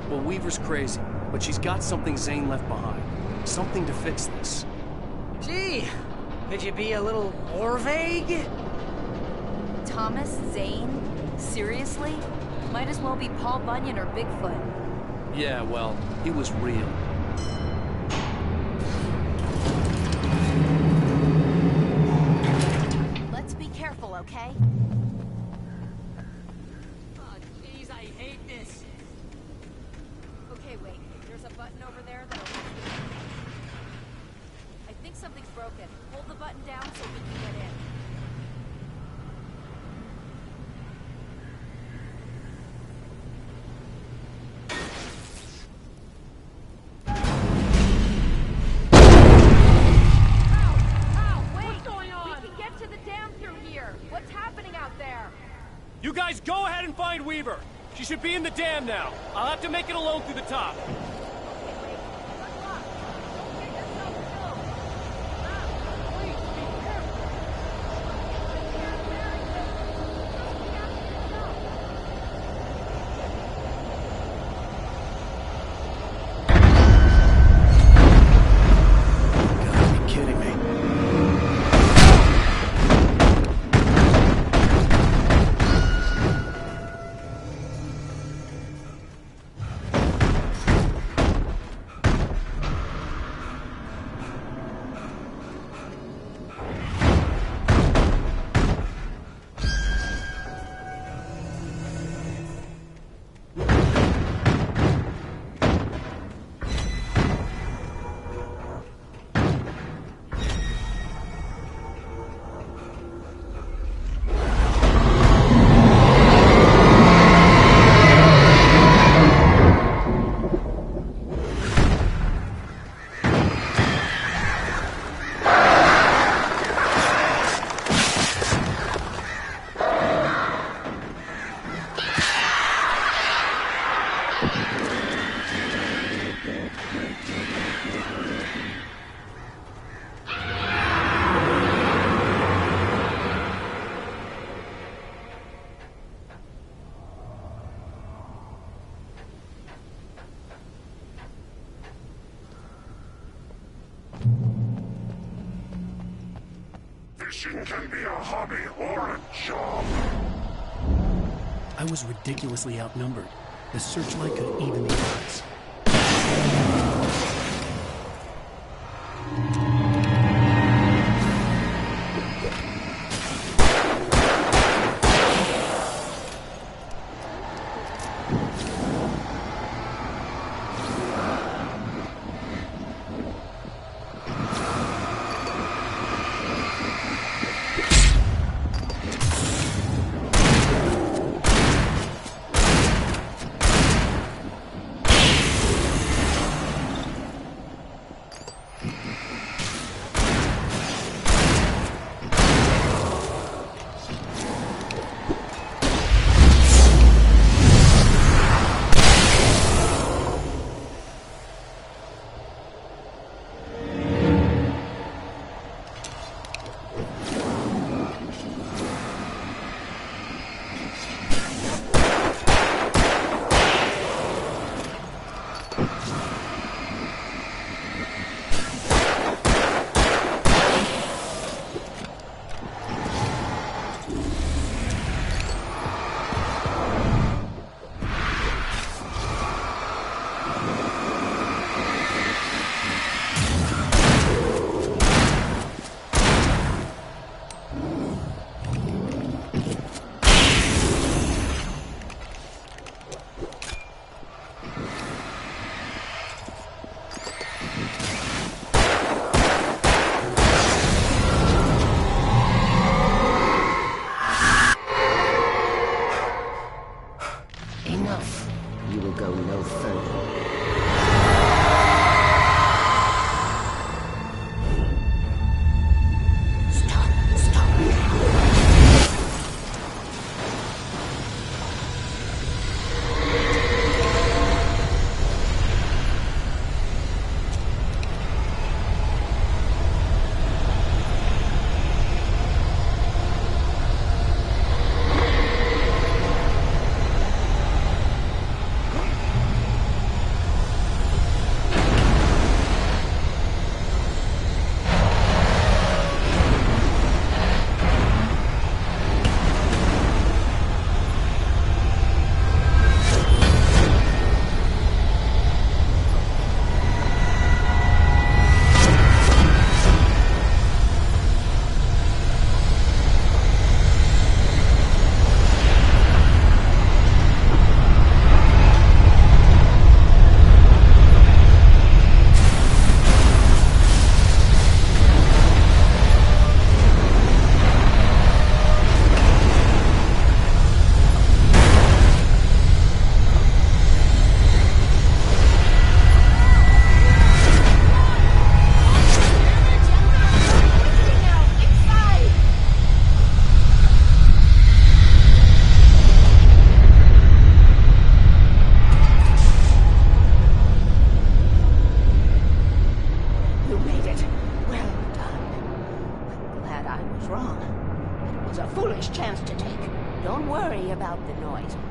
Well, Weaver's crazy, but she's got something Zane left behind. Something to fix this. Gee, could you be a little more vague? Thomas Zane? Seriously? Might as well be Paul Bunyan or Bigfoot. Yeah, well, he was real. Let's be careful, okay? Oh, jeez, I hate this. Okay, wait. There's a button over there that'll... I think something's broken. Hold the button down so we can get in. You guys go ahead and find Weaver. She should be in the dam now. I'll have to make it alone through the top. Fishing can be a hobby or a job. I was ridiculously outnumbered. The searchlight could even the odds.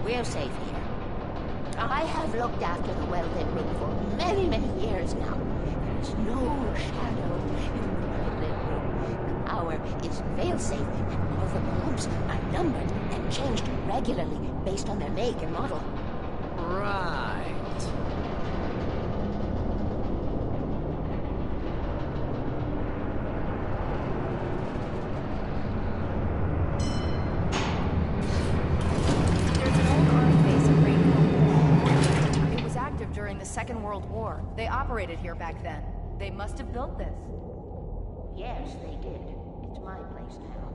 We're safe here. I have looked after the well-lit room for many, many years now. There's no shadow in the well-lit room. The power is fail-safe, and all the bulbs are numbered and changed regularly based on their make and model. Right. During the Second World War. They operated here back then. They must have built this. Yes, they did. It's my place now.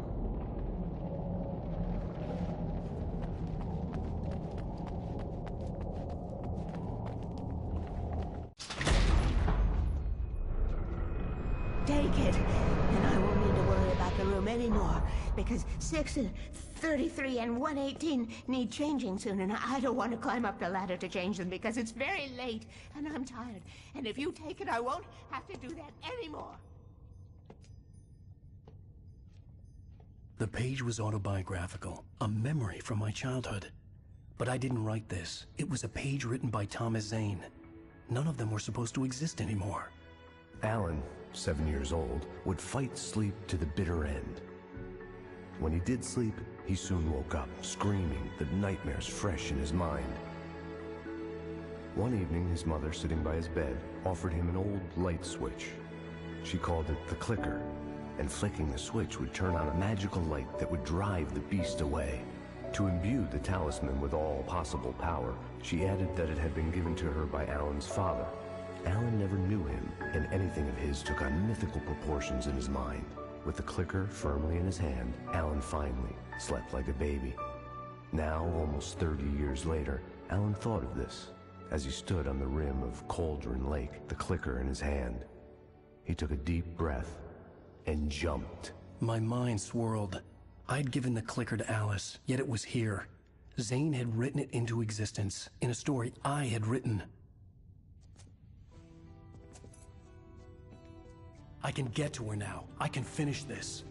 Take it, and I won't need to worry about the room anymore, because 6 and 33 and 118 need changing soon, and I don't want to climb up the ladder to change them because it's very late, and I'm tired. And if you take it, I won't have to do that anymore. The page was autobiographical, a memory from my childhood. But I didn't write this. It was a page written by Thomas Zane. None of them were supposed to exist anymore. Alan, 7 years old, would fight sleep to the bitter end. When he did sleep, he soon woke up, screaming, the nightmares fresh in his mind. One evening, his mother, sitting by his bed, offered him an old light switch. She called it the clicker, and flicking the switch would turn on a magical light that would drive the beast away. To imbue the talisman with all possible power, she added that it had been given to her by Alan's father. Alan never knew him, and anything of his took on mythical proportions in his mind. With the clicker firmly in his hand, Alan finally slept like a baby. Now, almost 30 years later, Alan thought of this as he stood on the rim of Cauldron Lake, the clicker in his hand. He took a deep breath and jumped. My mind swirled. I'd given the clicker to Alice, yet it was here. Zane had written it into existence, in a story I had written. I can get to her now. I can finish this.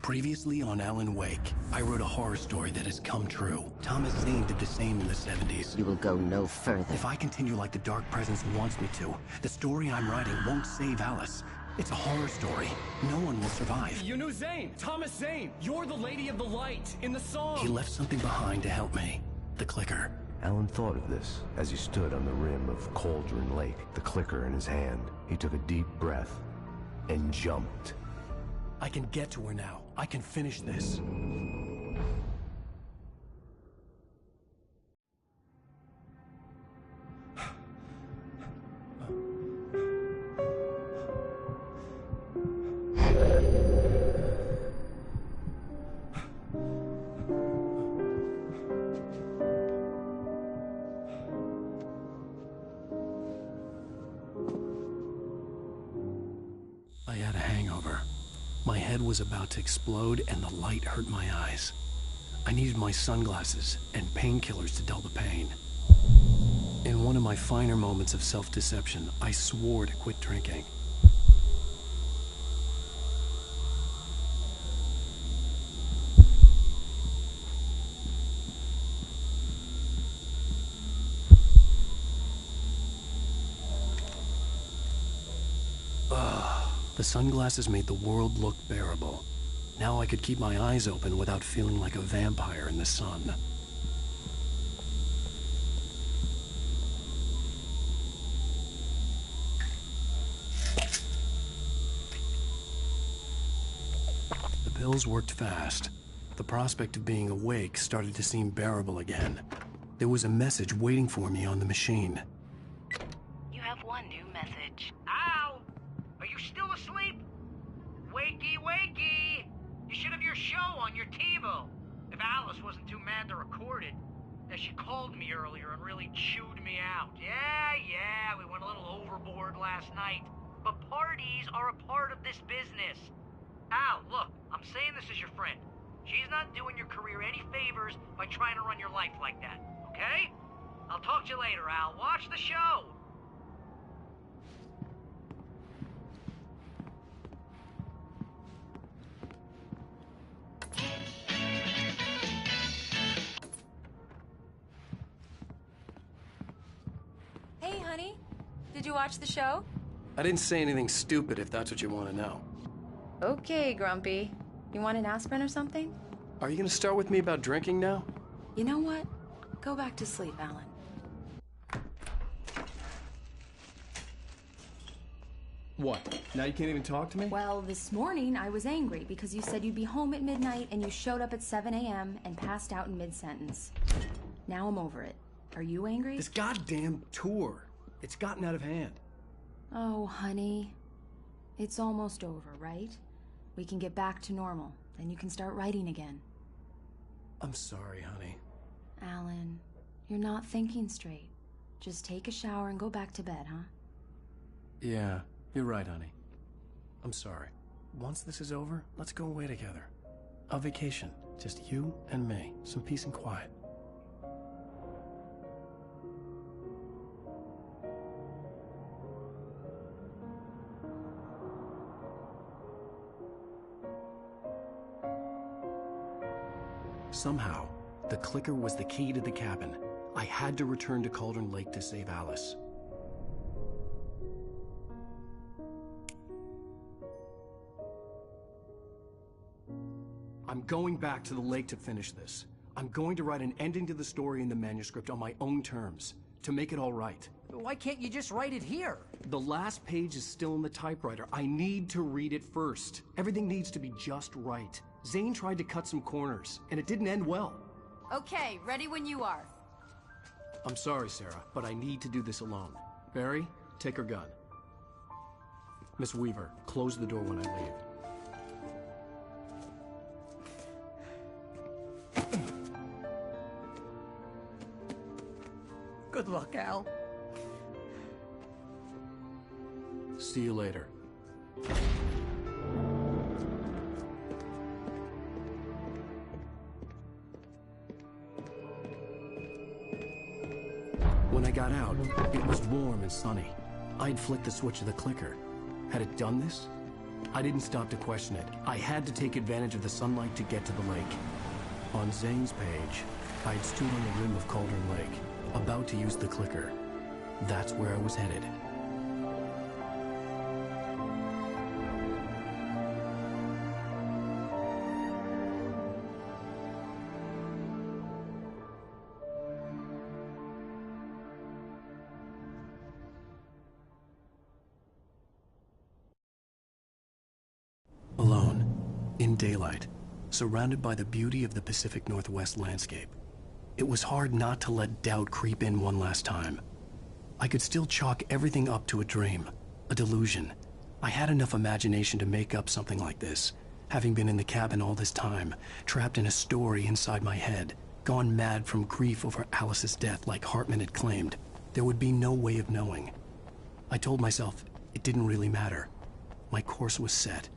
Previously on Alan Wake, I wrote a horror story that has come true. Thomas Zane did the same in the 70s. You will go no further. If I continue like the Dark Presence wants me to, the story I'm writing won't save Alice. It's a horror story. No one will survive. You knew Zane! Thomas Zane! You're the Lady of the Light in the song! He left something behind to help me. The clicker. Alan thought of this as he stood on the rim of Cauldron Lake, the clicker in his hand. He took a deep breath and jumped. I can get to her now. I can finish this. I had a hangover. My head was about to explode and the light hurt my eyes. I needed my sunglasses and painkillers to dull the pain. In one of my finer moments of self-deception, I swore to quit drinking. The sunglasses made the world look bearable. Now I could keep my eyes open without feeling like a vampire in the sun. The pills worked fast. The prospect of being awake started to seem bearable again. There was a message waiting for me on the machine. You have one new message. Al! Are you still asleep? Wakey, wakey! You should have your show on your TiVo. If Alice wasn't too mad to record it. She called me earlier and really chewed me out. Yeah, we went a little overboard last night. But parties are a part of this business. Al, look, I'm saying this as your friend. She's not doing your career any favors by trying to run your life like that, okay? I'll talk to you later, Al. Watch the show! Hey, honey. Did you watch the show? I didn't say anything stupid if that's what you want to know. Okay, Grumpy. You want an aspirin or something? Are you going to start with me about drinking now? You know what? Go back to sleep, Alan. What? Now you can't even talk to me? Well, this morning I was angry because you said you'd be home at midnight and you showed up at 7 a.m. and passed out in mid-sentence. Now I'm over it. Are you angry? This goddamn tour. It's gotten out of hand. Oh, honey. It's almost over, right? We can get back to normal. Then you can start writing again. I'm sorry, honey. Alan, you're not thinking straight. Just take a shower and go back to bed, huh? Yeah, you're right, honey. I'm sorry. Once this is over, let's go away together. A vacation. Just you and me. Some peace and quiet. Somehow, the clicker was the key to the cabin. I had to return to Cauldron Lake to save Alice. I'm going back to the lake to finish this. I'm going to write an ending to the story in the manuscript on my own terms, to make it all right. Why can't you just write it here? The last page is still in the typewriter. I need to read it first. Everything needs to be just right. Zane tried to cut some corners, and it didn't end well. Okay, ready when you are. I'm sorry, Sarah, but I need to do this alone. Barry, take her gun. Miss Weaver, close the door when I leave. Good luck, Al. See you later. When I got out, it was warm and sunny. I'd flicked the switch of the clicker. Had it done this? I didn't stop to question it. I had to take advantage of the sunlight to get to the lake. On Zane's page, I'd stood on the rim of Cauldron Lake, about to use the clicker. That's where I was headed. Alone, in daylight, surrounded by the beauty of the Pacific Northwest landscape. It was hard not to let doubt creep in one last time. I could still chalk everything up to a dream, a delusion. I had enough imagination to make up something like this, having been in the cabin all this time, trapped in a story inside my head, gone mad from grief over Alice's death like Hartman had claimed. There would be no way of knowing. I told myself it didn't really matter. My course was set.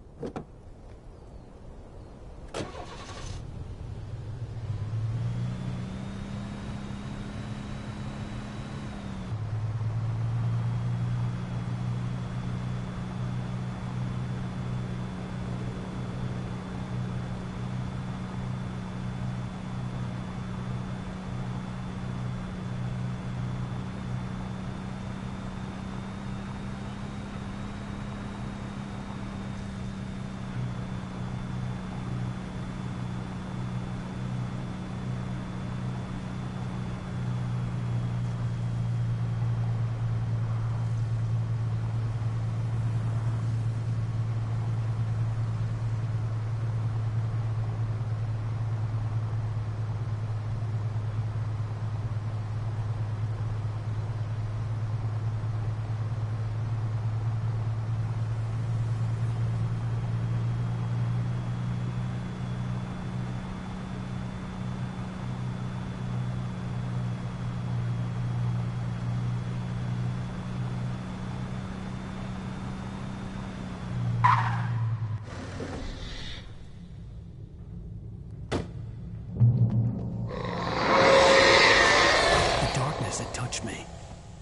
Me.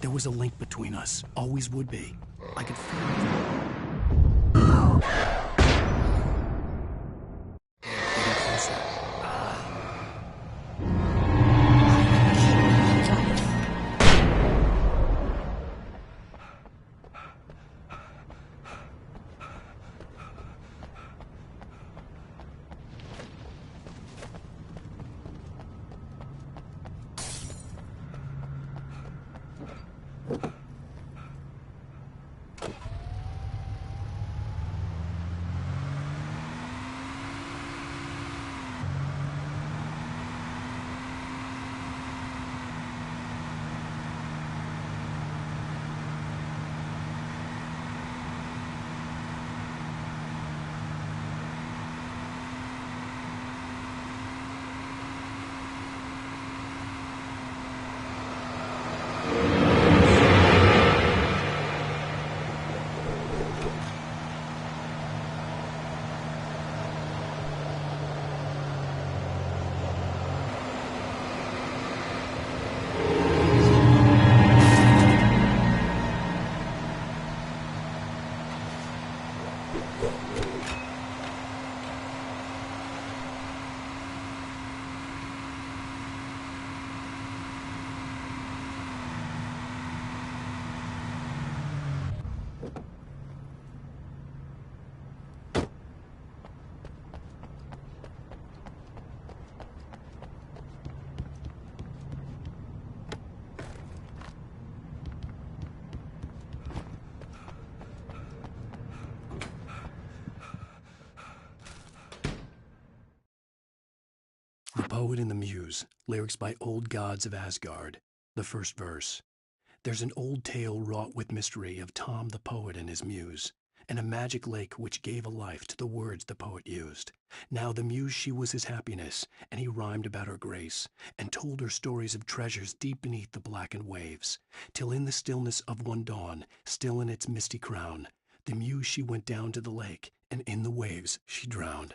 There was a link between us. Always would be. I could feel it. Getting closer. Poet and the Muse, lyrics by old gods of Asgard. The first verse. There's an old tale wrought with mystery of Tom the poet and his muse, and a magic lake which gave a life to the words the poet used. Now the muse she was his happiness, and he rhymed about her grace, and told her stories of treasures deep beneath the blackened waves, till in the stillness of one dawn, still in its misty crown, the muse she went down to the lake, and in the waves she drowned.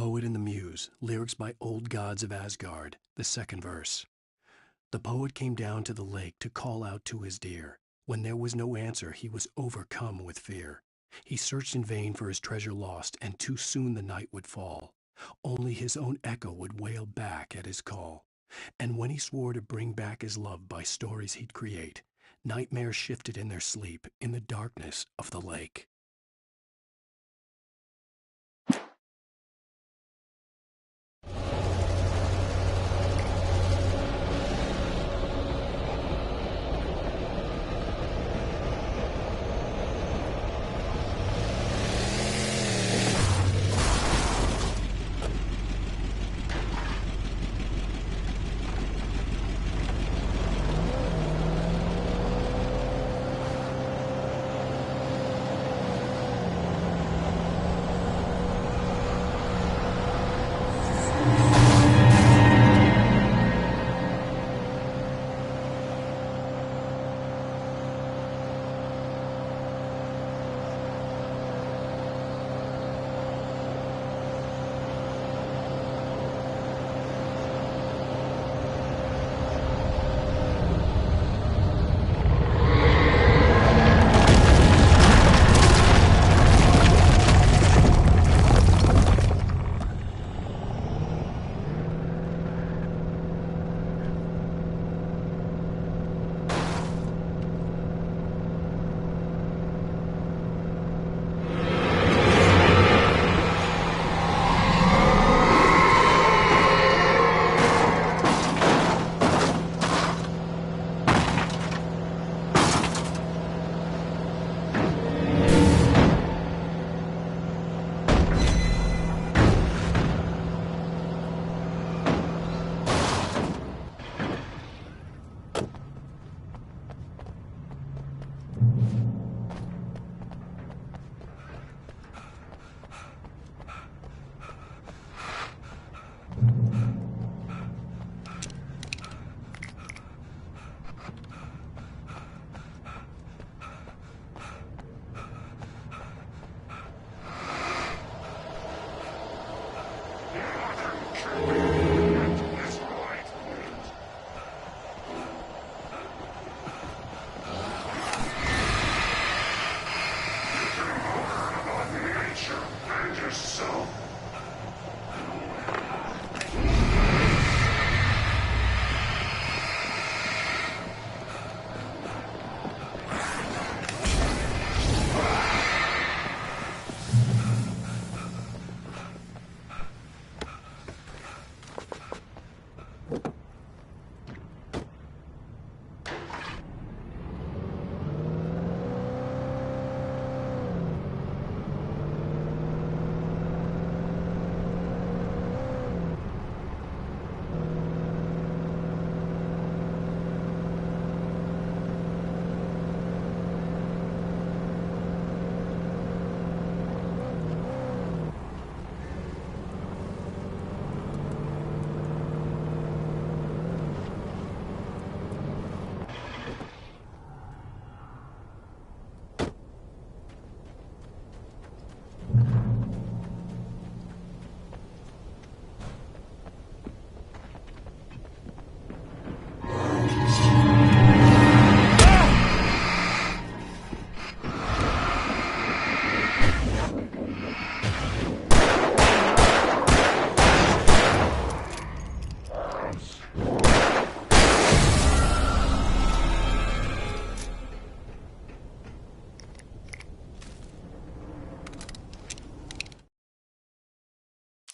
Poet and the Muse, lyrics by Old Gods of Asgard, the second verse. The poet came down to the lake to call out to his dear. When there was no answer, he was overcome with fear. He searched in vain for his treasure lost, and too soon the night would fall. Only his own echo would wail back at his call. And when he swore to bring back his love by stories he'd create, nightmares shifted in their sleep in the darkness of the lake.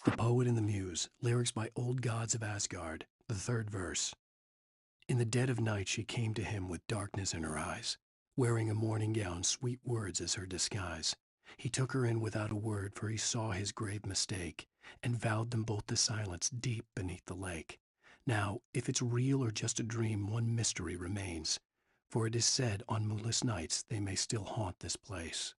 The Poet and the Muse, lyrics by Old Gods of Asgard, the third verse. In the dead of night she came to him with darkness in her eyes, wearing a morning gown, sweet words as her disguise. He took her in without a word, for he saw his grave mistake, and vowed them both to silence deep beneath the lake. Now, if it's real or just a dream, one mystery remains, for it is said on moonless nights they may still haunt this place.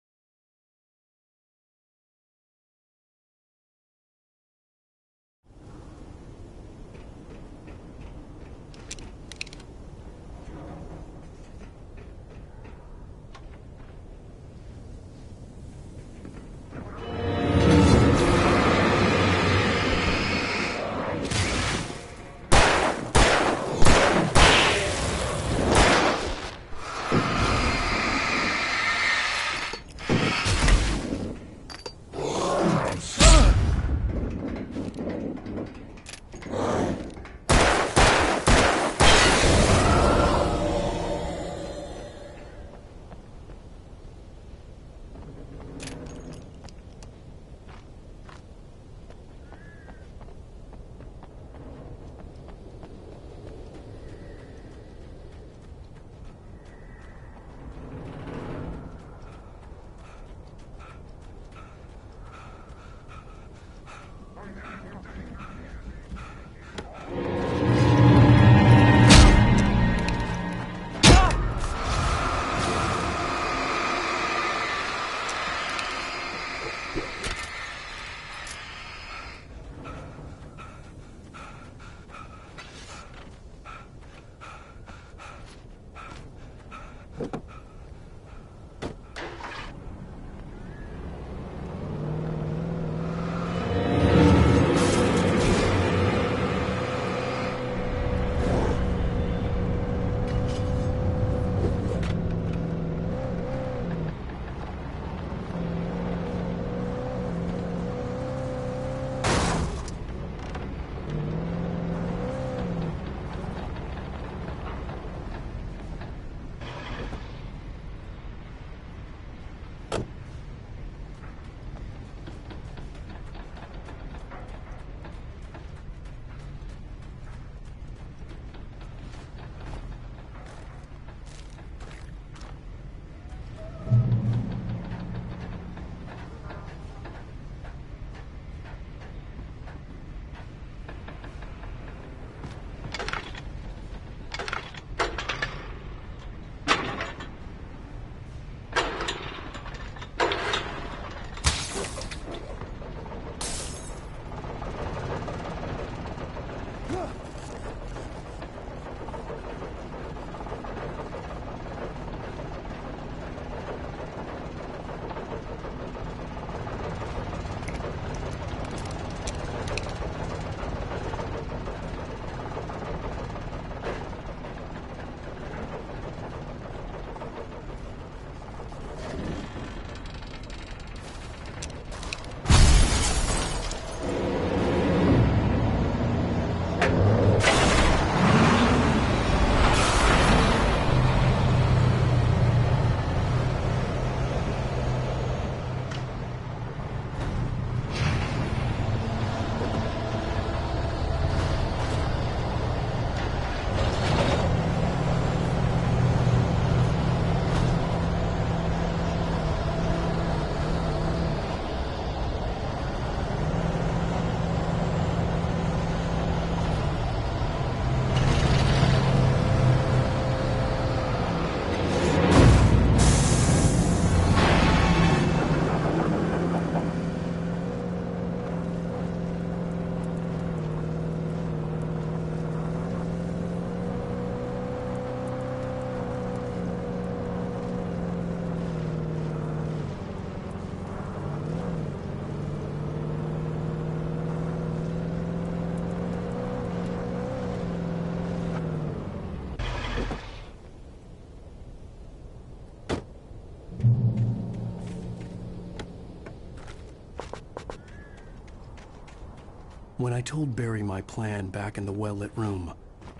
When I told Barry my plan back in the well-lit room,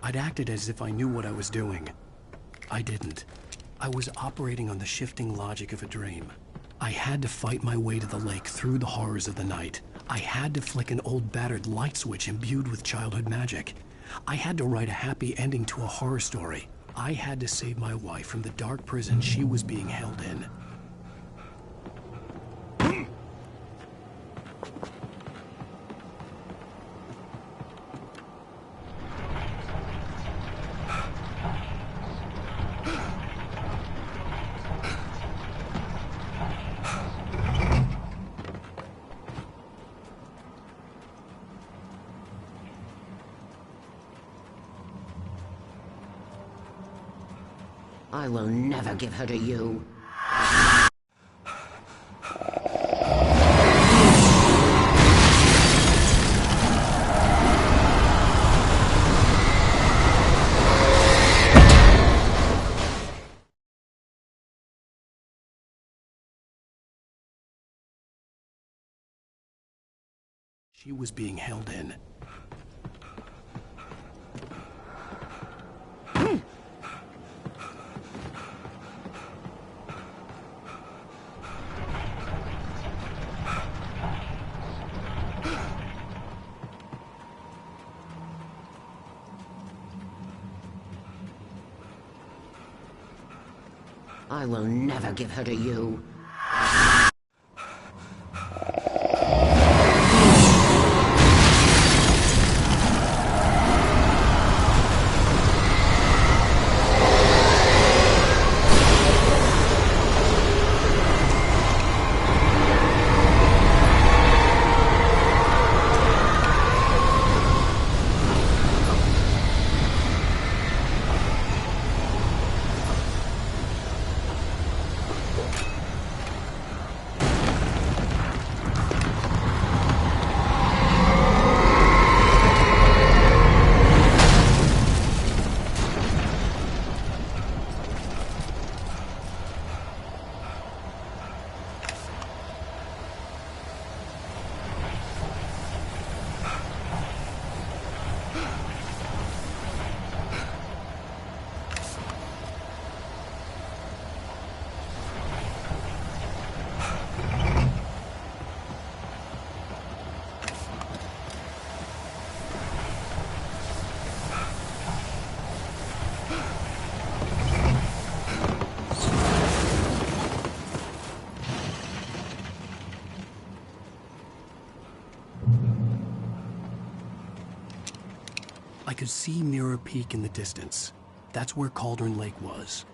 I'd acted as if I knew what I was doing. I didn't. I was operating on the shifting logic of a dream. I had to fight my way to the lake through the horrors of the night. I had to flick an old battered light switch imbued with childhood magic. I had to write a happy ending to a horror story. I had to save my wife from the dark prison she was being held in. I will never give her to you. She was being held in. I will never give her to you. I could see Mirror Peak in the distance. That's where Cauldron Lake was.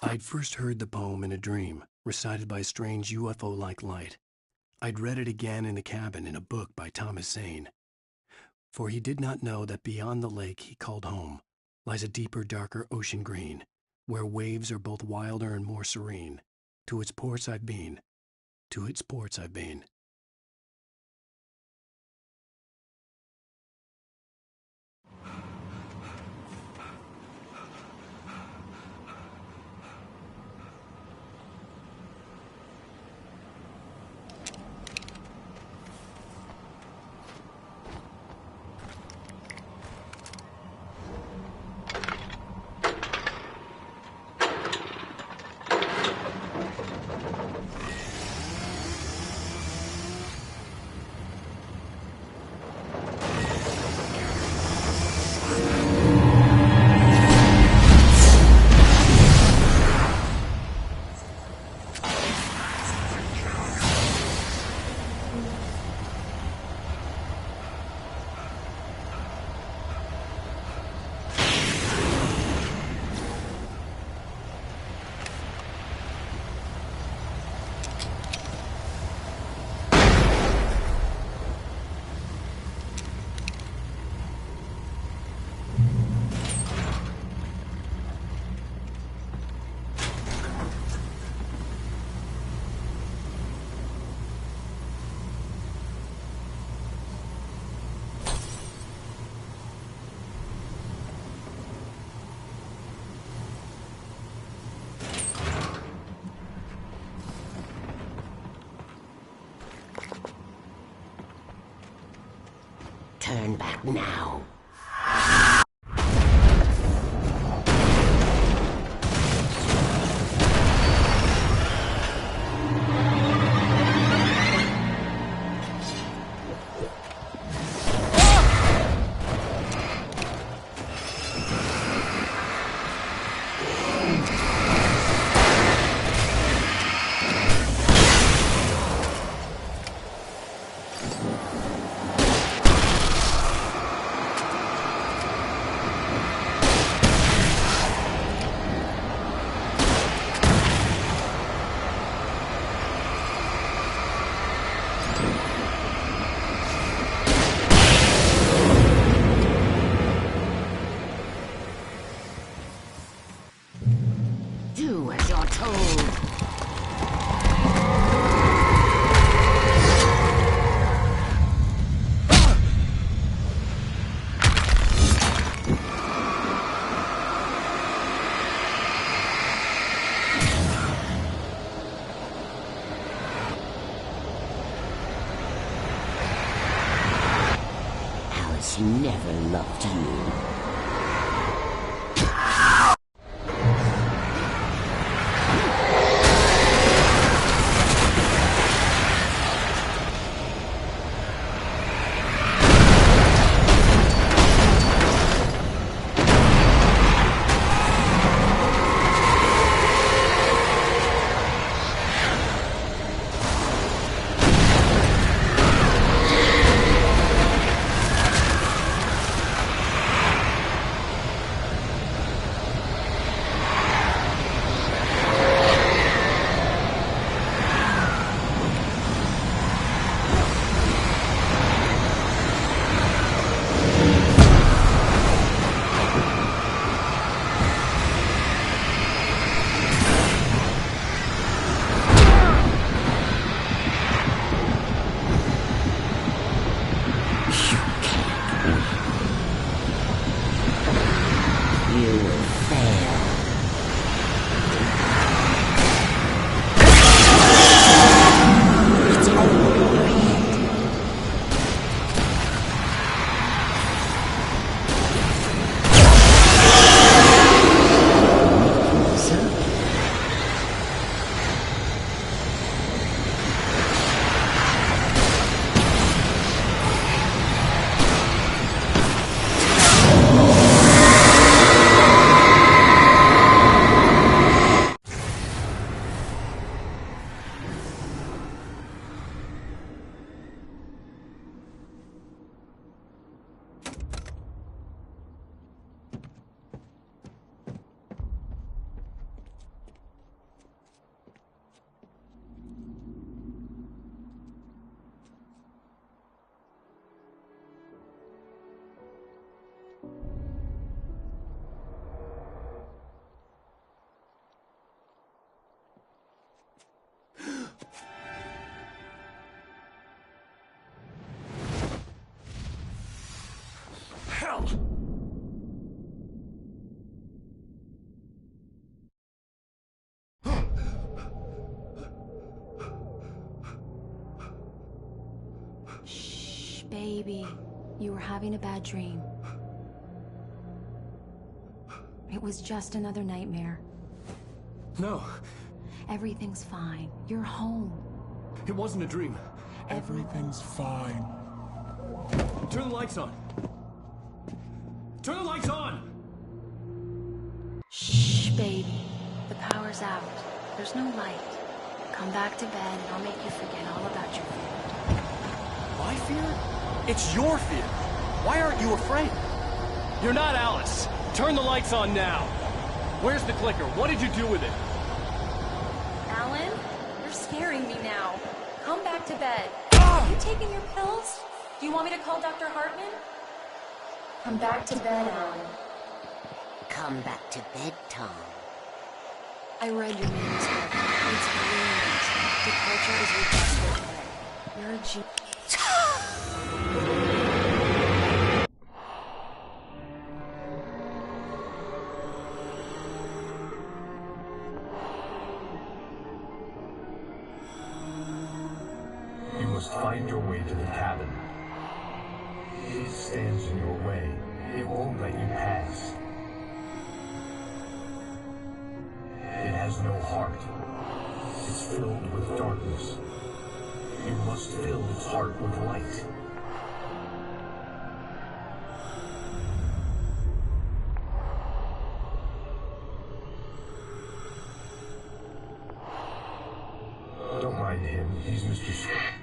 I'd first heard the poem in a dream, recited by a strange UFO-like light. I'd read it again in the cabin in a book by Thomas Zane. For he did not know that beyond the lake he called home lies a deeper, darker ocean green, where waves are both wilder and more serene. To its ports I've been, to its ports I've been. Turn back now. Do as you're told. Alice never loved you. Baby, you were having a bad dream. It was just another nightmare. No. Everything's fine. You're home. It wasn't a dream. Everything's fine. Turn the lights on. Turn the lights on! Shh, baby. The power's out. There's no light. Come back to bed and I'll make you forget all about your fear. My fear? It's your fear. Why aren't you afraid? You're not Alice. Turn the lights on now. Where's the clicker? What did you do with it? Alan, you're scaring me now. Come back to bed. Are you taking your pills? Do you want me to call Dr. Hartman? Come back to bed, Alan. Come back to bed, Tom. I read your manuscript. It's brilliant. Departure is your best work. You're a genius. You must find your way to the cabin. It stands in your way. It won't let you pass. It has no heart. It's filled with darkness. You must fill its heart with light. Don't mind him. He's Mr. Scott.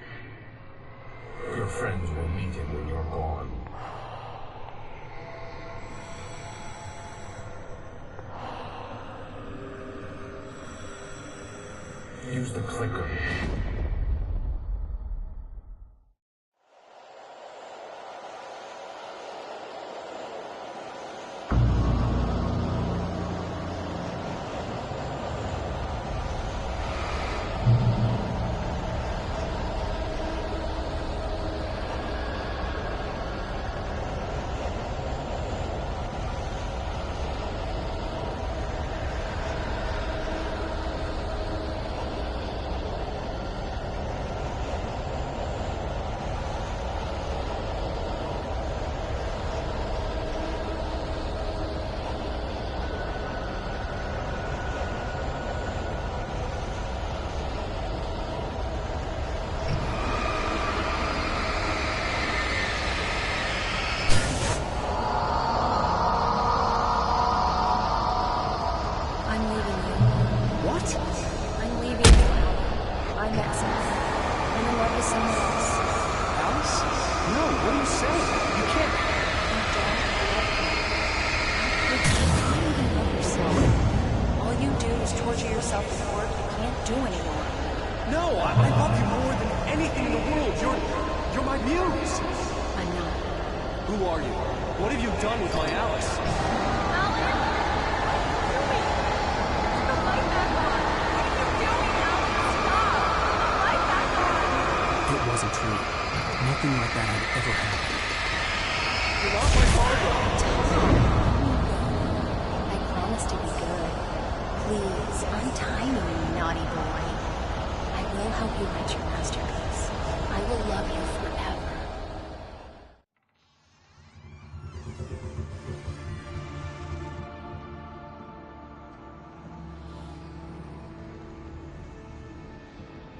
Your friends will meet him when you're gone. Use the clicker.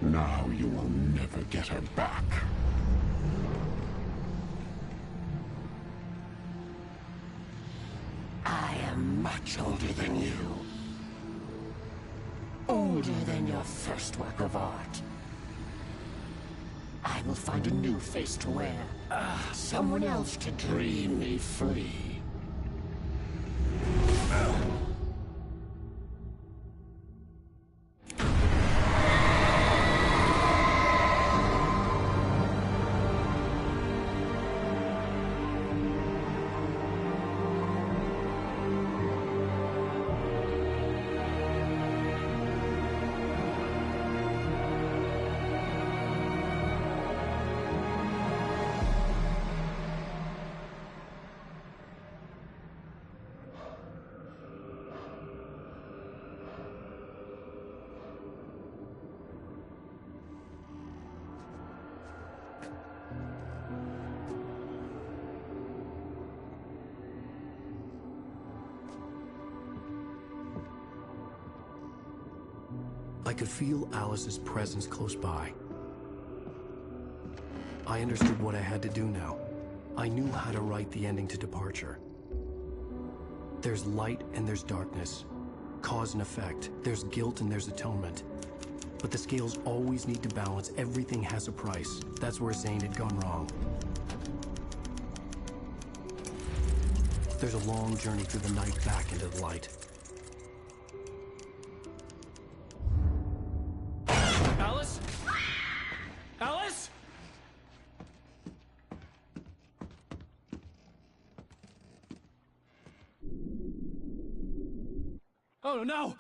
Now you will never get her back. I am much older than you. Older than your first work of art. I will find a new face to wear. Someone else to dream me free. could feel Alice's presence close by. I understood what I had to do now. I knew how to write the ending to Departure. There's light and there's darkness. Cause and effect. There's guilt and there's atonement. But the scales always need to balance. Everything has a price. That's where Zane had gone wrong. There's a long journey through the night back into the light. Alice? Alice? Oh no!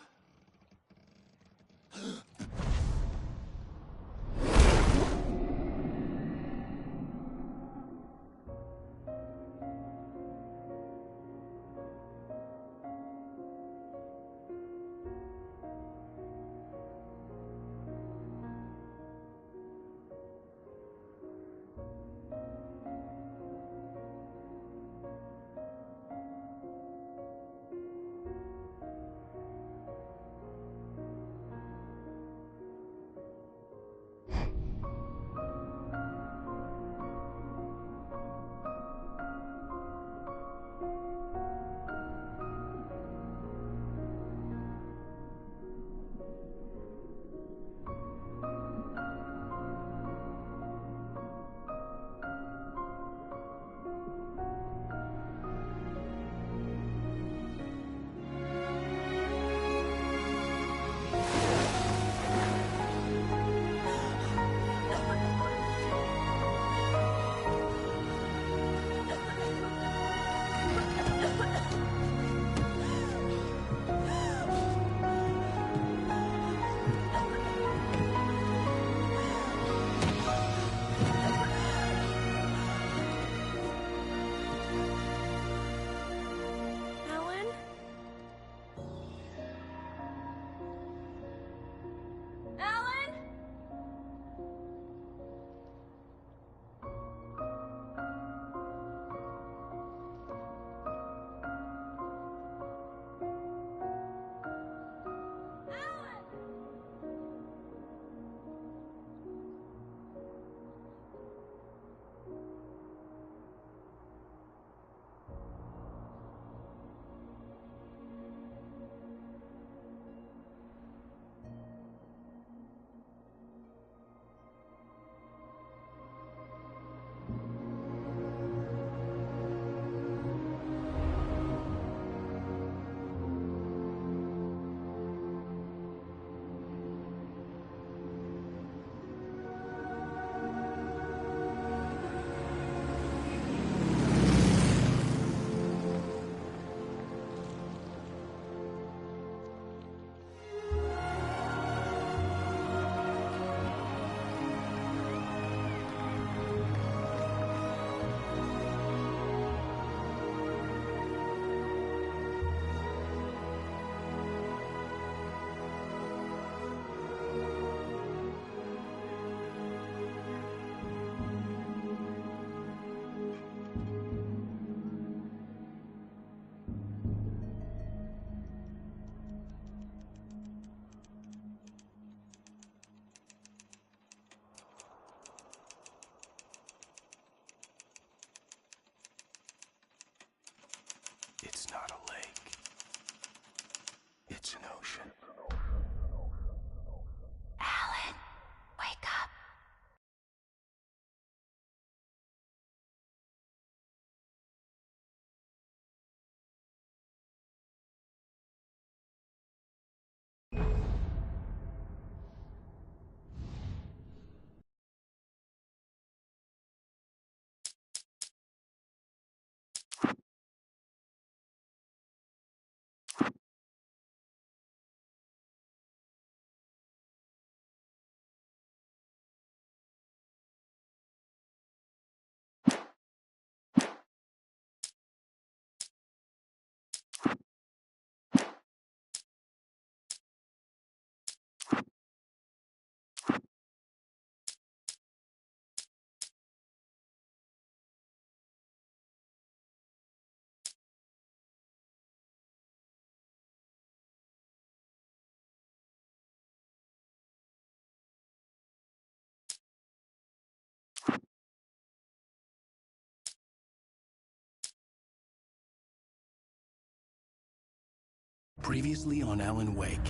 Previously on Alan Wake.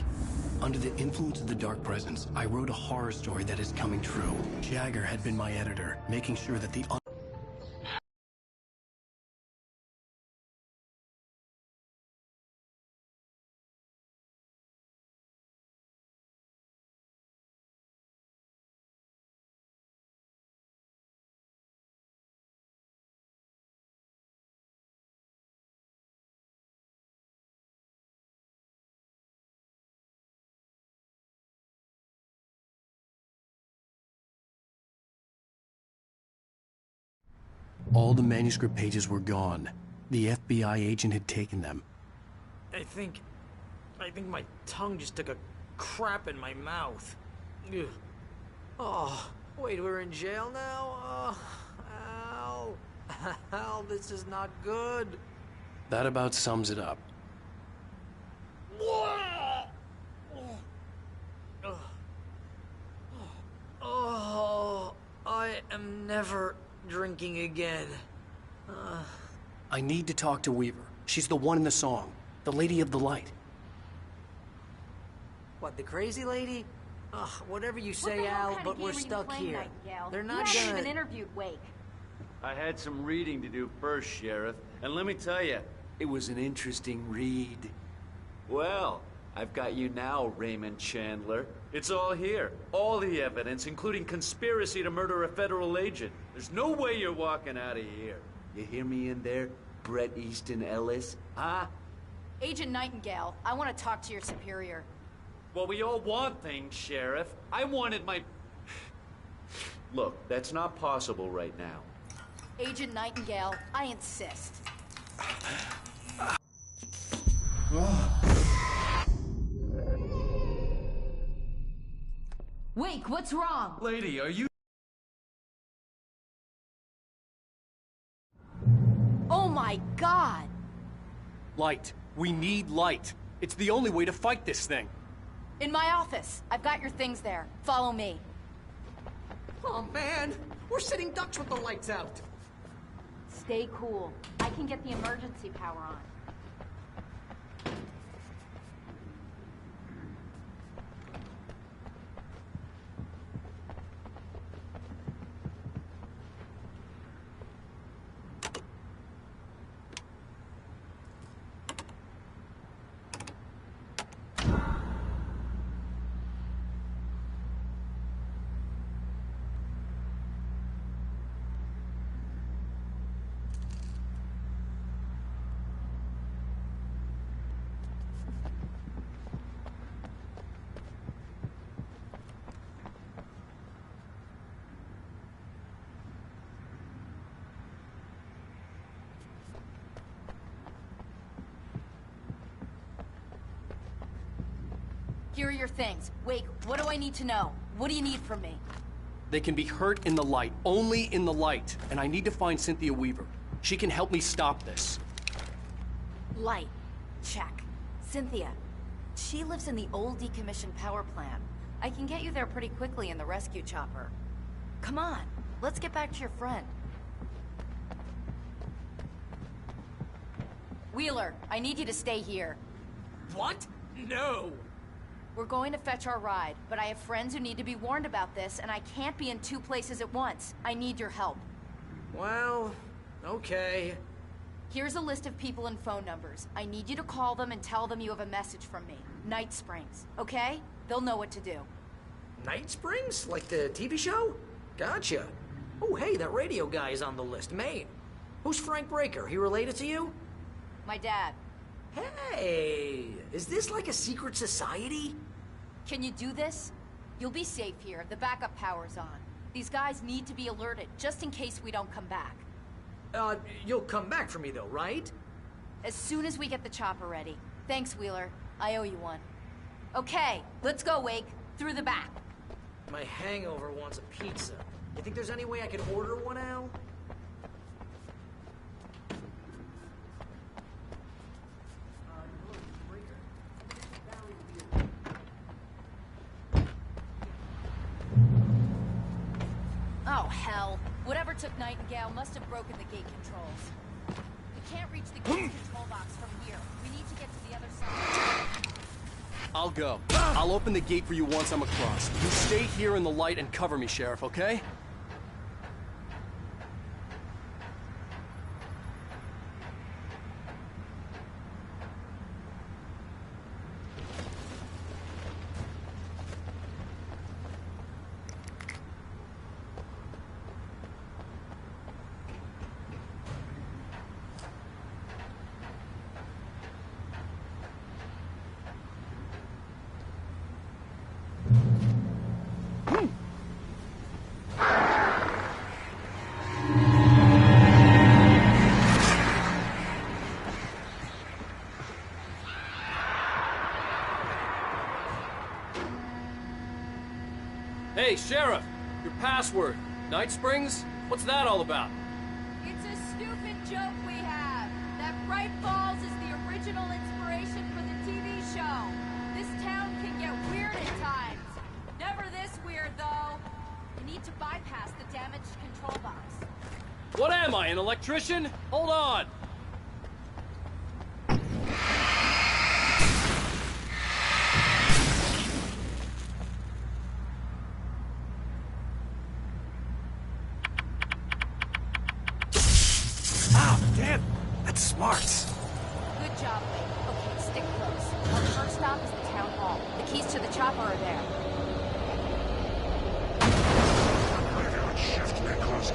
Under the influence of the dark presence, I wrote a horror story that is coming true. Jagger had been my editor, making sure that the all the manuscript pages were gone. The FBI agent had taken them. I think my tongue just took a crap in my mouth. Ugh. Oh, wait, we're in jail now? Oh, Al. Al, this is not good. That about sums it up. Oh, I am never drinking again. I need to talk to Weaver. She's the one in the song. The Lady of the Light. What, the crazy lady? Ugh, whatever you say, Al, but we're stuck here. They're not you gonna... haven't even interviewed Wake. I had some reading to do first, Sheriff, and let me tell you, it was an interesting read. Well, I've got you now, Raymond Chandler. It's all here. All the evidence, including conspiracy to murder a federal agent. There's no way you're walking out of here. You hear me in there, Bret Easton Ellis? Huh? Agent Nightingale, I want to talk to your superior. Well, we all want things, Sheriff. I wanted my... Look, that's not possible right now. Agent Nightingale, I insist. Wake, what's wrong? Lady, are you... Oh my God! Light. We need light. It's the only way to fight this thing. In my office. I've got your things there. Follow me. Oh man, we're sitting ducks with the lights out. Stay cool. I can get the emergency power on. Here are your things. Wake, what do I need to know? What do you need from me? They can be hurt in the light, only in the light. And I need to find Cynthia Weaver. She can help me stop this. Light. Check. Cynthia. She lives in the old decommissioned power plant. I can get you there pretty quickly in the rescue chopper. Come on, let's get back to your friend. Wheeler, I need you to stay here. What? No! We're going to fetch our ride, but I have friends who need to be warned about this, and I can't be in two places at once. I need your help. Well, okay. Here's a list of people and phone numbers. I need you to call them and tell them you have a message from me. Night Springs, okay? They'll know what to do. Night Springs? Like the TV show? Gotcha. Oh, hey, that radio guy is on the list, Maine. Who's Frank Breaker? He related to you? My dad. Hey, is this like a secret society? Can you do this? You'll be safe here. The backup power's on. These guys need to be alerted, just in case we don't come back. You'll come back for me though, right? As soon as we get the chopper ready. Thanks, Wheeler. I owe you one. Okay, let's go, Wake. Through the back. My hangover wants a pizza. You think there's any way I could order one, Al? Oh, hell. Whatever took Nightingale must have broken the gate controls. can't reach the gate's control box from here. We need to get to the other side. I'll go. I'll open the gate for you once I'm across. You stay here in the light and cover me, Sheriff, okay? Hey, Sheriff! Your password. Night Springs? What's that all about? It's a stupid joke we have. That Bright Falls is the original inspiration for the TV show. This town can get weird at times. Never this weird, though. You need to bypass the damaged control box. What am I, an electrician? Hold on! Damn, that's smart. Good job, Lee. Okay, stick close. Our first stop is the town hall. The keys to the chopper are there. Shift me close.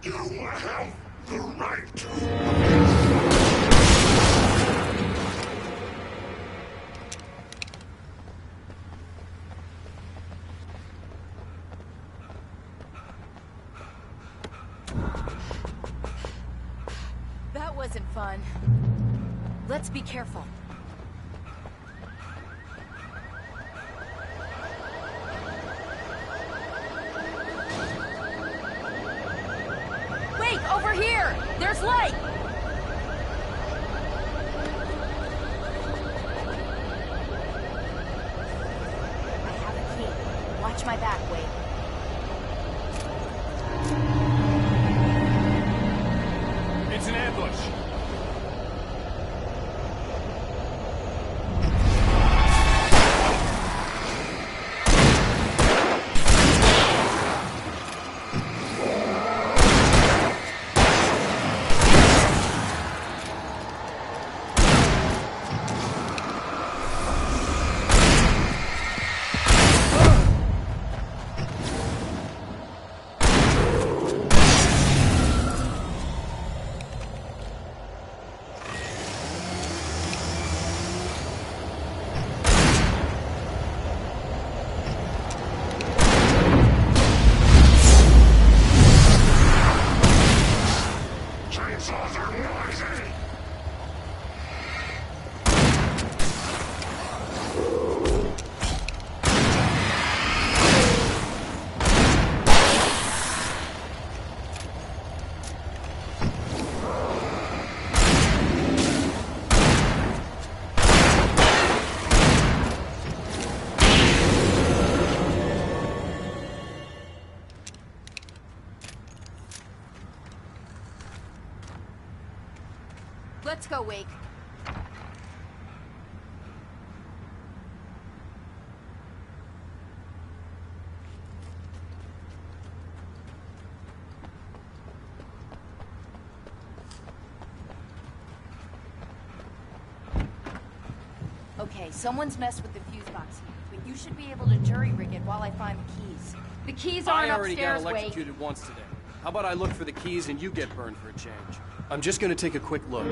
You have the right. wasn't fun. Let's be careful. Wait, over here! There's light! I have a key. Watch my back, Wade. It's an ambush. Let's go, Wake. Okay, someone's messed with the fuse box here, but you should be able to jury rig it while I find the keys. The keys aren't I already upstairs, got Wake. electrocuted once today. How about I look for the keys and you get burned for a change? I'm just gonna take a quick look.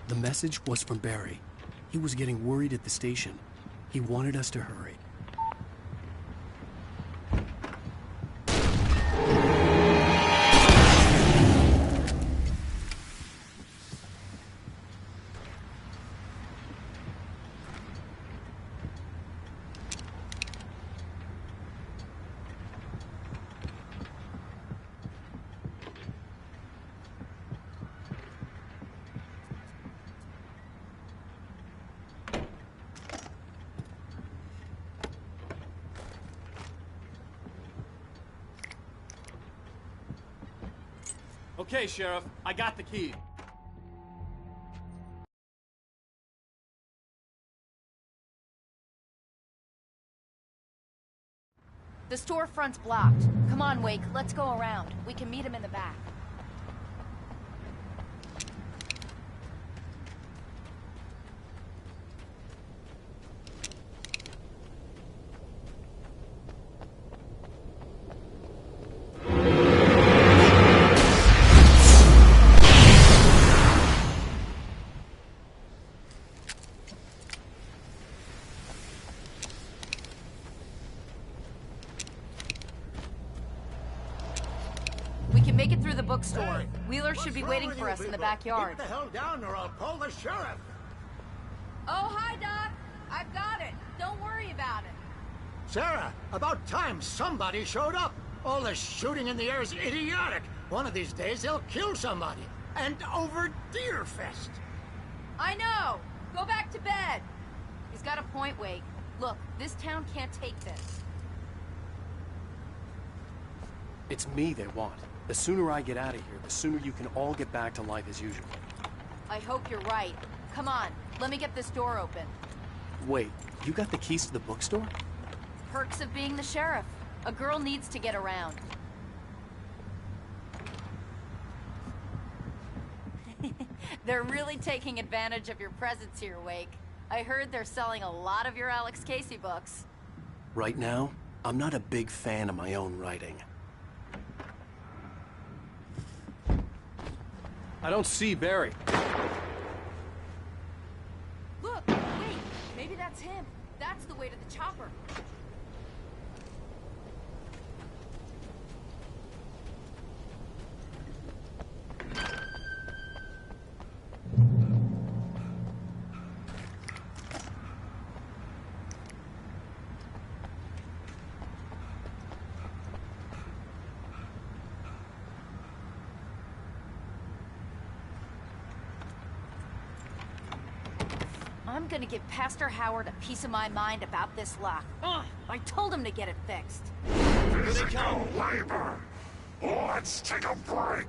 The message was from Barry. He was getting worried at the station. He wanted us to hurry. Okay, Sheriff, I got the key. The storefront's blocked. Come on, Wake, let's go around. We can meet him in the back. Make it through the bookstore. Hey, Wheeler should be waiting for us in the backyard. Get the hell down or I'll call the sheriff. Oh, hi, Doc. I've got it. Don't worry about it. Sarah, about time somebody showed up. All this shooting in the air is idiotic. One of these days they'll kill somebody. And over Deerfest. I know. Go back to bed. He's got a point, Wake. Look, this town can't take this. It's me they want. The sooner I get out of here, the sooner you can all get back to life as usual. I hope you're right. Come on, let me get this door open. Wait, you got the keys to the bookstore? Perks of being the sheriff. A girl needs to get around. They're really taking advantage of your presence here, Wake. I heard they're selling a lot of your Alex Casey books. Right now, I'm not a big fan of my own writing. I don't see Barry. Look, wait, maybe that's him. That's the way to the chopper. I'm gonna give Pastor Howard a piece of my mind about this lock. I told him to get it fixed. Physical labor. Let's take a break.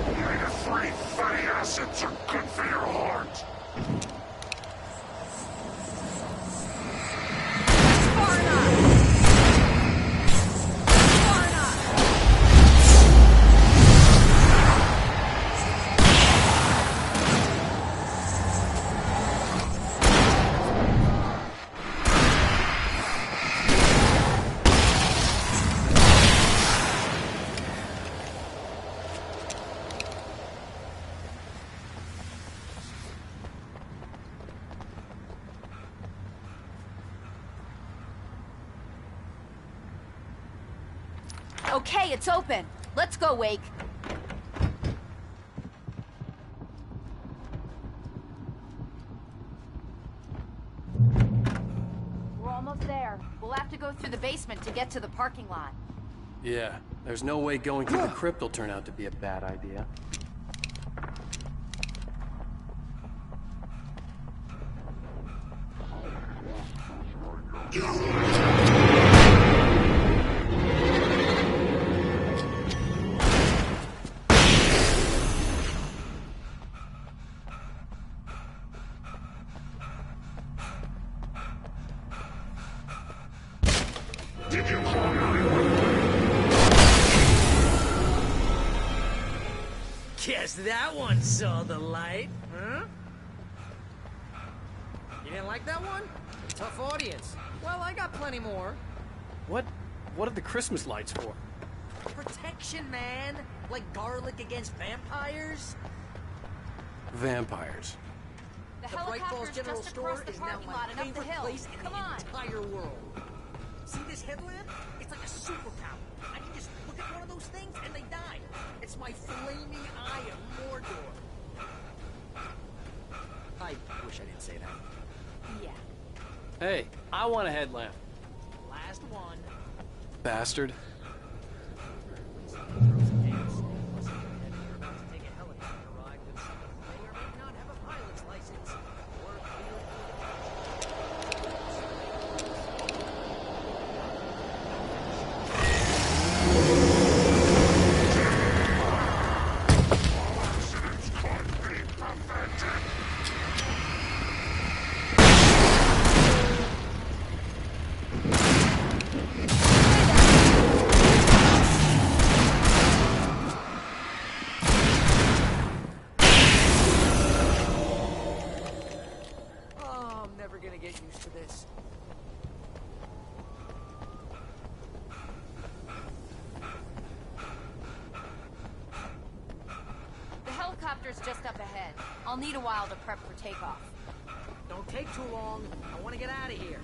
Omega-3 fatty acids are good for your heart. Okay, it's open. Let's go, Wake. We're almost there. We'll have to go through the basement to get to the parking lot. Yeah, there's no way going through the crypt will turn out to be a bad idea. Guess that one saw the light, huh? You didn't like that one? Tough audience. Well, I got plenty more. What are the Christmas lights for? Protection, man. Like garlic against vampires. Vampires. The Bright Falls helicopter's General just across Store the is now parking my lot and up the favorite hill. place in Come the on. entire world. See this headlamp? It's like a superpower. I can just look at one of those things and they die. It's my flaming eye of Mordor. I wish I didn't say that. Yeah. Hey, I want a headlamp. Last one. Bastard. Just up ahead. I'll need a while to prep for takeoff. Don't take too long. I want to get out of here.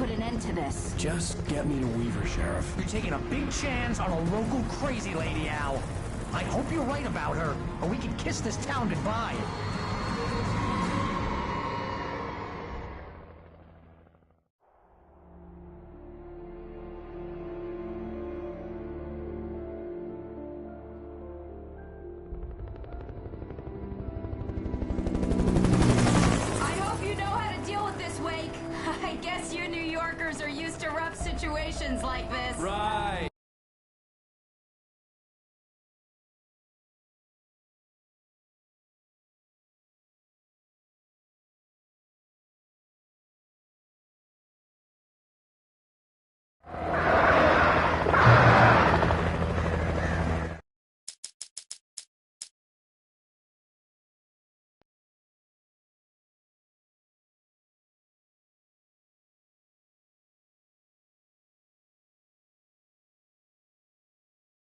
put an end to this. Just get me to Weaver, Sheriff. You're taking a big chance on a local crazy lady, Al. I hope you're right about her, or we can kiss this town goodbye.